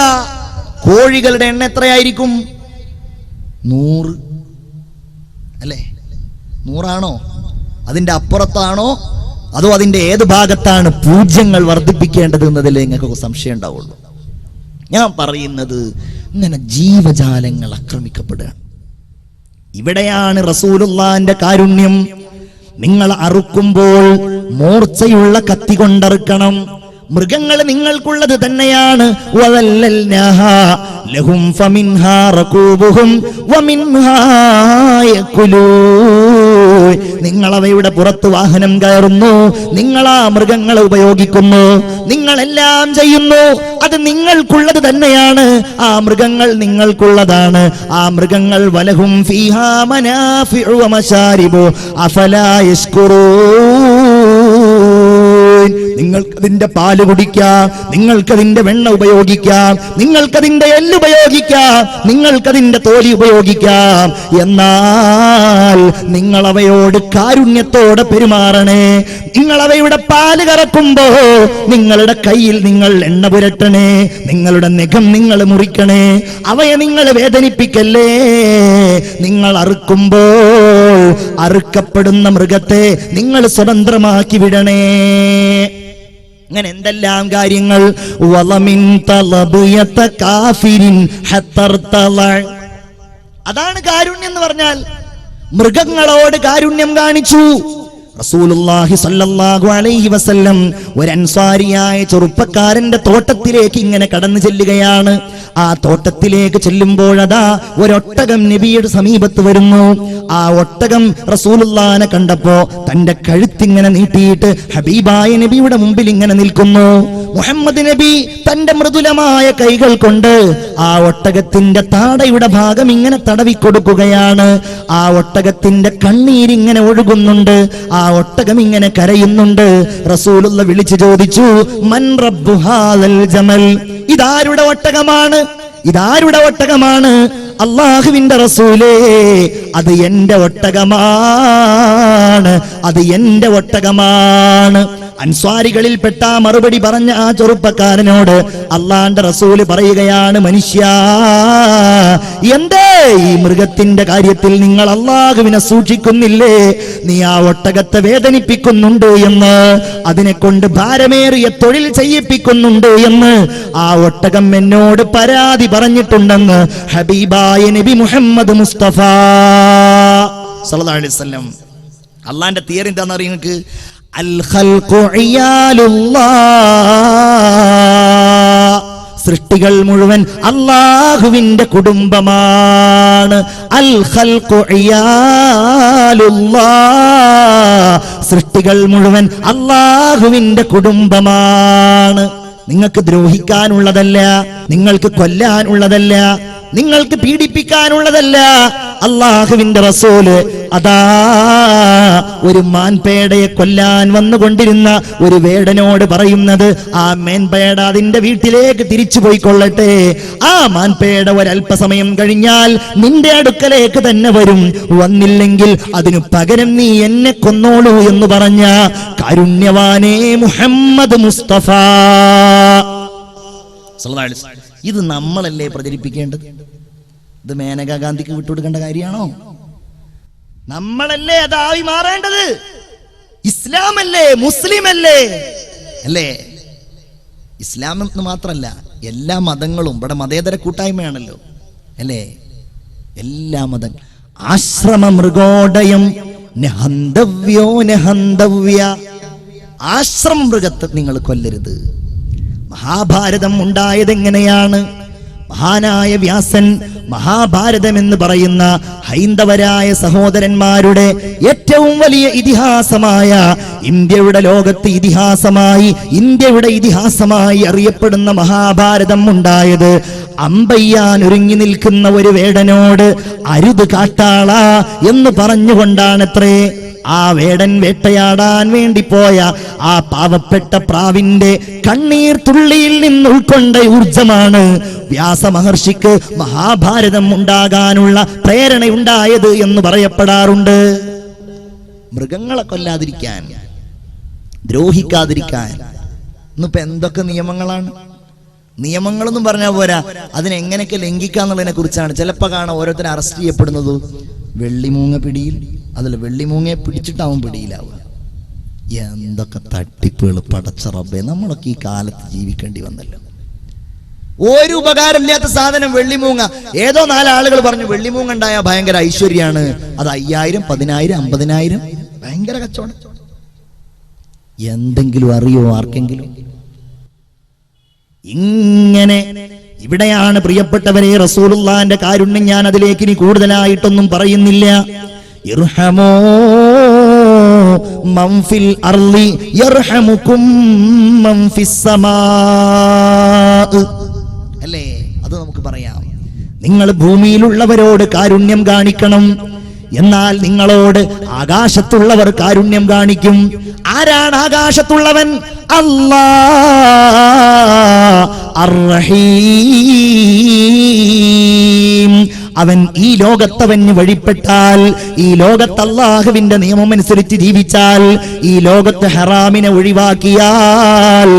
കോഴികളുടെ എണ്ണം എത്രയായിരിക്കും? 100 അല്ലേ? 100 അതിന്റെ അപ്പുറത്താണോ അതോ അതിന്റെ ഏത് ഭാഗത്താണ് പൂജ്യങ്ങൾ വർദ്ധിപ്പിക്കേണ്ടത് എന്നതിൽ നിങ്ങൾക്ക് സംശയം ഉണ്ടാവുള്ളൂ. ഞാൻ പറയുന്നത് ഇങ്ങനെ ജീവജാലങ്ങൾ ആക്രമിക്കപ്പെടുകയാണ്. ഇവിടെയാണ് റസൂലുള്ളാന്റെ കാരുണ്യം. നിങ്ങൾ അറുക്കുമ്പോൾ മൂർച്ചയുള്ള കത്തി കൊണ്ടറുക്കണം. മൃഗങ്ങൾ നിങ്ങൾക്കുള്ളത് തന്നെയാണ്. ലഹും ഫമിൻഹാ റകൂബുഹും വമിൻഹാ യകുലൂൻ. നിങ്ങൾ അവയുടെ പുറത്ത് വാഹനം കയറുന്നു, നിങ്ങൾ ആ മൃഗങ്ങളെ ഉപയോഗിക്കുന്നു, നിങ്ങളെല്ലാം ചെയ്യുന്നു. അത് നിങ്ങൾക്കുള്ളത് തന്നെയാണ്. ആ മൃഗങ്ങൾ നിങ്ങൾക്കുള്ളതാണ്. ആ മൃഗങ്ങൾ വലഹും ഫീഹാ മനാഫിഉ വമശാരിബു അഫലാ യശ്കുറൂൻ. നിങ്ങൾക്കതിന്റെ പാല് കുടിക്കാം, നിങ്ങൾക്കതിന്റെ വെണ്ണ ഉപയോഗിക്കാം, നിങ്ങൾക്കതിന്റെ എല്ല് ഉപയോഗിക്കാം, നിങ്ങൾക്കതിന്റെ തോലി ഉപയോഗിക്കാം. എന്നാൽ നിങ്ങൾ അവയോട് കാരുണ്യത്തോടെ പെരുമാറണേ. നിങ്ങൾ അവയുടെ പാല് കറക്കുമ്പോ നിങ്ങളുടെ കയ്യിൽ നിങ്ങൾ എണ്ണ പുരട്ടണേ, നിങ്ങളുടെ നഖം നിങ്ങൾ മുറിക്കണേ, അവയെ നിങ്ങൾ വേദനിപ്പിക്കല്ലേ. നിങ്ങൾ അറുക്കുമ്പോൾ അറുക്കപ്പെടുന്ന മൃഗത്തെ നിങ്ങൾ സ്വതന്ത്രമാക്കി വിടണേ. അങ്ങനെ എന്തെല്ലാം കാര്യങ്ങൾ. അതാണ് കാരുണ്യം എന്ന് പറഞ്ഞാൽ. മൃഗങ്ങളോട് കാരുണ്യം കാണിച്ചു റസൂലുള്ളാഹി സ്വല്ലല്ലാഹു അലൈഹി വസല്ലം. ഒരു അൻസാരിയായ ചെറുപ്പക്കാരന്റെ തോട്ടത്തിലേക്ക് ഇങ്ങനെ കടന്നു ചെല്ലുകയാണ്. ആ തോട്ടത്തിലേക്ക് ചെല്ലുമ്പോഴതാ ഒരൊട്ടകം നബിയുടെ സമീപത്ത് വരുന്നു. ആ ഒട്ടകം റസൂലുള്ളാഹിനെ കണ്ടപ്പോ തന്റെ കഴുത്തിങ്ങനെ നീട്ടിയിട്ട് ഹബീബായ നബിയുടെ മുമ്പിൽ ഇങ്ങനെ നിൽക്കുന്നു. മുഹമ്മദ് നബി തന്റെ മൃദുലമായ കൈകൾ കൊണ്ട് ആ ഒട്ടകത്തിന്റെ താടയുടെ ഭാഗം ഇങ്ങനെ തടവിക്കൊടുക്കുകയാണ്. ആ ഒട്ടകത്തിന്റെ കണ്ണീരിങ്ങനെ ഒഴുകുന്നുണ്ട്. ആ ഒട്ടകം ഇങ്ങനെ കരയുന്നുണ്ട്. റസൂലുള്ള വിളിച്ചു ചോദിച്ചു, മൻ റബ്ബു ഹാദൽ ജമൽ. ഇതാരുടെ ഒട്ടകമാണ്? ഇതാരുടെ ഒട്ടകമാണ്? അല്ലാഹുവിന്റെ റസൂലേ, അത് എന്റെ ഒട്ടകമാണ്, അത് എന്റെ ഒട്ടകമാണ്. അൻസ്വാരികളിൽപ്പെട്ട മറുപടി പറഞ്ഞ ആ ചെറുപ്പക്കാരനോട് അള്ളാന്റെ റസൂല് പറയുകയാണ്, മനുഷ്യ, എന്തേ ഈ മൃഗത്തിന്റെ കാര്യത്തിൽ നിങ്ങൾ അള്ളാഹുവിനെ സൂക്ഷിക്കുന്നില്ലേ? നീ ആ ഒട്ടകത്തെ വേദനിപ്പിക്കുന്നുണ്ട് എന്ന്, അതിനെ കൊണ്ട് ഭാരമേറിയ തൊഴിൽ ചെയ്യിപ്പിക്കുന്നുണ്ട് എന്ന് ആ ഒട്ടകം എന്നോട് പരാതി പറഞ്ഞിട്ടുണ്ടെന്ന് ഹബീബായ നബി മുഹമ്മദ് മുസ്തഫ സല്ലല്ലാഹു അലൈഹി വസല്ലം. അള്ളാന്റെ തിയറി എന്താണെന്ന് അറിയാം നിങ്ങൾക്ക്? അൽ ഖൽഖു ഇയാലുല്ലാഹ്. സൃഷ്ടികൾ മുഴുവൻ അല്ലാഹുവിന്റെ കുടുംബമാണ്. അൽ ഖൽഖു ഇയാലുല്ലാഹ്. സൃഷ്ടികൾ മുഴുവൻ അല്ലാഹുവിന്റെ കുടുംബമാണ്. നിങ്ങൾക്ക് ദ്രോഹിക്കാനുള്ളതല്ല, നിങ്ങൾക്ക് കൊല്ലാനുള്ളതല്ല, നിങ്ങൾക്ക് പീഡിപ്പിക്കാനുള്ളതല്ല. അല്ലാഹുവിന്റെ റസൂല് അതാ ഒരു മാൻപേടയെ കൊല്ലാൻ വന്നുകൊണ്ടിരുന്ന ഒരു വേടനോട് പറയുന്നത്, ആ മാൻപേട അതിന്റെ വീട്ടിലേക്ക് തിരിച്ചു പോയിക്കൊള്ളട്ടെ. ആ മാൻപേട ഒരല്പസമയം കഴിഞ്ഞാൽ നിന്റെ അടുക്കലേക്ക് തന്നെ വരും. വന്നില്ലെങ്കിൽ അതിനു പകരം നീ എന്നെ കൊന്നോളൂ എന്ന് പറഞ്ഞ കാരുണ്യവാനേ മുഹമ്മദ് മുസ്തഫ. ഇത് നമ്മളല്ലേ പ്രചരിപ്പിക്കേണ്ടത്? ഇത് മേനകാ ഗാന്ധിക്ക് വിട്ടുകൊടുക്കേണ്ട കാര്യമാണോ? നമ്മളല്ലേ അതായി മാറേണ്ടത്? ഇസ്ലാമല്ലേ, മുസ്ലിമല്ലേ അല്ലേ? ഇസ്ലാം എന്ന് മാത്രല്ല, എല്ലാ മതങ്ങളും ഇവിടെ മതേതര കൂട്ടായ്മയാണല്ലോ അല്ലേ? എല്ലാ മതങ്ങളും. ആശ്രമ മൃഗോടയം നഹന്തവ്യോ നഹന്തവ്യ. ആശ്രമ മൃഗത്തെ നിങ്ങൾ കൊല്ലരുത്. മഹാഭാരതം ഉണ്ടായത് എങ്ങനെയാണ്? മഹാനായ വ്യാസൻ മഹാഭാരതം എന്ന് പറയുന്ന ഹൈന്ദവരായ സഹോദരന്മാരുടെ ഏറ്റവും വലിയ ഇതിഹാസമായ, ഇന്ത്യയുടെ ലോകത്ത് ഇതിഹാസമായി, ഇന്ത്യയുടെ ഇതിഹാസമായി അറിയപ്പെടുന്ന മഹാഭാരതം ഉണ്ടായത് അമ്പയ്യാൻ ഒരുങ്ങി നിൽക്കുന്ന ഒരു വേടനോട് അരുത് കാട്ടാള എന്ന് പറഞ്ഞുകൊണ്ടാണത്രേ. ആ വേടൻ വേട്ടയാടാൻ വേണ്ടി പോയ ആ പാവപ്പെട്ട പ്രാവിന്റെ കണ്ണീർ തുള്ളിയിൽ നിന്ന് ഉൾക്കൊണ്ട ഊർജമാണ് വ്യാസമഹർഷിക്ക് മഹാഭാരതം ഉണ്ടാകാനുള്ള പ്രേരണയുണ്ടായത് എന്ന് പറയപ്പെടാറുണ്ട്. മൃഗങ്ങളെ കൊല്ലാതിരിക്കാൻ, ദ്രോഹിക്കാതിരിക്കാൻ ഇന്നിപ്പോ എന്തൊക്കെ നിയമങ്ങളാണ്. നിയമങ്ങളൊന്നും പറഞ്ഞാൽ പോരാ, അതിനെങ്ങനെയൊക്കെ ലംഘിക്കാന്നുള്ളതിനെ കുറിച്ചാണ്. ചിലപ്പോൾ കാണാൻ ഓരോരുത്തരെ അറസ്റ്റ് ചെയ്യപ്പെടുന്നത് വെള്ളിമൂങ്ങ പിടിയിൽ, അതിൽ വെള്ളിമൂങ്ങയെ പിടിച്ചിട്ടാവും പിടിയിലാവുക. എന്തൊക്കെ തട്ടിപ്പുകൾ പടച്ച റബ്ബേ, നമ്മളൊക്കെ ഈ കാലത്ത് ജീവിക്കേണ്ടി വന്നല്ലോ. ഒരു ഉപകാരമില്ലാത്ത സാധനം വെള്ളിമൂങ്ങ. ഏതോ 4 ആളുകൾ പറഞ്ഞു വെള്ളിമൂങ്ങ ഉണ്ടായ ഭയങ്കര ഐശ്വര്യാണ്. അത് 5000, 10000, 50000 ഭയങ്കര കച്ചവടം. എന്തെങ്കിലും അറിയോ ആർക്കെങ്കിലും? ഇങ്ങനെ ഇവിടെയാണ് പ്രിയപ്പെട്ടവരെ റസൂലുള്ളാഹിന്റെ കാരുണ്യം. ഞാൻ അതിലേക്ക് ഇനി കൂടുതലായിട്ടൊന്നും പറയുന്നില്ല. ഇർഹമോ മൻ ഫിൽ അർളി യർഹമുകും മൻ ഫിസ് സമാ. അല്ലേ? അത് നമുക്ക് പറയാം. നിങ്ങൾ ഭൂമിയിലുള്ളവരോട് കാരുണ്യം കാണിക്കണം, എന്നാൽ നിങ്ങളോട് ആകാശത്തുള്ളവർ കാരുണ്യം കാണിക്കും. ആരാണ് ആകാശത്തുള്ളവൻ? അല്ലാഹ് അർ-റഹീം. അവൻ ഈ ലോകത്തവന് വഴിപ്പെട്ടാൽ, ഈ ലോകത്ത് അല്ലാഹുവിന്റെ നിയമം അനുസരിച്ച് ജീവിച്ചാൽ, ഈ ലോകത്ത് ഹറാമിനെ ഒഴിവാക്കിയാൽ,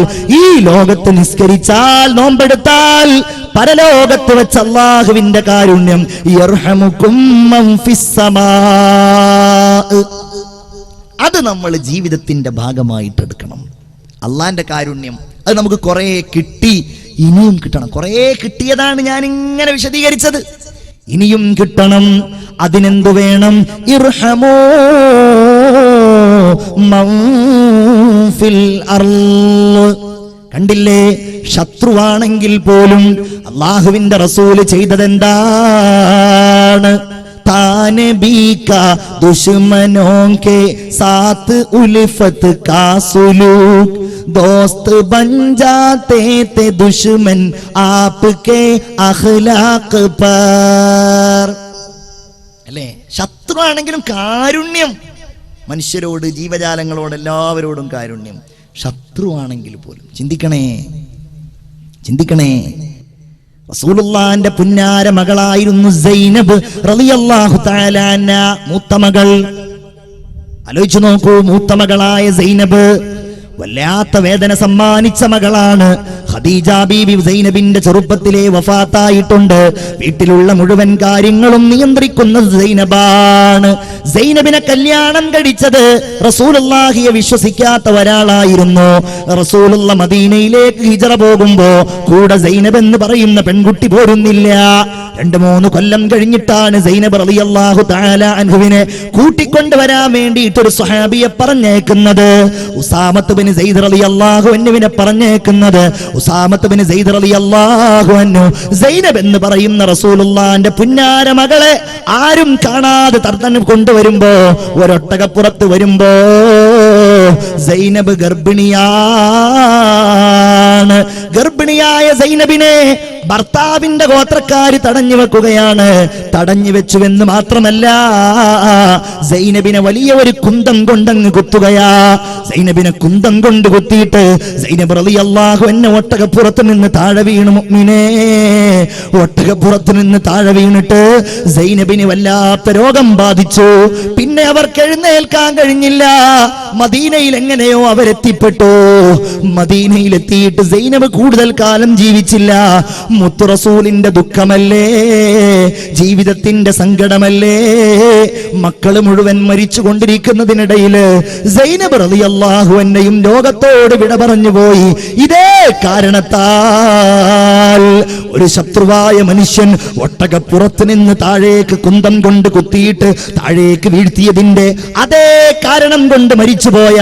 ഈ ലോകത്ത് നിസ്കരിച്ചാൽ, നോമ്പെടുത്താൽ, പരലോകത്ത് വെച്ച് അല്ലാഹുവിന്റെ കാരുണ്യം യർഹമുകും മൻ ഫിസ് സമാ. അത് നമ്മൾ ജീവിതത്തിന്റെ ഭാഗമായിട്ട് എടുക്കണം. അള്ളാന്റെ കാരുണ്യം അത് നമുക്ക് കുറെ കിട്ടി, ഇനിയും കിട്ടണം. കുറെ കിട്ടിയതാണ് ഞാൻ ഇങ്ങനെ വിശദീകരിച്ചത്. ഇനിയും കിട്ടണം. അതിനെന്തു വേണം? ഇർഹമോ മൻ ഫിൽ അർള്. കണ്ടില്ലേ? ശത്രുവാണെങ്കിൽ പോലും അല്ലാഹുവിന്റെ റസൂല് ചെയ്തതെന്താണ്? तानबी का दुश्मनों के साथ उल्फत का सुलूक, दोस्त बन जाते थे दुश्मन आपके अखलाक पर. അല്ലേ? ശത്രുവാണെങ്കിലും കാരുണ്യം. മനുഷ്യരോട്, ജീവജാലങ്ങളോട്, എല്ലാവരോടും കാരുണ്യം. ശത്രുവാണെങ്കിൽ പോലും ചിന്തിക്കണേ, ചിന്തിക്കണേ. റസൂലുള്ളാഹിന്റെ പുന്നാര മകളായിരുന്നു സൈനബ് റളിയല്ലാഹു തആല അൻഹ, മൂത്ത മകൾ. ആലോചിച്ചു നോക്കൂ, മൂത്ത മകളായ സൈനബ് വല്ലാത്ത വേദന സമ്മാനിച്ച മകളാണ്. ഖദീജ ബീവി സൈനബിന്റെ ചെറുപ്പത്തിലെ വഫാത്തായിട്ടുണ്ട്. വീട്ടിലുള്ള മുഴുവൻ കാര്യങ്ങളും നിയന്ത്രിക്കുന്ന സൈനബാണ്. സൈനബിനെ കല്യാണം കഴിച്ചത് റസൂലുള്ളാഹിയെ വിശ്വസിക്കാത്ത ഒരാളായിരുന്നു. റസൂലുള്ള മദീനയിലേക്ക് ഹിജറ പോകുമ്പോ കൂടെ സൈനബ് എന്ന് പറയുന്ന പെൺകുട്ടി പോരുന്നില്ല. 2-3 കൊല്ലം കഴിഞ്ഞിട്ടാണ് സൈനബ് റളിയല്ലാഹു തആല അൻഹുവിനെ കൂട്ടിക്കൊണ്ടുവരാൻ വേണ്ടിയിട്ട് ഒരു സ്വഹാബിയെ പറഞ്ഞേക്കുന്നത്. ഉസാമത്ത് ബിൻ സൈദ് റളിയല്ലാഹു അൻഹുവിനെ പറഞ്ഞേക്കുന്നത്. ഉസാമത്ത് ബിൻ സൈദ് റളിയല്ലാഹു അൻഹു സൈനബ് എന്ന് പറയുന്ന റസൂലുള്ളാഹിന്റെ പുന്നാര മകളെ ആരും കാണാതെ തർത്തനം കൊണ്ടുവരുമ്പോ, ഒരൊട്ടകപ്പുറത്ത് വരുമ്പോ സൈനബ് ഗർഭിണിയാണ്. ഗർഭിണിയായ സൈനബിനെ ഭർത്താവിന്റെ ഗോത്രക്കാര് തടഞ്ഞു വെക്കുകയാണ്. തടഞ്ഞു വെച്ചുവെന്ന് മാത്രമല്ല, സൈനബിനെ വലിയ ഒരു കുന്തം കൊണ്ടങ്ങ് കുത്തുകയാ. സൈനബിനെ കുന്തം കൊണ്ട് കുത്തിയിട്ട് സൈനബ് റളിയല്ലാഹു അൻഹ ഒട്ടകപ്പുറത്ത് നിന്ന് താഴെ വീണു. മുഅ്മിനേ, ഒട്ടകപ്പുറത്ത് നിന്ന് താഴെ വീണിട്ട് സൈനബിന് വല്ലാത്ത രോഗം ബാധിച്ചു. പിന്നെ അവർക്ക് എഴുന്നേൽക്കാൻ കഴിഞ്ഞില്ല. മദീനയിൽ എങ്ങനെയോ അവരെത്തിപ്പെട്ടു. മദീനയിലെത്തിയിട്ട് സൈനബ് കൂടുതൽ കാലം ജീവിച്ചില്ല. മുത്തു റസൂലിന്റെ ദുഃഖമല്ലേ, ജീവിതത്തിന്റെ സങ്കടമല്ലേ, മക്കള് മുഴുവൻ മരിച്ചു കൊണ്ടിരിക്കുന്നതിനിടയില് സൈനബ് റളിയല്ലാഹു അൻഹയും ലോകത്തോട് വിട പറഞ്ഞു പോയി. ഇതേ കാരണത്താൽ ഒരു ശത്രുവായ മനുഷ്യൻ ഒട്ടകപ്പുറത്ത് നിന്ന് താഴേക്ക് കുന്തം കൊണ്ട് കുത്തിയിട്ട് താഴേക്ക് വീഴ്ത്തിയതിന്റെ അതേ കാരണം കൊണ്ട് മരിച്ചുപോയ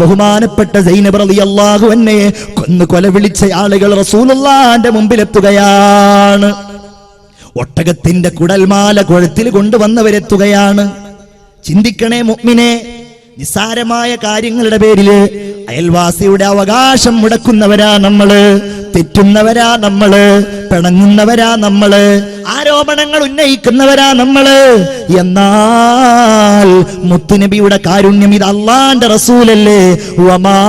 ബഹുമാനപ്പെട്ട സൈനബ് റളിയല്ലാഹു അൻഹയെ കൊന്നു കൊല വിളിച്ച ആളുകൾ റസൂലുള്ളാഹിന്റെ മുമ്പിലെത്തുകയാണ്. ഒട്ടകത്തിന്റെ കുടൽമാല കൊഴുത്തിൽ കൊണ്ടുവന്നവരെത്തുകയാണ്. ചിന്തിക്കണേ മുഅ്മിനേ, നിസ്സാരമായ കാര്യങ്ങളുടെ പേരില് അയൽവാസിയുടെ അവകാശം മുടക്കുന്നവരാ നമ്മള്, തെറ്റുന്നവരാ നമ്മള്, പിണങ്ങുന്നവരാ നമ്മള്, ആരോപണങ്ങൾ ഉന്നയിക്കുന്നവരാ നമ്മള്. എന്നാൽ മുത്തുനബിയുടെ കാരുണ്യം, ഇത് അല്ലാഹുവിന്റെ റസൂലല്ലേ. വമാ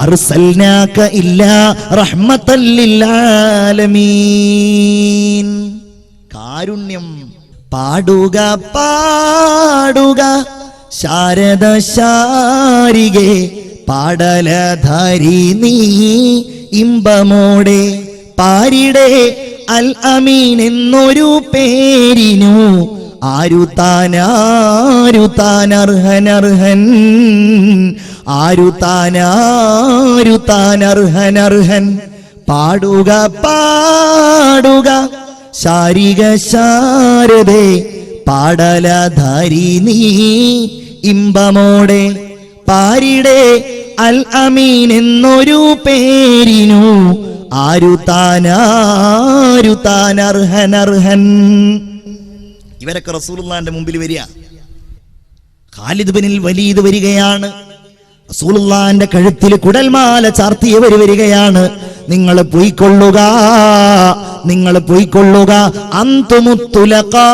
അർസൽനാക ഇല്ലാ റഹ്മത്തൽ ലിൽ ആലമീൻ. കാരുണ്യം. പാടുക പാടുക ശാരദ ശാരികെ, പാടലധാരി നീ ഇമ്പമോടെ, പാരിടെ അൽ അമീൻ എന്നൊരു പേരിനു ആരുതാനാരുതാനർഹനർഹൻ, ആരുതാനാരുതാനർഹനർഹൻ. പാടുക പാടുക ശാരിക ശാരദേ പാടലധാരി നീ ഇമ്പമോടെ പാരിടെ അൽ അമീൻ എന്നൊരു പേരിനു ആരു താൻ അർഹൻ. ഇവരൊക്കെ റസൂലുള്ളാഹിന്റെ മുമ്പിൽ വരിക. ഖാലിദ് ബിൻ വലീദ് വരികയാണ്. റസൂലുള്ളാഹിന്റെ കഴുത്തിൽ കുടൽമാല ചാർത്തിയവർ വരികയാണ്. നിങ്ങൾ പോയിക്കൊള്ളുക, നിങ്ങൾ പോയിക്കൊള്ളുക. അന്തും തുലഖാ,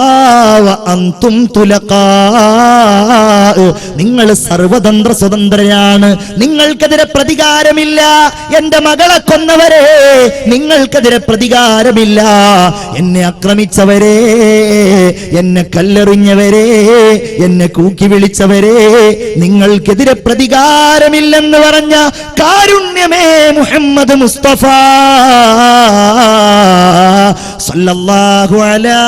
നിങ്ങൾ സർവതന്ത്ര സ്വതന്ത്രരാണ്. നിങ്ങൾക്കെതിരെ പ്രതികാരമില്ല. എന്റെ മകളെ കൊന്നവരെ, നിങ്ങൾക്കെതിരെ പ്രതികാരമില്ല. എന്നെ ആക്രമിച്ചവരെ, എന്നെ കല്ലെറിഞ്ഞവരെ, എന്നെ കൂക്കി വിളിച്ചവരെ, നിങ്ങൾക്കെതിരെ പ്രതികാരമില്ലെന്ന് പറഞ്ഞ കാരുണ്യമേ മുഹമ്മദ് മുസ്തഫ സല്ലല്ലാഹു അലാ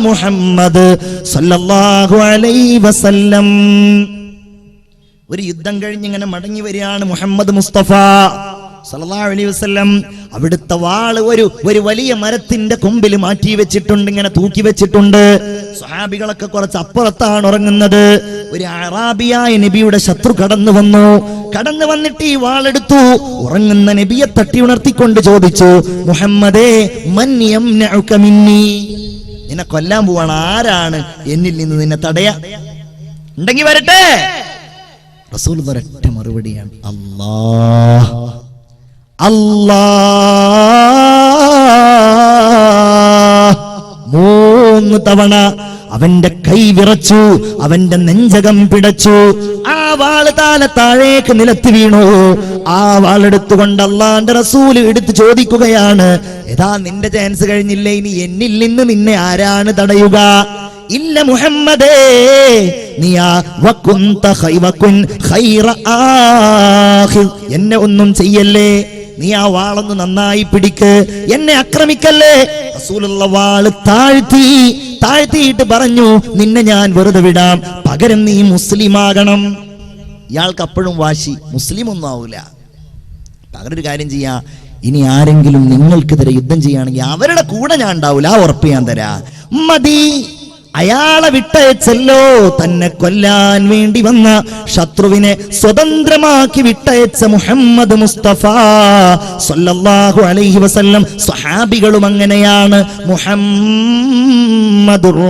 മുഹമ്മദ് സല്ലല്ലാഹു അലൈഹി വസല്ലം. ഒരു യുദ്ധം കഴിഞ്ഞ് ഇങ്ങനെ മടങ്ങി വരികയാണ് മുഹമ്മദ് മുസ്തഫ സല്ലല്ലാഹു അലൈഹി വസല്ലം. അവിടുത്തെ വാള് ഒരു വലിയ മരത്തിന്റെ കൊമ്പിൽ മാറ്റി വെച്ചിട്ടുണ്ട്, ഇങ്ങനെ തൂക്കി വെച്ചിട്ടുണ്ട്. സ്വഹാബികളൊക്കെ കുറച്ച് അപ്പുറത്താണ് ഉറങ്ങുന്നത്. ഒരു അറാബിയായ നബിയുടെ ശത്രു കടന്നു വന്നിട്ട് ഈ വാളെടുത്തു. ഉറങ്ങുന്ന നബിയെ തട്ടി ഉണർത്തിക്കൊണ്ട് ചോദിച്ചു, മുഹമ്മദേ മൻ യംനഉക മിന്നി, നിന്നെ കൊല്ലാൻ പോവാണ്, ആരാണ് എന്നിൽ നിന്ന് നിന്നെ തടയാ? ഉണ്ടെങ്കിൽ വരട്ടെ. റസൂൽ ഒരൊറ്റ മറുപടിയാണ്, അല്ലാഹ്. അല്ലാഹ്. 3 തവണ അവന്റെ കൈ വിറച്ചു, അവന്റെ നെഞ്ചകം പിടച്ചു. ആ വാള് താഴേക്ക് നിലത്ത് വീണു. ആ വാളെടുത്തുകൊണ്ട് അള്ളാന്റെ റസൂല് എടുത്ത് ചോദിക്കുകയാണ്, ഏതാ നിന്റെ ചാൻസ് കഴിഞ്ഞില്ലേ, ഇനി എന്നിൽ നിന്ന് നിന്നെ ആരാണ് തടയുക? ഇല്ല മുഹമ്മദേ, എന്നെ ഒന്നും ചെയ്യല്ലേ, നീ ആ വാളൊന്ന് നന്നായി പിടിക്ക്, എന്നെ ആക്രമിക്കല്ലേ. റസൂലുള്ള വാള് താഴ്ത്തിയിട്ട് പറഞ്ഞു, നിന്നെ ഞാൻ വെറുതെ വിടാം, പകരം നീ മുസ്ലിമാകണം. ഇയാൾക്ക് അപ്പോഴും വാശി, മുസ്ലിം ഒന്നും ആവൂല. പകരം ഒരു കാര്യം ചെയ്യാ, ഇനി ആരെങ്കിലും നിങ്ങൾക്കെതിരെ യുദ്ധം ചെയ്യുകയാണെങ്കിൽ അവരുടെ കൂടെ ഞാൻ ഉണ്ടാവൂല, ആ ഉറപ്പ് ഞാൻ തരാ. മതി, അയാളെ വിട്ടയച്ചല്ലോ. തന്നെ കൊല്ലാൻ വേണ്ടി വന്ന ശത്രുവിനെ സ്വതന്ത്രമാക്കി വിട്ടയച്ച മുഹമ്മദ് മുസ്തഫ സല്ലല്ലാഹു അലൈഹി വസല്ലം. സ്വഹാബികളും അങ്ങനെയാണ്. മുഹമ്മദുർ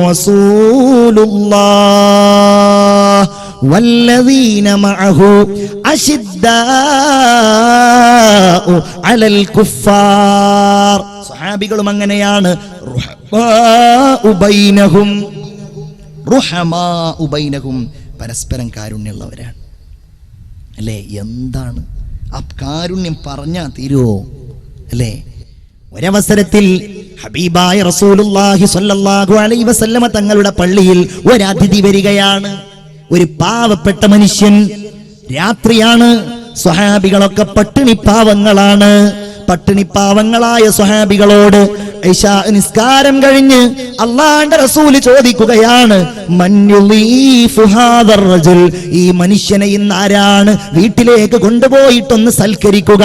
റസൂലുള്ളാഹ് വല്ലദീന മഅഹു അശിദ്ദാഉ അലൽ കുഫാർ. സ്വഹാബികളും അങ്ങനെയാണ്. പരസ്പരം കാരുണ്യമുള്ളവരാണ് അല്ലേ? എന്താണ് ആ കാരുണ്യം പറഞ്ഞാ തീരുവോ അല്ലേ? ഒരവസരത്തിൽ ഹബീബായ റസൂലുള്ളാഹി സ്വല്ലല്ലാഹു അലൈഹി വസല്ലമ തങ്ങളുടെ പള്ളിയിൽ ഒരു അതിഥി വരികയാണ്. ഒരു പാവപ്പെട്ട മനുഷ്യൻ. രാത്രിയാണ്. സ്വഹാബികളൊക്കെ പട്ടിണിപ്പാവങ്ങളാണ്. പട്ടിണിപ്പാവങ്ങളായ സ്വഹാബികളോട് ഇശാ നിസ്കാരം കഴിഞ്ഞ് അല്ലാഹുവിന്റെ റസൂൽ ചോദിക്കുകയാണ്, മൻയുളീഫു ഹാദർ റജുൽ, ഈ മനുഷ്യനെ ഇന്ന് ആരാണ് വീട്ടിലേക്ക് കൊണ്ടുപോയിട്ടൊന്ന് സൽക്കരിക്കുക?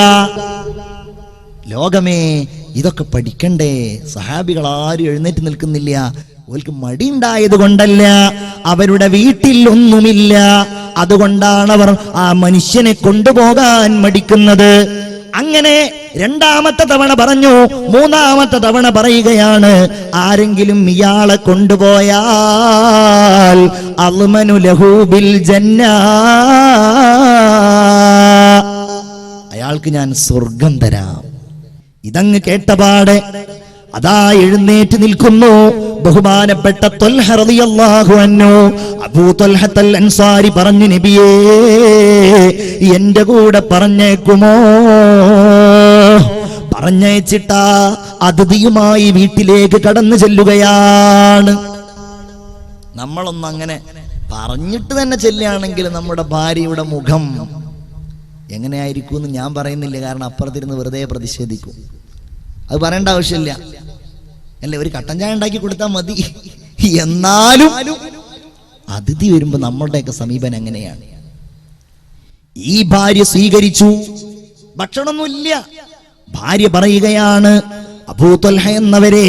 ലോകമേ, ഇതൊക്കെ പഠിക്കണ്ടേ? സഹാബികൾ ആരും എഴുന്നേറ്റ് നിൽക്കുന്നില്ല. ഓൽക്ക് മടിയുണ്ടായത് കൊണ്ടല്ല, അവരുടെ വീട്ടിൽ ഒന്നുമില്ല. അതുകൊണ്ടാണ് അവർ ആ മനുഷ്യനെ കൊണ്ടുപോകാൻ മടിക്കുന്നത്. അങ്ങനെ 2ാമത്തെ തവണ പറഞ്ഞു. 3ാമത്തെ തവണ പറയുകയാണ്, ആരെങ്കിലും ഇയാളെ കൊണ്ടുപോയാൽ അൽമനു ലഹു ബിൽ ജന്ന, അയാൾക്ക് ഞാൻ സ്വർഗം തരാം. ഇതങ്ങ് കേട്ടപാടെ അതാ എഴുന്നേറ്റ് നിൽക്കുന്നു ബഹുമാനപ്പെട്ട ത്വൽഹ റളിയല്ലാഹു അൻഹു. അബൂ ത്വൽഹത്തുൽ അൻസാരി പറഞ്ഞു, നബിയേ, എന്റെ കൂടെ പറഞ്ഞേക്കുമോ? പറഞ്ഞയച്ചിട്ടാ അതിഥിയുമായി വീട്ടിലേക്ക് കടന്നു ചെല്ലുകയാണ്. നമ്മളൊന്നും അങ്ങനെ പറഞ്ഞിട്ട് തന്നെ ചെല്ലുകയാണെങ്കിൽ നമ്മുടെ ഭാര്യയുടെ മുഖം എങ്ങനെയായിരിക്കും എന്ന് ഞാൻ പറയുന്നില്ല, കാരണം അപ്പുറത്തിരുന്ന് വെറുതെ പ്രതിഷേധിക്കും. അത് പറയേണ്ട ആവശ്യമില്ല അല്ലേ? ഒരു കട്ടൻ ചായ ഉണ്ടാക്കി കൊടുത്താൽ മതി. എന്നാലും അതിഥി വരുമ്പോ നമ്മളുടെയൊക്കെ സമീപനം എങ്ങനെയാണ്? ഈ ഭാര്യ സ്വീകരിച്ചു. ഭക്ഷണമൊന്നുമില്ല, ഭാര്യ പറയുകയാണ്, അബൂ ത്വൽഹ എന്നവരെ,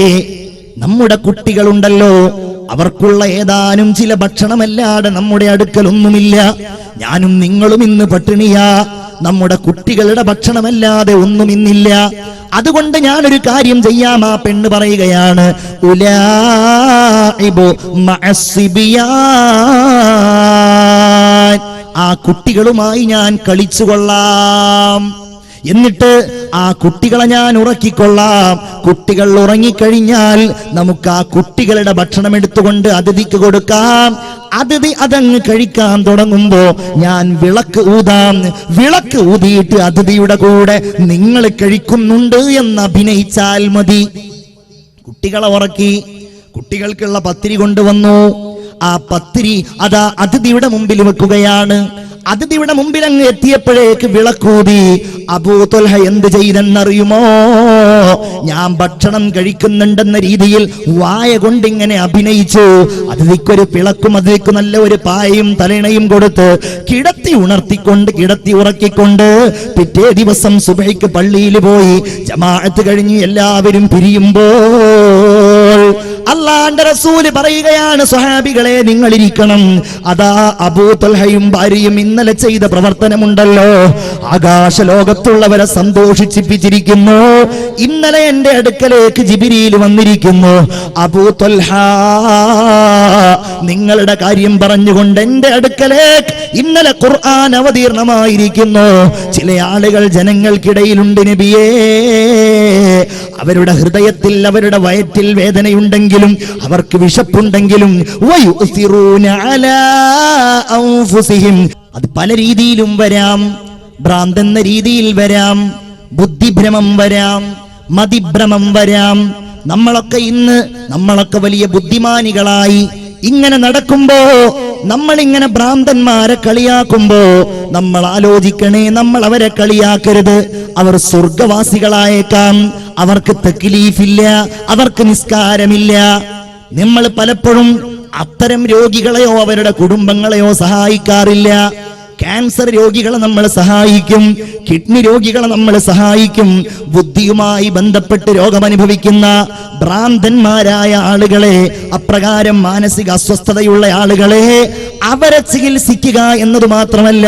നമ്മുടെ കുട്ടികളുണ്ടല്ലോ, അവർക്കുള്ള ഏതാനും ചില ഭക്ഷണമല്ലാതെ നമ്മുടെ അടുക്കലൊന്നുമില്ല. ഞാനും നിങ്ങളും ഇന്ന് പട്ടിണിയാ. നമ്മുടെ കുട്ടികളുടെ ഭക്ഷണമല്ലാതെ ഒന്നും ഇന്നില്ല. അതുകൊണ്ട് ഞാനൊരു കാര്യം ചെയ്യാം. ആ പെണ്ണ് പറയുകയാണ്, ഉലാഇബു മഅസ്സിബിയാൻ, ആ കുട്ടികളുമായി ഞാൻ കളിച്ചുകൊള്ളാം. എന്നിട്ട് ആ കുട്ടികളെ ഞാൻ ഉറക്കിക്കൊള്ളാം. കുട്ടികൾ ഉറങ്ങിക്കഴിഞ്ഞാൽ നമുക്ക് ആ കുട്ടികളുടെ ഭക്ഷണം എടുത്തുകൊണ്ട് അതിഥിക്ക് കൊടുക്കാം. അതിഥി അതങ്ങ് കഴിക്കാൻ തുടങ്ങുമ്പോ ഞാൻ വിളക്ക് ഊതാം. വിളക്ക് ഊതിയിട്ട് അതിഥിയുടെ കൂടെ നിങ്ങൾ കഴിക്കുന്നുണ്ട് എന്ന് അഭിനയിച്ചാൽ മതി. കുട്ടികളെ ഉറക്കി, കുട്ടികൾക്കുള്ള പത്തിരി കൊണ്ടുവന്നു. ആ പത്തിരി അതാ അതിഥിയുടെ മുമ്പിൽ വെക്കുകയാണ്. അതിഥിയുടെ മുമ്പിൽ അങ്ങ് എത്തിയപ്പോഴേക്ക് വിളക്കൂതി. അബൂ ത്വൽഹ എന്ത് ചെയ്തെന്നറിയുമോ? ഞാൻ ഭക്ഷണം കഴിക്കുന്നുണ്ടെന്ന രീതിയിൽ വായ കൊണ്ടിങ്ങനെ അഭിനയിച്ചു. അതിഥിക്കൊരു പിളക്കും, അതിഥിക്ക് നല്ല ഒരു പായയും തലയിണയും കൊടുത്ത് കിടത്തി ഉണർത്തിക്കൊണ്ട്, കിടത്തി ഉറക്കിക്കൊണ്ട് പിറ്റേ ദിവസം സുബഹിക്ക് പള്ളിയിൽ പോയി. ജമാഅത്ത് കഴിഞ്ഞ് എല്ലാവരും പിരിയുമ്പോൾ അല്ലാഹുവിന്റെ റസൂൽ പറയുകയാണ്, സ്വഹാബികളെ നിങ്ങളിരിക്കണം. അതാ അബൂ ത്വൽഹയും ഭാര്യയും ഇന്നലെ ചെയ്ത പ്രവർത്തനമുണ്ടല്ലോ, ആകാശലോകത്തുള്ളവരെ സന്തോഷിപ്പിച്ചിരിക്കുന്നു. ഇന്നലെ എന്റെ അടുക്കലേക്ക് ജിബ്രീൽ വന്നിരിക്കുന്നു. അബൂ ത്വൽഹ, നിങ്ങളുടെ കാര്യം പറഞ്ഞുകൊണ്ട് എന്റെ അടുക്കലേക്ക് ഇന്നലെ ഖുർആൻ അവതീർണമായിരിക്കുന്നു. ചില ആളുകൾ ജനങ്ങൾക്കിടയിലുണ്ട് നബിയേ, അവരുടെ ഹൃദയത്തിൽ, അവരുടെ വയറ്റിൽ വേദനയുണ്ടെങ്കിലും, അവർക്ക് വിശപ്പുണ്ടെങ്കിലും, വയുസിറൂന അലാ അൻഫുസിഹിം, അത് പല രീതിയിലും വരാം. ഭ്രാന്തെന്ന രീതിയിൽ വരാം, ബുദ്ധിഭ്രമം വരാം, മതിഭ്രമം വരാം. നമ്മളൊക്കെ വലിയ ബുദ്ധിമാനികളായി ഇങ്ങനെ നടക്കുമ്പോ, നമ്മളിങ്ങനെ ഭ്രാന്തന്മാരെ കളിയാക്കുമ്പോ നമ്മൾ ആലോചിക്കണേ, നമ്മൾ അവരെ കളിയാക്കരുത്. അവർ സ്വർഗവാസികളായേക്കാം, അവർക്ക് തക്ലീഫില്ല, അവർക്ക് നിസ്കാരമില്ല. നമ്മൾ പലപ്പോഴും അത്തരം രോഗികളെയോ അവരുടെ കുടുംബങ്ങളെയോ സഹായിക്കാറില്ല. ക്യാൻസർ രോഗികളെ നമ്മൾ സഹായിക്കും, കിഡ്നി രോഗികളെ നമ്മൾ സഹായിക്കും. ബുദ്ധിയുമായി ബന്ധപ്പെട്ട് രോഗമനുഭവിക്കുന്ന ഭ്രാന്തന്മാരായ ആളുകളെ, അപ്രകാരം മാനസിക അസ്വസ്ഥതയുള്ള ആളുകളെ അവരെ ചികിത്സിക്കുക എന്നത് മാത്രമല്ല,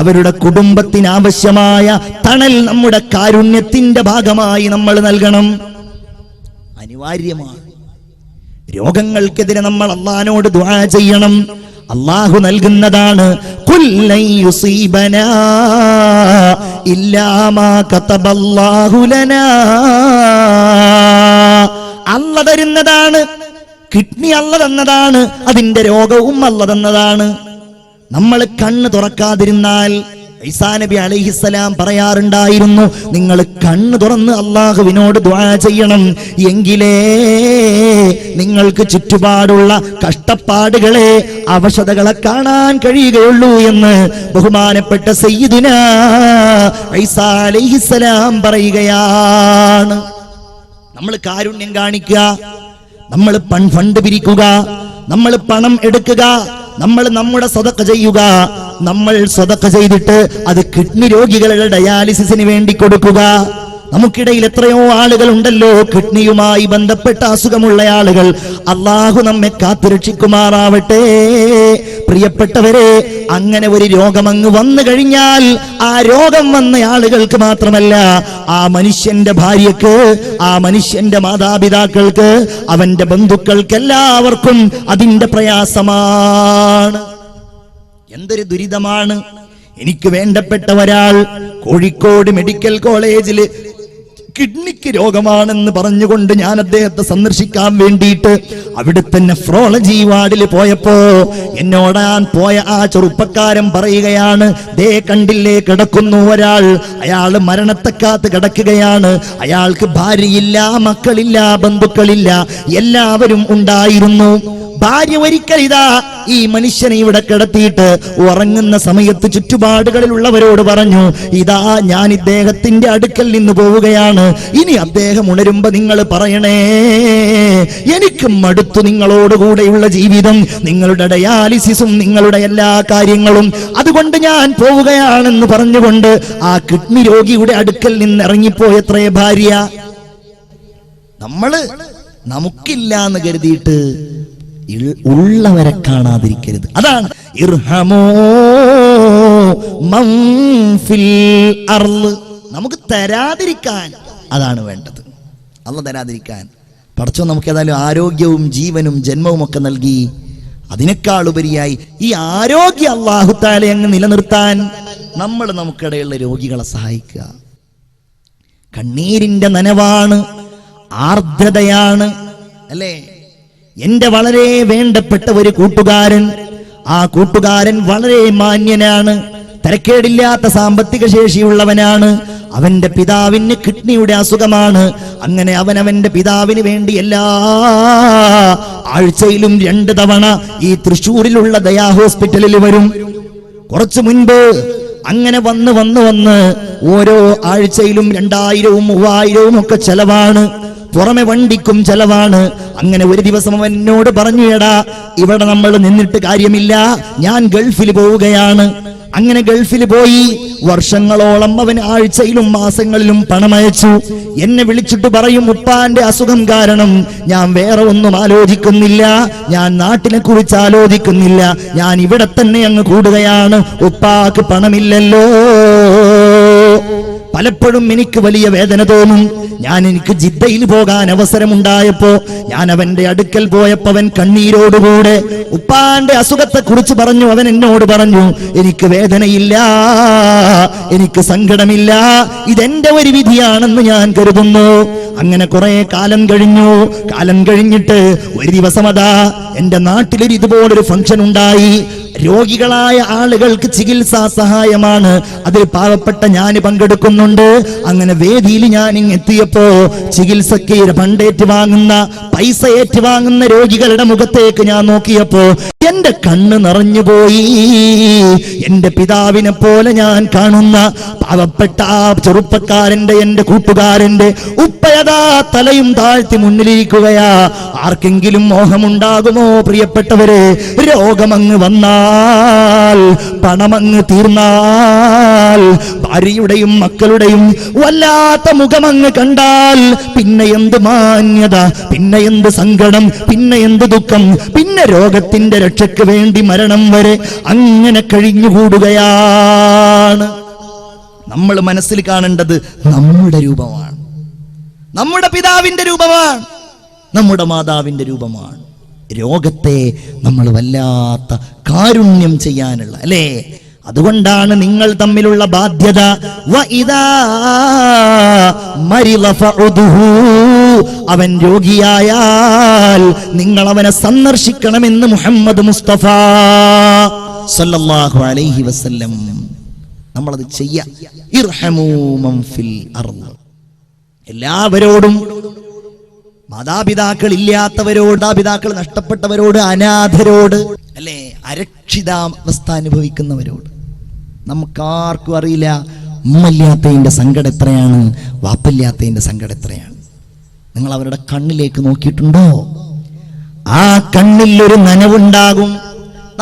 അവരുടെ കുടുംബത്തിന് ആവശ്യമായ തണൽ നമ്മുടെ കാരുണ്യത്തിന്റെ ഭാഗമായി നമ്മൾ നൽകണം. അനിവാര്യമാണ്. രോഗങ്ങൾക്കെതിരെ നമ്മൾ അല്ലാഹുവിനോട് ദുആ ചെയ്യണം. അല്ലാഹു നൽകുന്നതാണ്. കുല്ലൻ യുസീബനാ ഇല്ലാ മാ കതബല്ലാഹു ലനാ, അല്ലാഹു തരുന്നതാണ്. കിഡ്നി അല്ലാഹു തന്നതാണ്, അതിന്റെ രോഗവും അല്ലാഹു തന്നതാണ്. നമ്മൾ കണ്ണ് തുറക്കാതിരുന്നാൽ, ഈസാ നബി അലൈഹിസ്സലാം പറയാറുണ്ടായിരുന്നു, നിങ്ങൾ കണ്ണ് തുറന്ന് അല്ലാഹുവിനോട് ദുആ ചെയ്യണം, എങ്കിലേ നിങ്ങൾക്ക് ചുറ്റുപാടുള്ള കഷ്ടപ്പാടുകളെ, അവശതകളെ കാണാൻ കഴിയുകയുള്ളൂ എന്ന് ബഹുമാനപ്പെട്ട സയ്യിദുനാ ഈസാ അലൈഹിസ്സലാം പറയുകയാണ്. നമ്മൾ കാരുണ്യം കാണിക്കുക, നമ്മൾ ഫണ്ട് പിരിക്കുക, നമ്മൾ പണം എടുക്കുക, നമ്മൾ നമ്മുടെ സദഖ ചെയ്യുക. നമ്മൾ സദഖ ചെയ്തിട്ട് അത് കിഡ്നി രോഗികളുടെ ഡയാലിസിസിന് വേണ്ടി കൊടുക്കുക. നമുക്കിടയിൽ എത്രയോ ആളുകൾ ഉണ്ടല്ലോ കിഡ്നിയുമായി ബന്ധപ്പെട്ട അസുഖമുള്ള ആളുകൾ. അല്ലാഹു നമ്മെ കാത്തുരക്ഷിക്കുമാറാവട്ടെ. പ്രിയപ്പെട്ടവരെ, അങ്ങനെ ഒരു രോഗം അങ്ങ് വന്നു കഴിഞ്ഞാൽ ആ രോഗം വന്ന ആളുകൾക്ക് മാത്രമല്ല, ആ മനുഷ്യന്റെ ഭാര്യക്ക്, ആ മനുഷ്യന്റെ മാതാപിതാക്കൾക്ക്, അവന്റെ ബന്ധുക്കൾക്ക്, എല്ലാവർക്കും അതിന്റെ പ്രയാസമാണ്. എന്തൊരു ദുരിതമാണ്. എനിക്ക് വേണ്ടപ്പെട്ട ഒരാൾ കോഴിക്കോട് മെഡിക്കൽ കോളേജിൽ കിഡ്നിക്ക് രോഗമാണെന്ന് പറഞ്ഞുകൊണ്ട് ഞാൻ അദ്ദേഹത്തെ സന്ദർശിക്കാൻ വേണ്ടിയിട്ട് അവിടുത്തെ നെഫ്രോളജി വാർഡിൽ പോയപ്പോ എന്നോടാൻ പോയ ആ ചെറുപ്പക്കാരൻ പറയുകയാണ്, ദേ കണ്ടില്ലേ കിടക്കുന്നു ഒരാൾ, അയാൾ മരണത്തെ കാത്ത് കിടക്കുകയാണ്. അയാൾക്ക് ഭാര്യയില്ല, മക്കളില്ല, ബന്ധുക്കളില്ല, എല്ലാവരും ഉണ്ടായിരുന്നു. ഭാര്യ ഒരിക്കൽ ഇതാ ഈ മനുഷ്യനെ ഇവിടെ കിടത്തിയിട്ട് ഉറങ്ങുന്ന സമയത്ത് ചുറ്റുപാടുകളിലുള്ളവരോട് പറഞ്ഞു, ഇതാ ഞാൻ ഇദ്ദേഹത്തിന്റെ അടുക്കൽ നിന്ന് പോവുകയാണ്, ഇനി അദ്ദേഹം ഉണരുമ്പോ നിങ്ങൾ പറയണേ എനിക്ക് മടുത്തു നിങ്ങളോടുകൂടെയുള്ള ജീവിതം, നിങ്ങളുടെ ഡയാലിസിസും നിങ്ങളുടെ എല്ലാ കാര്യങ്ങളും, അതുകൊണ്ട് ഞാൻ പോവുകയാണെന്ന് പറഞ്ഞുകൊണ്ട് ആ കിഡ്നി രോഗിയുടെ അടുക്കൽ നിന്ന് ഇറങ്ങിപ്പോയത്രേ ഭാര്യ. നമുക്കില്ല എന്ന് കരുതിയിട്ട് ഉള്ളവരെ കാണാതിരിക്കരുത്. അതാണ് ഇർഹമൂ മൻ ഫിൽ അർള്. നമുക്ക് തരാതിരിക്കാൻ അതാണ് വേണ്ടത്. അല്ലാഹ് തരാതിരിക്കാൻ. പടച്ചോൻ നമുക്ക് ഏതായാലും ആരോഗ്യവും ജീവനും ജന്മവും ഒക്കെ നൽകി. അതിനേക്കാൾ ഉപരിയായി ഈ ആരോഗ്യം അല്ലാഹു തആല അങ്ങ് നിലനിർത്താൻ നമ്മൾ നമുക്കിടയിലുള്ള രോഗികളെ സഹായിക്കുക. കണ്ണീരിന്റെ നനവാണ്, ആർദ്രതയാണ്, അല്ലേ? എന്റെ വളരെ വേണ്ടപ്പെട്ട ഒരു കൂട്ടുകാരൻ, ആ കൂട്ടുകാരൻ വളരെ മാന്യനാണ്, തരക്കേടില്ലാത്ത സാമ്പത്തിക ശേഷിയുള്ളവനാണ്. അവന്റെ പിതാവിന് കിഡ്നിയുടെ അസുഖമാണ്. അങ്ങനെ അവന്റെ പിതാവിന് വേണ്ടി എല്ലാ ആഴ്ചയിലും 2 തവണ ഈ തൃശ്ശൂരിലുള്ള ദയാ ഹോസ്പിറ്റലിൽ വരും. കുറച്ചു മുൻപ് അങ്ങനെ വന്ന് ഓരോ ആഴ്ചയിലും 2000-ഉം 3000-ഉം ഒക്കെ ചെലവാണ്. പുറമെ വണ്ടിക്കും ചെലവാണ്. അങ്ങനെ ഒരു ദിവസം അവൻ എന്നോട് പറഞ്ഞു, എടാ ഇവിടെ നമ്മൾ നിന്നിട്ട് കാര്യമില്ല, ഞാൻ ഗൾഫിൽ പോവുകയാണ്. അങ്ങനെ ഗൾഫിൽ പോയി വർഷങ്ങളോളം അവൻ ആഴ്ചയിലും മാസങ്ങളിലും പണമയച്ചു. എന്നെ വിളിച്ചിട്ട് പറയും, ഉപ്പാന്റെ അസുഖം കാരണം ഞാൻ വേറെ ഒന്നും ആലോചിക്കുന്നില്ല, ഞാൻ നാട്ടിനെ കുറിച്ച് ആലോചിക്കുന്നില്ല, ഞാൻ ഇവിടെ തന്നെ അങ്ങ് കൂടുകയാണ്, ഉപ്പാക്ക് പണമില്ലല്ലോ. പലപ്പോഴും എനിക്ക് വലിയ വേദന തോന്നും. എനിക്ക് ജിദ്ദയിൽ പോകാൻ അവസരമുണ്ടായപ്പോ ഞാൻ അവന്റെ അടുക്കൽ പോയപ്പോ അവൻ കണ്ണീരോടുകൂടെ ഉപ്പാന്റെ അസുഖത്തെ കുറിച്ച് പറഞ്ഞു. അവൻ എന്നോട് പറഞ്ഞു, എനിക്ക് വേദനയില്ല, എനിക്ക് സങ്കടമില്ല, ഇതെന്റെ ഒരു വിധിയാണെന്ന് ഞാൻ കരുതുന്നു. അങ്ങനെ കുറെ കാലം കഴിഞ്ഞിട്ട് ഒരു ദിവസം അതാ എന്റെ നാട്ടിലൊരു ഇതുപോലൊരു ഫംഗ്ഷൻ ഉണ്ടായി. രോഗികളായ ആളുകൾക്ക് ചികിത്സാ സഹായമാണ്. അതിൽ പാവപ്പെട്ട ഞാൻ പങ്കെടുക്കുന്നുണ്ട്. അങ്ങനെ വേദിയിൽ ഞാൻ എത്തിയപ്പോ ചികിത്സക്ക് ഫണ്ടേറ്റ് വാങ്ങുന്ന, പൈസ ഏറ്റുവാങ്ങുന്ന രോഗികളുടെ മുഖത്തേക്ക് ഞാൻ നോക്കിയപ്പോ എന്റെ കണ്ണ് നിറഞ്ഞുപോയി. എന്റെ പിതാവിനെ പോലെ ഞാൻ കാണുന്ന പാവപ്പെട്ട ആ ചെറുപ്പക്കാരന്റെ, എന്റെ കൂട്ടുകാരന്റെ ഉപ്പയതാ തലയും താഴ്ത്തി മുന്നിലിരിക്കുകയാ. ആർക്കെങ്കിലും മോഹമുണ്ടാകുമോ പ്രിയപ്പെട്ടവരെ? രോഗമങ്ങ് വന്നാൽ, പണമങ്ങ് തീർന്നാൽ, ഭാര്യയുടെയും മക്കളുടെയും വല്ലാത്ത മുഖമങ്ങ് കണ്ടാൽ പിന്നെ എന്ത് മാന്യത, പിന്നെ എന്ത് സങ്കടം, പിന്നെ എന്ത് ദുഃഖം, പിന്നെ രോഗത്തിന്റെ രക്ഷയ്ക്ക് വേണ്ടി മരണം വരെ അങ്ങനെ കഴിഞ്ഞുകൂടുകയാണ്. നമ്മൾ മനസ്സിൽ കാണേണ്ടത് നമ്മുടെ രൂപമാണ്, നമ്മുടെ പിതാവിന്റെ രൂപമാണ്, നമ്മുടെ മാതാവിന്റെ രൂപമാണ്. രോഗത്തെ നമ്മൾ വല്ലാത്ത കാരുണ്യം ചെയ്യാനുള്ള, അല്ലേ? അതുകൊണ്ടാണ് നിങ്ങൾ തമ്മിലുള്ള ബാധ്യത. അവൻ രോഗിയായാൽ നിങ്ങൾ അവനെ സന്ദർശിക്കണമെന്ന് മുഹമ്മദ് മുസ്തഫ സല്ലല്ലാഹു അലൈഹി വസല്ലം നമ്മളത് ചെയ്യാം. ഇർഹമൂ മൻ ഫിൽ അർള്. എല്ലാവരോടും, മാതാപിതാക്കൾ ഇല്ലാത്തവരോട്, മാതാപിതാക്കൾ നഷ്ടപ്പെട്ടവരോട്, അനാഥരോട്, അല്ലേ, അരക്ഷിതാവസ്ഥ അനുഭവിക്കുന്നവരോട്. നമുക്കാർക്കും അറിയില്ല ഉമ്മയില്ലാത്തതിന്റെ സങ്കടം എത്രയാണ്, വാപ്പില്ലാത്തതിന്റെ സങ്കടം എത്രയാണ്. നിങ്ങൾ അവരുടെ കണ്ണിലേക്ക് നോക്കിയിട്ടുണ്ടോ? ആ കണ്ണിൽ ഒരു നനവുണ്ടാകും.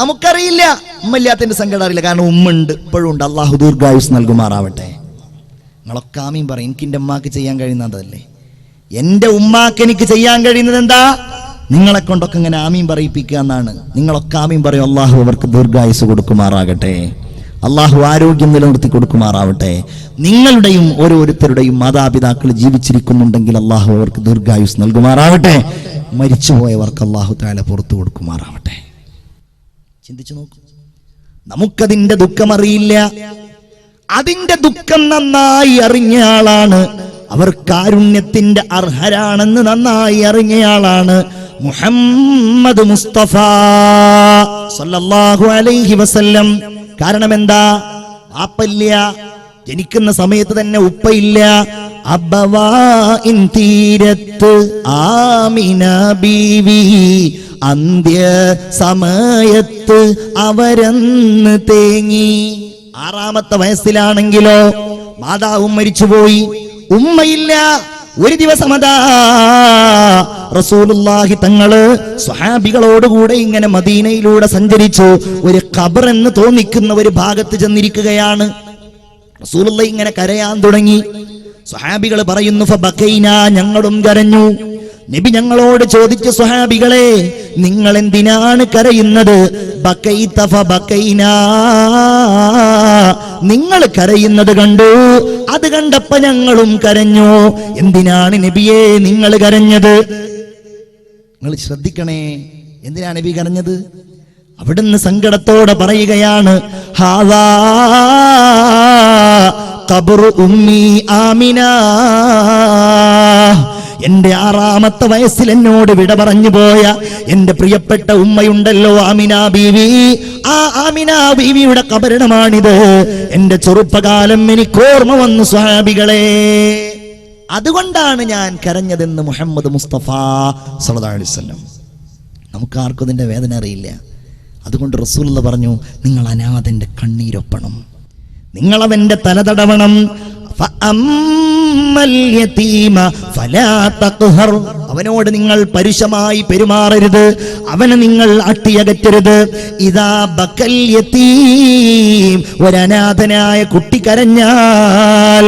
നമുക്കറിയില്ല, ഉമ്മയില്ലാത്തതിന്റെ സങ്കടം അറിയില്ല, കാരണം ഉമ്മ ഉണ്ട്, ഇപ്പോഴും ഉണ്ട്. അള്ളാഹു ദീർഘായുസ് നൽകുമാറാവട്ടെ. നിങ്ങളൊക്കെ ആമീൻ പറയും. എനിക്ക് എൻ്റെ ഉമ്മാക്ക് ചെയ്യാൻ കഴിയുന്നതല്ലേ? എൻ്റെ ഉമ്മാക്ക് എനിക്ക് ചെയ്യാൻ കഴിയുന്നത് എന്താ? നിങ്ങളെ കൊണ്ടൊക്കെ ഇങ്ങനെ ആമീൻ പറയിപ്പിക്കുക എന്നാണ്. നിങ്ങളൊക്കെ ആമീൻ പറയും. അള്ളാഹു അവർക്ക് ദീർഘായുസ് കൊടുക്കുമാറാകട്ടെ, അള്ളാഹു ആരോഗ്യം നിലനിർത്തി കൊടുക്കുമാറാവട്ടെ. നിങ്ങളുടെയും ഓരോരുത്തരുടെയും മാതാപിതാക്കൾ ജീവിച്ചിരിക്കുന്നുണ്ടെങ്കിൽ അള്ളാഹു അവർക്ക് ദീർഘായുസ് നൽകുമാറാവട്ടെ. മരിച്ചുപോയവർക്ക് അള്ളാഹു തആല പുറത്തു കൊടുക്കുമാറാവട്ടെ. ചിന്തിച്ചു നോക്കൂ. നമുക്കതിന്റെ ദുഃഖമറിയില്ല. അതിന്റെ ദുഃഖം നന്നായി അറിഞ്ഞ ആളാണ്, അവർ കാരുണ്യത്തിന്റെ അർഹരാണെന്ന് നന്നായി അറിഞ്ഞയാളാണ് മുഹമ്മദ് മുസ്തഫ സല്ലല്ലാഹു അലൈഹി വസല്ലം. കാരണം എന്താ? വാപ്പയില്ല, ജനിക്കുന്ന സമയത്ത് തന്നെ ഉപ്പയില്ല. അബവാഇൻ തീരത്ത് ആമിന ബീവി അന്ത്യ സമയത്ത് അവരന്ന് തേങ്ങി. 6-ാമത്തെ വയസ്സിലാണെങ്കിലോ മാതാവും മരിച്ചുപോയി, ഉമ്മയില്ല. ഒരു ദിവസം അതാ റസൂലുള്ളാഹി തങ്ങള് സ്വഹാബികളോടുകൂടെ ഇങ്ങനെ മദീനയിലൂടെ സഞ്ചരിച്ചു. ഒരു ഖബർ എന്ന് തോന്നിക്കുന്ന ഒരു ഭാഗത്ത് ചെന്നിരിക്കുകയാണ്. റസൂലുള്ളാഹി ഇങ്ങനെ കരയാൻ തുടങ്ങി. സ്വഹാബികൾ പറയുന്നു ഫബക്കൈന, ഞങ്ങളും കരഞ്ഞു. നബി ഞങ്ങളോട് ചോദിച്ചു, സ്വഹാബികളെ നിങ്ങൾ എന്തിനാണ് കരയുന്നത്? ബക്കൈത ഫബക്കൈന, നിങ്ങൾ കരയുന്നത് കണ്ടു, അത് കണ്ടപ്പോ ഞങ്ങളും കരഞ്ഞു. എന്തിനാണ് നബിയെ നിങ്ങൾ കരഞ്ഞത്? നിങ്ങൾ ശ്രദ്ധിക്കണേ, എന്തിനാണ് നബി കരഞ്ഞത്? അവിടുന്ന് സങ്കടത്തോടെ പറയുകയാണ്, ഹാദാ ഖബ്റു ഉമ്മി ആമിന, എന്റെ 6-ാമത്തെ വയസ്സിൽ എന്നോട് വിട പറഞ്ഞു പോയ എന്റെ പ്രിയപ്പെട്ട ഉമ്മയുണ്ടല്ലോ ആമിന ബീവി, ആ ആമിന ബീവിയുടെ ഖബറിടമാണിത്. എന്റെ ചെറുപ്പകാലം എനിക്ക് ഓർമ്മ വന്നു സ്വഹാബികളെ, അതുകൊണ്ടാണ് ഞാൻ കരഞ്ഞതെന്ന് മുഹമ്മദ് മുസ്തഫ സല്ലല്ലാഹു അലൈഹി വസല്ലം. നമുക്കാർക്കും ഇതിന്റെ വേദന അറിയില്ല. അതുകൊണ്ട് റസൂലുള്ളാഹി പറഞ്ഞു, നിങ്ങൾ അനാഥന്റെ കണ്ണീരൊപ്പണം, നിങ്ങളവന്റെ തലതടവണം. അവനോട് നിങ്ങൾ പരുഷമായി പെരുമാറരുത്, അവനെ നിങ്ങൾ അട്ടിയകറ്റരുത്. ഇദാ ബക്കൽ യതീം, ഒരനാഥനായ കുട്ടി കരഞ്ഞാൽ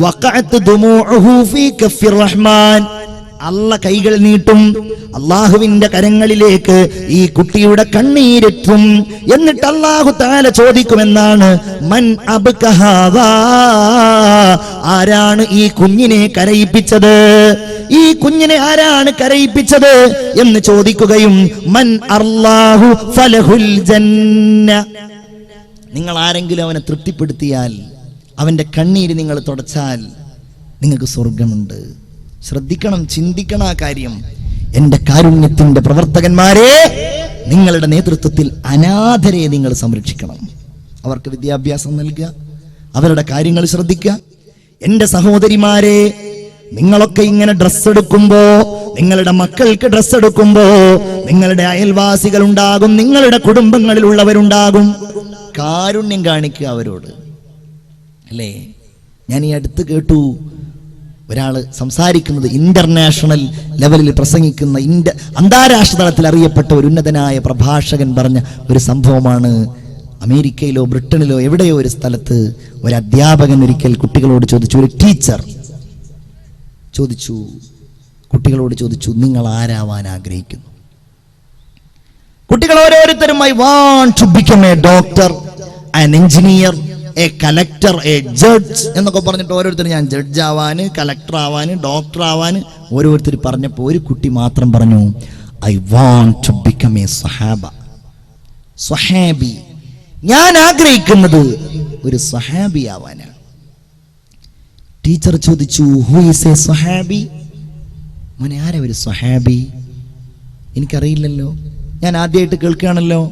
വഖഅത് ദുമൂഉഹു ഫീ കഫിർ റഹ്മാൻ, അല്ല കൈകൾ നീട്ടും, അള്ളാഹുവിന്റെ കരങ്ങളിലേക്ക് ഈ കുട്ടിയുടെ കണ്ണീരെത്തും. എന്നിട്ട് അല്ലാഹു തആല ചോദിക്കുമെന്നാണ്, മൻ അബ്കഹാദാ, ആരാണ് ഈ കുഞ്ഞിനെ കരയിപ്പിച്ചത്? ഈ കുഞ്ഞിനെ ആരാണ് കരയിപ്പിച്ചത് എന്ന് ചോദിക്കുകയും, മൻ അല്ലാഹു ഫലഹുൽ ജന്ന, നിങ്ങൾ ആരെങ്കിലും അവനെ തൃപ്തിപ്പെടുത്തിയാൽ, അവന്റെ കണ്ണീര് നിങ്ങൾ തുടച്ചാൽ നിങ്ങൾക്ക് സ്വർഗമുണ്ട്. ശ്രദ്ധിക്കണം, ചിന്തിക്കണം ആ കാര്യം. എന്റെ കാരുണ്യത്തിന്റെ പ്രവർത്തകന്മാരെ, നിങ്ങളുടെ നേതൃത്വത്തിൽ അനാഥരെ നിങ്ങൾ സംരക്ഷിക്കണം. അവർക്ക് വിദ്യാഭ്യാസം നൽകുക, അവരുടെ കാര്യങ്ങൾ ശ്രദ്ധിക്കുക. എന്റെ സഹോദരിമാരെ, നിങ്ങളൊക്കെ ഇങ്ങനെ ഡ്രസ്സ് എടുക്കുമ്പോ, നിങ്ങളുടെ മക്കൾക്ക് ഡ്രസ്സ് എടുക്കുമ്പോ, നിങ്ങളുടെ അയൽവാസികൾ ഉണ്ടാകും, നിങ്ങളുടെ കുടുംബങ്ങളിലുള്ളവരുണ്ടാകും. കാരുണ്യം കാണിക്കുക അവരോട്, അല്ലേ? ഞാൻ ഈ അടുത്ത് കേട്ടു ഒരാള് സംസാരിക്കുന്നത്, ഇന്റർനാഷണൽ ലെവലിൽ പ്രസംഗിക്കുന്ന, അന്താരാഷ്ട്ര തലത്തിൽ അറിയപ്പെട്ട ഒരു ഉന്നതനായ പ്രഭാഷകൻ പറഞ്ഞ ഒരു സംഭവമാണ്. അമേരിക്കയിലോ ബ്രിട്ടനിലോ എവിടെയോ ഒരു സ്ഥലത്ത് ഒരു അധ്യാപകൻ ഒരിക്കൽ കുട്ടികളോട് ചോദിച്ചു, ഒരു ടീച്ചർ ചോദിച്ചു, കുട്ടികളോട് ചോദിച്ചു, നിങ്ങൾ ആരാവാൻ ആഗ്രഹിക്കുന്നു? കുട്ടികൾ ഓരോരുത്തരും, I want to become a doctor, an engineer, a collector, a judge എന്നൊക്കെ പറഞ്ഞിട്ട് ഓരോരുത്തരും, ഞാൻ ജഡ്ജ് ആവാന്, കലക്ടർ ആവാന്, ഡോക്ടർ ആവാന് ഓരോരുത്തർ പറഞ്ഞപ്പോൾ ഒരു കുട്ടി മാത്രം പറഞ്ഞു, I want to become a സ്വഹാബ, സ്വഹാബി, ഞാൻ ആഗ്രഹിക്കുന്നത് ഒരു സ്വഹാബി ആവാനാണ്. ടീച്ചർ ചോദിച്ചു, ഹു ഈസ് എ സ്വഹാബി? മോനെ, ആരാ ഒരു സ്വഹാബി? എനിക്കറിയില്ലല്ലോ, ഞാൻ ആദ്യമായിട്ട് കേൾക്കുകയാണല്ലോ.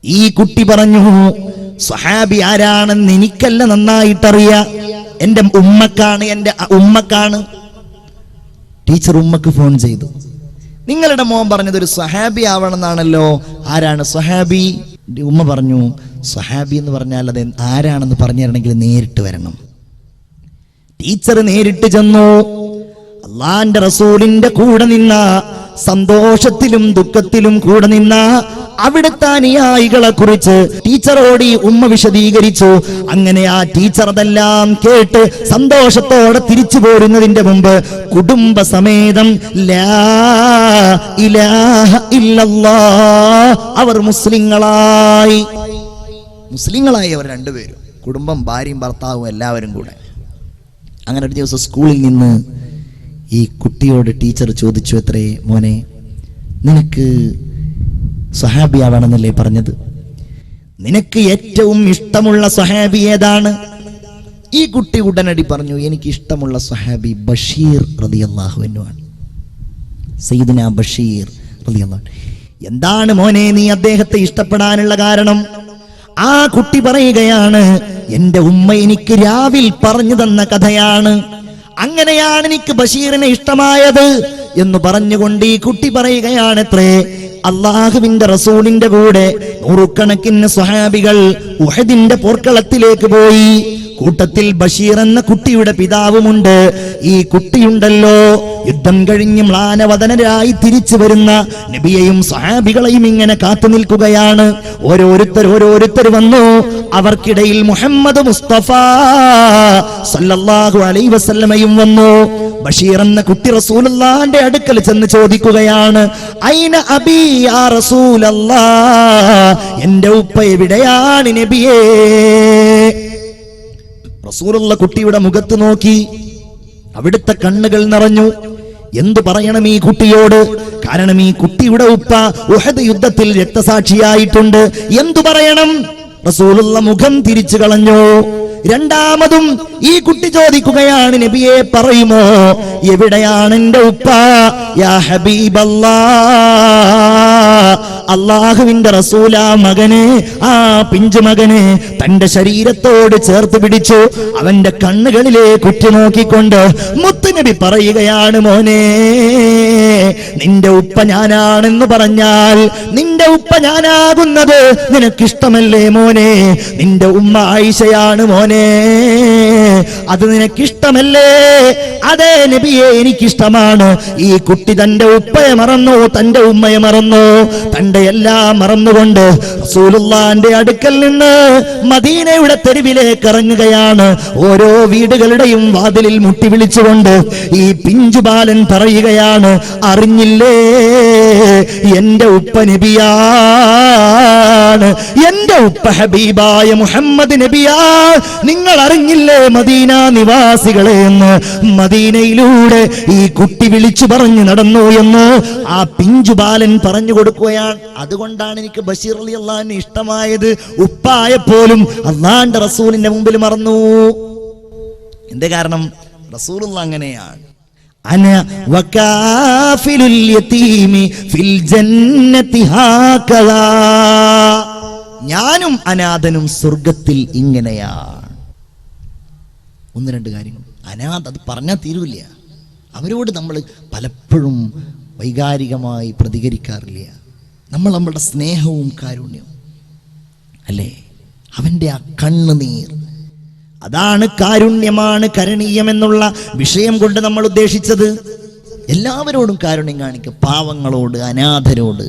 ഈ കുട്ടി പറഞ്ഞു, സ്വഹാബി ആരാണെന്ന് എനിക്കല്ല നന്നായിട്ടറിയാം, എന്റെ ഉമ്മക്കാണ്, എന്റെ ഉമ്മക്കാണ്. ടീച്ചർ ഉമ്മക്ക് ഫോൺ ചെയ്തു, നിങ്ങളുടെ മോൻ പറഞ്ഞത് ഒരു സ്വഹാബി ആവണമെന്നാണല്ലോ, ആരാണ് സ്വഹാബി? ഉമ്മ പറഞ്ഞു, സ്വഹാബി എന്ന് പറഞ്ഞാൽ അത് ആരാണെന്ന് പറഞ്ഞു തരണമെങ്കിൽ നേരിട്ട് വരണം. ടീച്ചർ നേരിട്ട് ചെന്നു. അള്ളാന്റെ റസൂലിന്റെ കൂടെ നിന്ന, സന്തോഷത്തിലും ദുഃഖത്തിലും കൂടെ നിന്ന അവിടുത്തെ അനുയായികളെ കുറിച്ച് ടീച്ചറോട് ഈ ഉമ്മ വിശദീകരിച്ചു. അങ്ങനെ ആ ടീച്ചർ അതെല്ലാം കേട്ട് സന്തോഷത്തോടെ തിരിച്ചു പോരുന്നതിന്റെ മുമ്പ് കുടുംബസമേതം ലാ ഇലാഹ ഇല്ലല്ലാഹ്, അവർ മുസ്ലിങ്ങളായി അവർ രണ്ടുപേരും, കുടുംബം, ഭാര്യയും ഭർത്താവും എല്ലാവരും കൂടെ. അങ്ങനെ ഒരു ദിവസം സ്കൂളിൽ നിന്ന് ഈ കുട്ടിയോട് ടീച്ചർ ചോദിച്ചു, എത്രേ മോനെ, നിനക്ക് സ്വഹാബിയാവണമെന്നല്ലേ പറഞ്ഞത്? നിനക്ക് ഏറ്റവും ഇഷ്ടമുള്ള സ്വഹാബി ഏതാണ്? ഈ കുട്ടി ഉടനടി പറഞ്ഞു, എനിക്ക് ഇഷ്ടമുള്ള സ്വഹാബി ബഷീർ റളിയല്ലാഹു അൻഹു ആണ്, സയ്യിദുനാ ബഷീർ റളിയല്ലാഹു അൻഹു. എന്താണ് മോനെ നീ അദ്ദേഹത്തെ ഇഷ്ടപ്പെടാനുള്ള കാരണം? ആ കുട്ടി പറയുകയാണ്, എന്റെ ഉമ്മ എനിക്ക് രാവിൽ പറഞ്ഞു തന്ന കഥയാണ്, അങ്ങനെയാണ് എനിക്ക് ബഷീറിനെ ഇഷ്ടമായത്. എന്ന് പറഞ്ഞുകൊണ്ട് ഈ കുട്ടി പറയുകയാണത്രേ, അള്ളാഹുവിന്റെ റസൂലിന്റെ കൂടെ നൂറുകണക്കിന് സ്വഹാബികൾ ഉഹദിന്റെ പോർക്കളത്തിലേക്ക് പോയി. കൂട്ടത്തിൽ ബഷീർ എന്ന കുട്ടിയുടെ പിതാവുമുണ്ട്. ഈ കുട്ടിയുണ്ടല്ലോ യുദ്ധം കഴിഞ്ഞ് മ്ലാനവദനരായി തിരിച്ചു വരുന്ന നബിയെയും സ്വഹാബികളെയും ഇങ്ങനെ കാത്തു നിൽക്കുകയാണ്. ഓരോരുത്തർ വന്നു. അവർക്കിടയിൽ മുഹമ്മദ് മുസ്തഫ സല്ലല്ലാഹു അലൈഹി വസല്ലമയും വന്നു. ബഷീർ എന്ന കുട്ടി റസൂലുള്ളാഹിന്റെ അടുക്കൽ ചെന്ന് ചോദിക്കുകയാണ്, ഐന അബീ യാ റസൂലല്ലാഹ്, എന്റെ ഉപ്പ എവിടെയാണ് നബിയേ? റസൂലുള്ള കുട്ടിയുടെ മുഖത്ത് നോക്കി. അവിടുത്തെ കണ്ണുകൾ നിറഞ്ഞു. എന്തു പറയണം ഈ കുട്ടിയോട്? കാരണം ഈ കുട്ടിയുടെ ഉപ്പ ഉഹദ് യുദ്ധത്തിൽ രക്തസാക്ഷിയായിട്ടുണ്ട്. എന്തു പറയണം? റസൂലുള്ള മുഖം തിരിച്ചു കളഞ്ഞു. രണ്ടാമതും ഈ കുട്ടി ചോദിക്കുകയാണ്, നബിയെ പറയുമോ എവിടെയാണ് എന്റെ ഉപ്പ? യാ ഹബീബല്ലാഹ്, അള്ളാഹുവിന്റെ റസൂല മകനെ, ആ പിഞ്ചു മകനെ തന്റെ ശരീരത്തോട് ചേർത്ത് പിടിച്ചു. അവന്റെ കണ്ണുകളിലേക്ക് ഉറ്റുനോക്കിക്കൊണ്ട് മുത്തുനബി പറയുകയാണ്, മോനെ നിന്റെ ഉപ്പ ഞാനാണെന്ന് പറഞ്ഞാൽ നിന്റെ ഉപ്പ ഞാനാകുന്നത് നിനക്കിഷ്ടമല്ലേ മോനെ? നിന്റെ ഉമ്മ ആയിഷയാണ് മോനെ, അത് നിനക്കിഷ്ടമല്ലേ? അതേ നബിയെ, എനിക്കിഷ്ടമാണ്. ഈ കുട്ടി തന്റെ ഉപ്പയെ മറന്നു, തന്റെ ഉമ്മയെ മറന്നു, തന്റെ എല്ലാം മറന്നുകൊണ്ട് റസൂലുള്ളാഹിന്റെ അടുക്കൽ നിന്ന് മദീനയുടെ തെരുവിലേക്ക് ഇറങ്ങുകയാണ്. ഓരോ വീടുകളുടെയും വാതിലിൽ മുട്ടി വിളിച്ചുകൊണ്ട് ഈ പിഞ്ചുബാലൻ പറയുകയാണ്, അറിഞ്ഞില്ലേ എന്റെ ഉപ്പ നബിയാണ്, എന്റെ ഉപ്പ ഹബീബായ മുഹമ്മദ് നബിയാ. നിങ്ങൾ അറിഞ്ഞില്ലേ മദീന നിവാസികളെ എന്ന്? മദീനയിലൂടെ ഈ കുട്ടി വിളിച്ചു പറഞ്ഞു നടന്നു എന്ന് ആ പിഞ്ചുബാലൻ പറഞ്ഞു കൊടുക്കുകയാണ്. അതുകൊണ്ടാണ് എനിക്ക് ബഷീർ റളിയല്ലാഹു അൻഹു ഇഷ്ടമായത്. ഉപ്പായെപ്പോലും അല്ലാഹുവിന്റെ റസൂലിന്റെ മുമ്പിൽ മറന്നു. എന്ത് കാരണം? റസൂലുള്ളാഹി അങ്ങനെയാണ്. അന വകാഫിലുൽ യതീമി ഫിൽ ജന്നതി ഹാകദാ, ഞാനും അനാഥനും സ്വർഗത്തിൽ ഇങ്ങനെയാണ്. ഒന്ന് രണ്ട് കാര്യങ്ങൾ. അനാഥ അത് പറഞ്ഞാൽ തീരൂല്ല. അവരോട് നമ്മൾ പലപ്പോഴും വൈകാരികമായി പ്രതികരിക്കാറില്ല. നമ്മൾ നമ്മളുടെ സ്നേഹവും കാരുണ്യവും അല്ലേ, അവൻ്റെ ആ കണ്ണുനീർ, അതാണ് കാരുണ്യമാണ് കരണീയം എന്നുള്ള വിഷയം കൊണ്ട് നമ്മൾ ഉദ്ദേശിച്ചത്. എല്ലാവരോടും കാരുണ്യം കാണിക്കുക, പാവങ്ങളോട്, അനാഥരോട്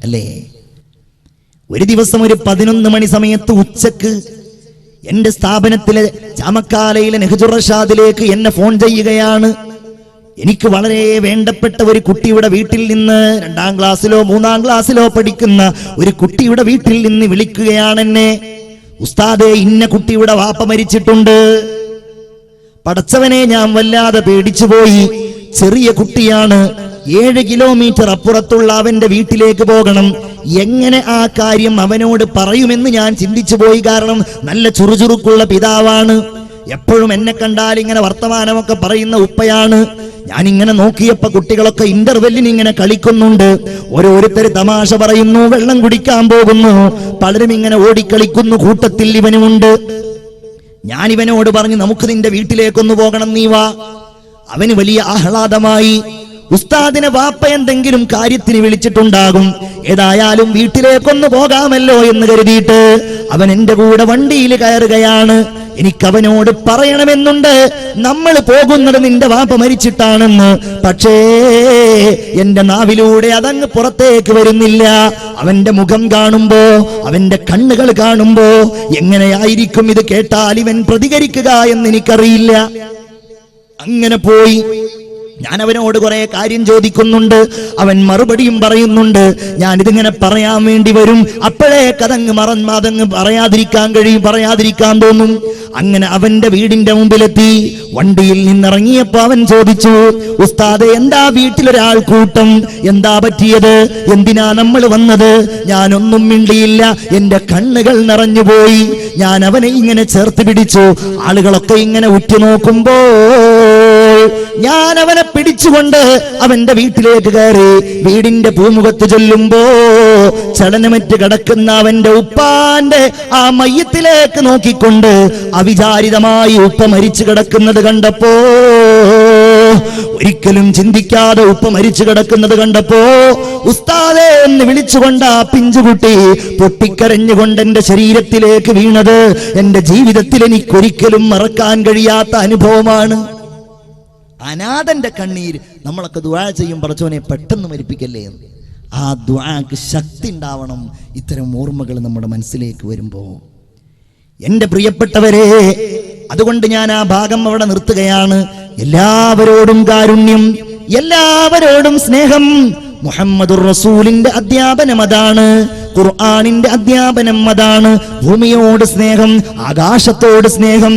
അല്ലേ. ഒരു ദിവസം ഒരു 11 മണി സമയത്ത് ഉച്ചക്ക് എന്റെ സ്ഥാപനത്തിലെ ചാമക്കാലയിലെ നെഹ്ജുർ റഷാദിലേക്ക് എന്നെ ഫോൺ ചെയ്യുകയാണ്. എനിക്ക് വളരെ വേണ്ടപ്പെട്ട ഒരു കുട്ടിയുടെ വീട്ടിൽ നിന്ന് 2ാം ക്ലാസ്സിലോ 3ാം ക്ലാസ്സിലോ പഠിക്കുന്ന ഒരു കുട്ടിയുടെ വീട്ടിൽ നിന്ന് വിളിക്കുകയാണ് എന്നെ. ഉസ്താദേ, ഇന്ന കുട്ടിയുടെ വാപ്പ മരിച്ചിട്ടുണ്ട്. പടച്ചവനെ, ഞാൻ വല്ലാതെ പേടിച്ചുപോയി. ചെറിയ കുട്ടിയാണ്. 7 കിലോമീറ്റർ അപ്പുറത്തുള്ള അവന്റെ വീട്ടിലേക്ക് പോകണം. എങ്ങനെ ആ കാര്യം അവനോട് പറയുമെന്ന് ഞാൻ ചിന്തിച്ചു പോയി. കാരണം നല്ല ചുറുചുറുക്കുള്ള പിതാവാണ്. എപ്പോഴും എന്നെ കണ്ടാൽ ഇങ്ങനെ വർത്തമാനമൊക്കെ പറയുന്ന ഉപ്പയാണ്. ഞാനിങ്ങനെ നോക്കിയപ്പോ കുട്ടികളൊക്കെ ഇന്റർവെല്ലിന് ഇങ്ങനെ കളിക്കുന്നുണ്ട്. ഓരോരുത്തര് തമാശ പറയുന്നു, വെള്ളം കുടിക്കാൻ പോകുന്നു, പലരും ഇങ്ങനെ ഓടിക്കളിക്കുന്നു. കൂട്ടത്തിൽ ഇവനുമുണ്ട്. ഞാൻ ഇവനോട് പറഞ്ഞു, നമുക്ക് നിന്റെ വീട്ടിലേക്കൊന്ന് പോകണം, നീ വാ. അവന് വലിയ ആഹ്ലാദമായി. ഉസ്താദിനെ വാപ്പ എന്തെങ്കിലും കാര്യത്തിന് വിളിച്ചിട്ടുണ്ടാകും. ഏതായാലും വീട്ടിലേക്കൊന്ന് പോകാമല്ലോ എന്ന് കരുതിയിട്ട് അവൻ എന്റെ കൂടെ വണ്ടിയിൽ കയറുകയാണ്. എനിക്കവനോട് പറയണമെന്നുണ്ട്, നമ്മൾ പോകുന്നത് നിന്റെ വാപ്പ മരിച്ചിട്ടാണെന്ന്. പക്ഷേ എന്റെ നാവിലൂടെ അതങ്ങ് പുറത്തേക്ക് വരുന്നില്ല. അവന്റെ മുഖം കാണുമ്പോ, അവന്റെ കണ്ണുകൾ കാണുമ്പോ എങ്ങനെയായിരിക്കും ഇത് കേട്ടാൽ ഇവൻ പ്രതികരിക്കുക എന്ന് എനിക്കറിയില്ല. അങ്ങനെ പോയി ഞാൻ അവനോട് കുറെ കാര്യം ചോദിക്കുന്നുണ്ട്. അവൻ മറുപടിയും പറയുന്നുണ്ട്. ഞാനിതിങ്ങനെ പറയാൻ വേണ്ടി വരും, അപ്പോഴേക്കതങ്ങ് അതങ്ങ് പറയാതിരിക്കാൻ തോന്നും. അങ്ങനെ അവന്റെ വീടിന്റെ മുമ്പിലെത്തി. വണ്ടിയിൽ നിന്നിറങ്ങിയപ്പോ അവൻ ചോദിച്ചു, ഉസ്താദെ, എന്താ വീട്ടിലൊരാൾ കൂട്ടം? എന്താ പറ്റിയത്? എന്തിനാ നമ്മൾ വന്നത്? ഞാനൊന്നും മിണ്ടിയില്ല. എന്റെ കണ്ണുകൾ നിറഞ്ഞുപോയി. ഞാൻ അവനെ ഇങ്ങനെ ചേർത്ത് പിടിച്ചു. ആളുകളൊക്കെ ഇങ്ങനെ ഉറ്റുനോക്കുമ്പോ ഞാൻ അവനെ പിടിച്ചുകൊണ്ട് അവന്റെ വീട്ടിലേക്ക് കയറി. വീടിന്റെ പൂമുഖത്ത് ചെല്ലുമ്പോ ചലനമറ്റ് കിടക്കുന്ന അവന്റെ ഉപ്പാന്റെ ആ മയ്യത്തിലേക്ക് നോക്കിക്കൊണ്ട് അവിചാരിതമായി ഉപ്പ മരിച്ചു കിടക്കുന്നത് കണ്ടപ്പോ ഒരിക്കലും ചിന്തിക്കാതെ ഉപ്പ മരിച്ചു കിടക്കുന്നത് കണ്ടപ്പോ ഉസ്താദേ എന്ന് വിളിച്ചുകൊണ്ട് ആ പിഞ്ചുകുട്ടി പൊട്ടിക്കരഞ്ഞുകൊണ്ട് എന്റെ ശരീരത്തിലേക്ക് വീണത് എന്റെ ജീവിതത്തിൽ എനിക്കൊരിക്കലും മറക്കാൻ കഴിയാത്ത അനുഭവമാണ്. അനാഥന്റെ കണ്ണീര് നമ്മളൊക്കെ ദുആ ചെയ്യും, പടച്ചോനെ പെട്ടെന്ന് മരിപ്പിക്കല്ലേ എന്ന്. ആ ദുആക്ക് ശക്തി ഉണ്ടാവണം ഇത്തരം ഓർമ്മകൾ നമ്മുടെ മനസ്സിലേക്ക് വരുമ്പോ. എന്റെ പ്രിയപ്പെട്ടവരെ, അതുകൊണ്ട് ഞാൻ ആ ഭാഗം അവിടെ നിർത്തുകയാണ്. എല്ലാവരോടും കാരുണ്യം, എല്ലാവരോടും സ്നേഹം. മുഹമ്മദുർ റസൂലിന്റെ അധ്യാപനം അതാണ്, ഖുർആനിന്റെ അധ്യാപനം അതാണ്. ഭൂമിയോട് സ്നേഹം, ആകാശത്തോട് സ്നേഹം.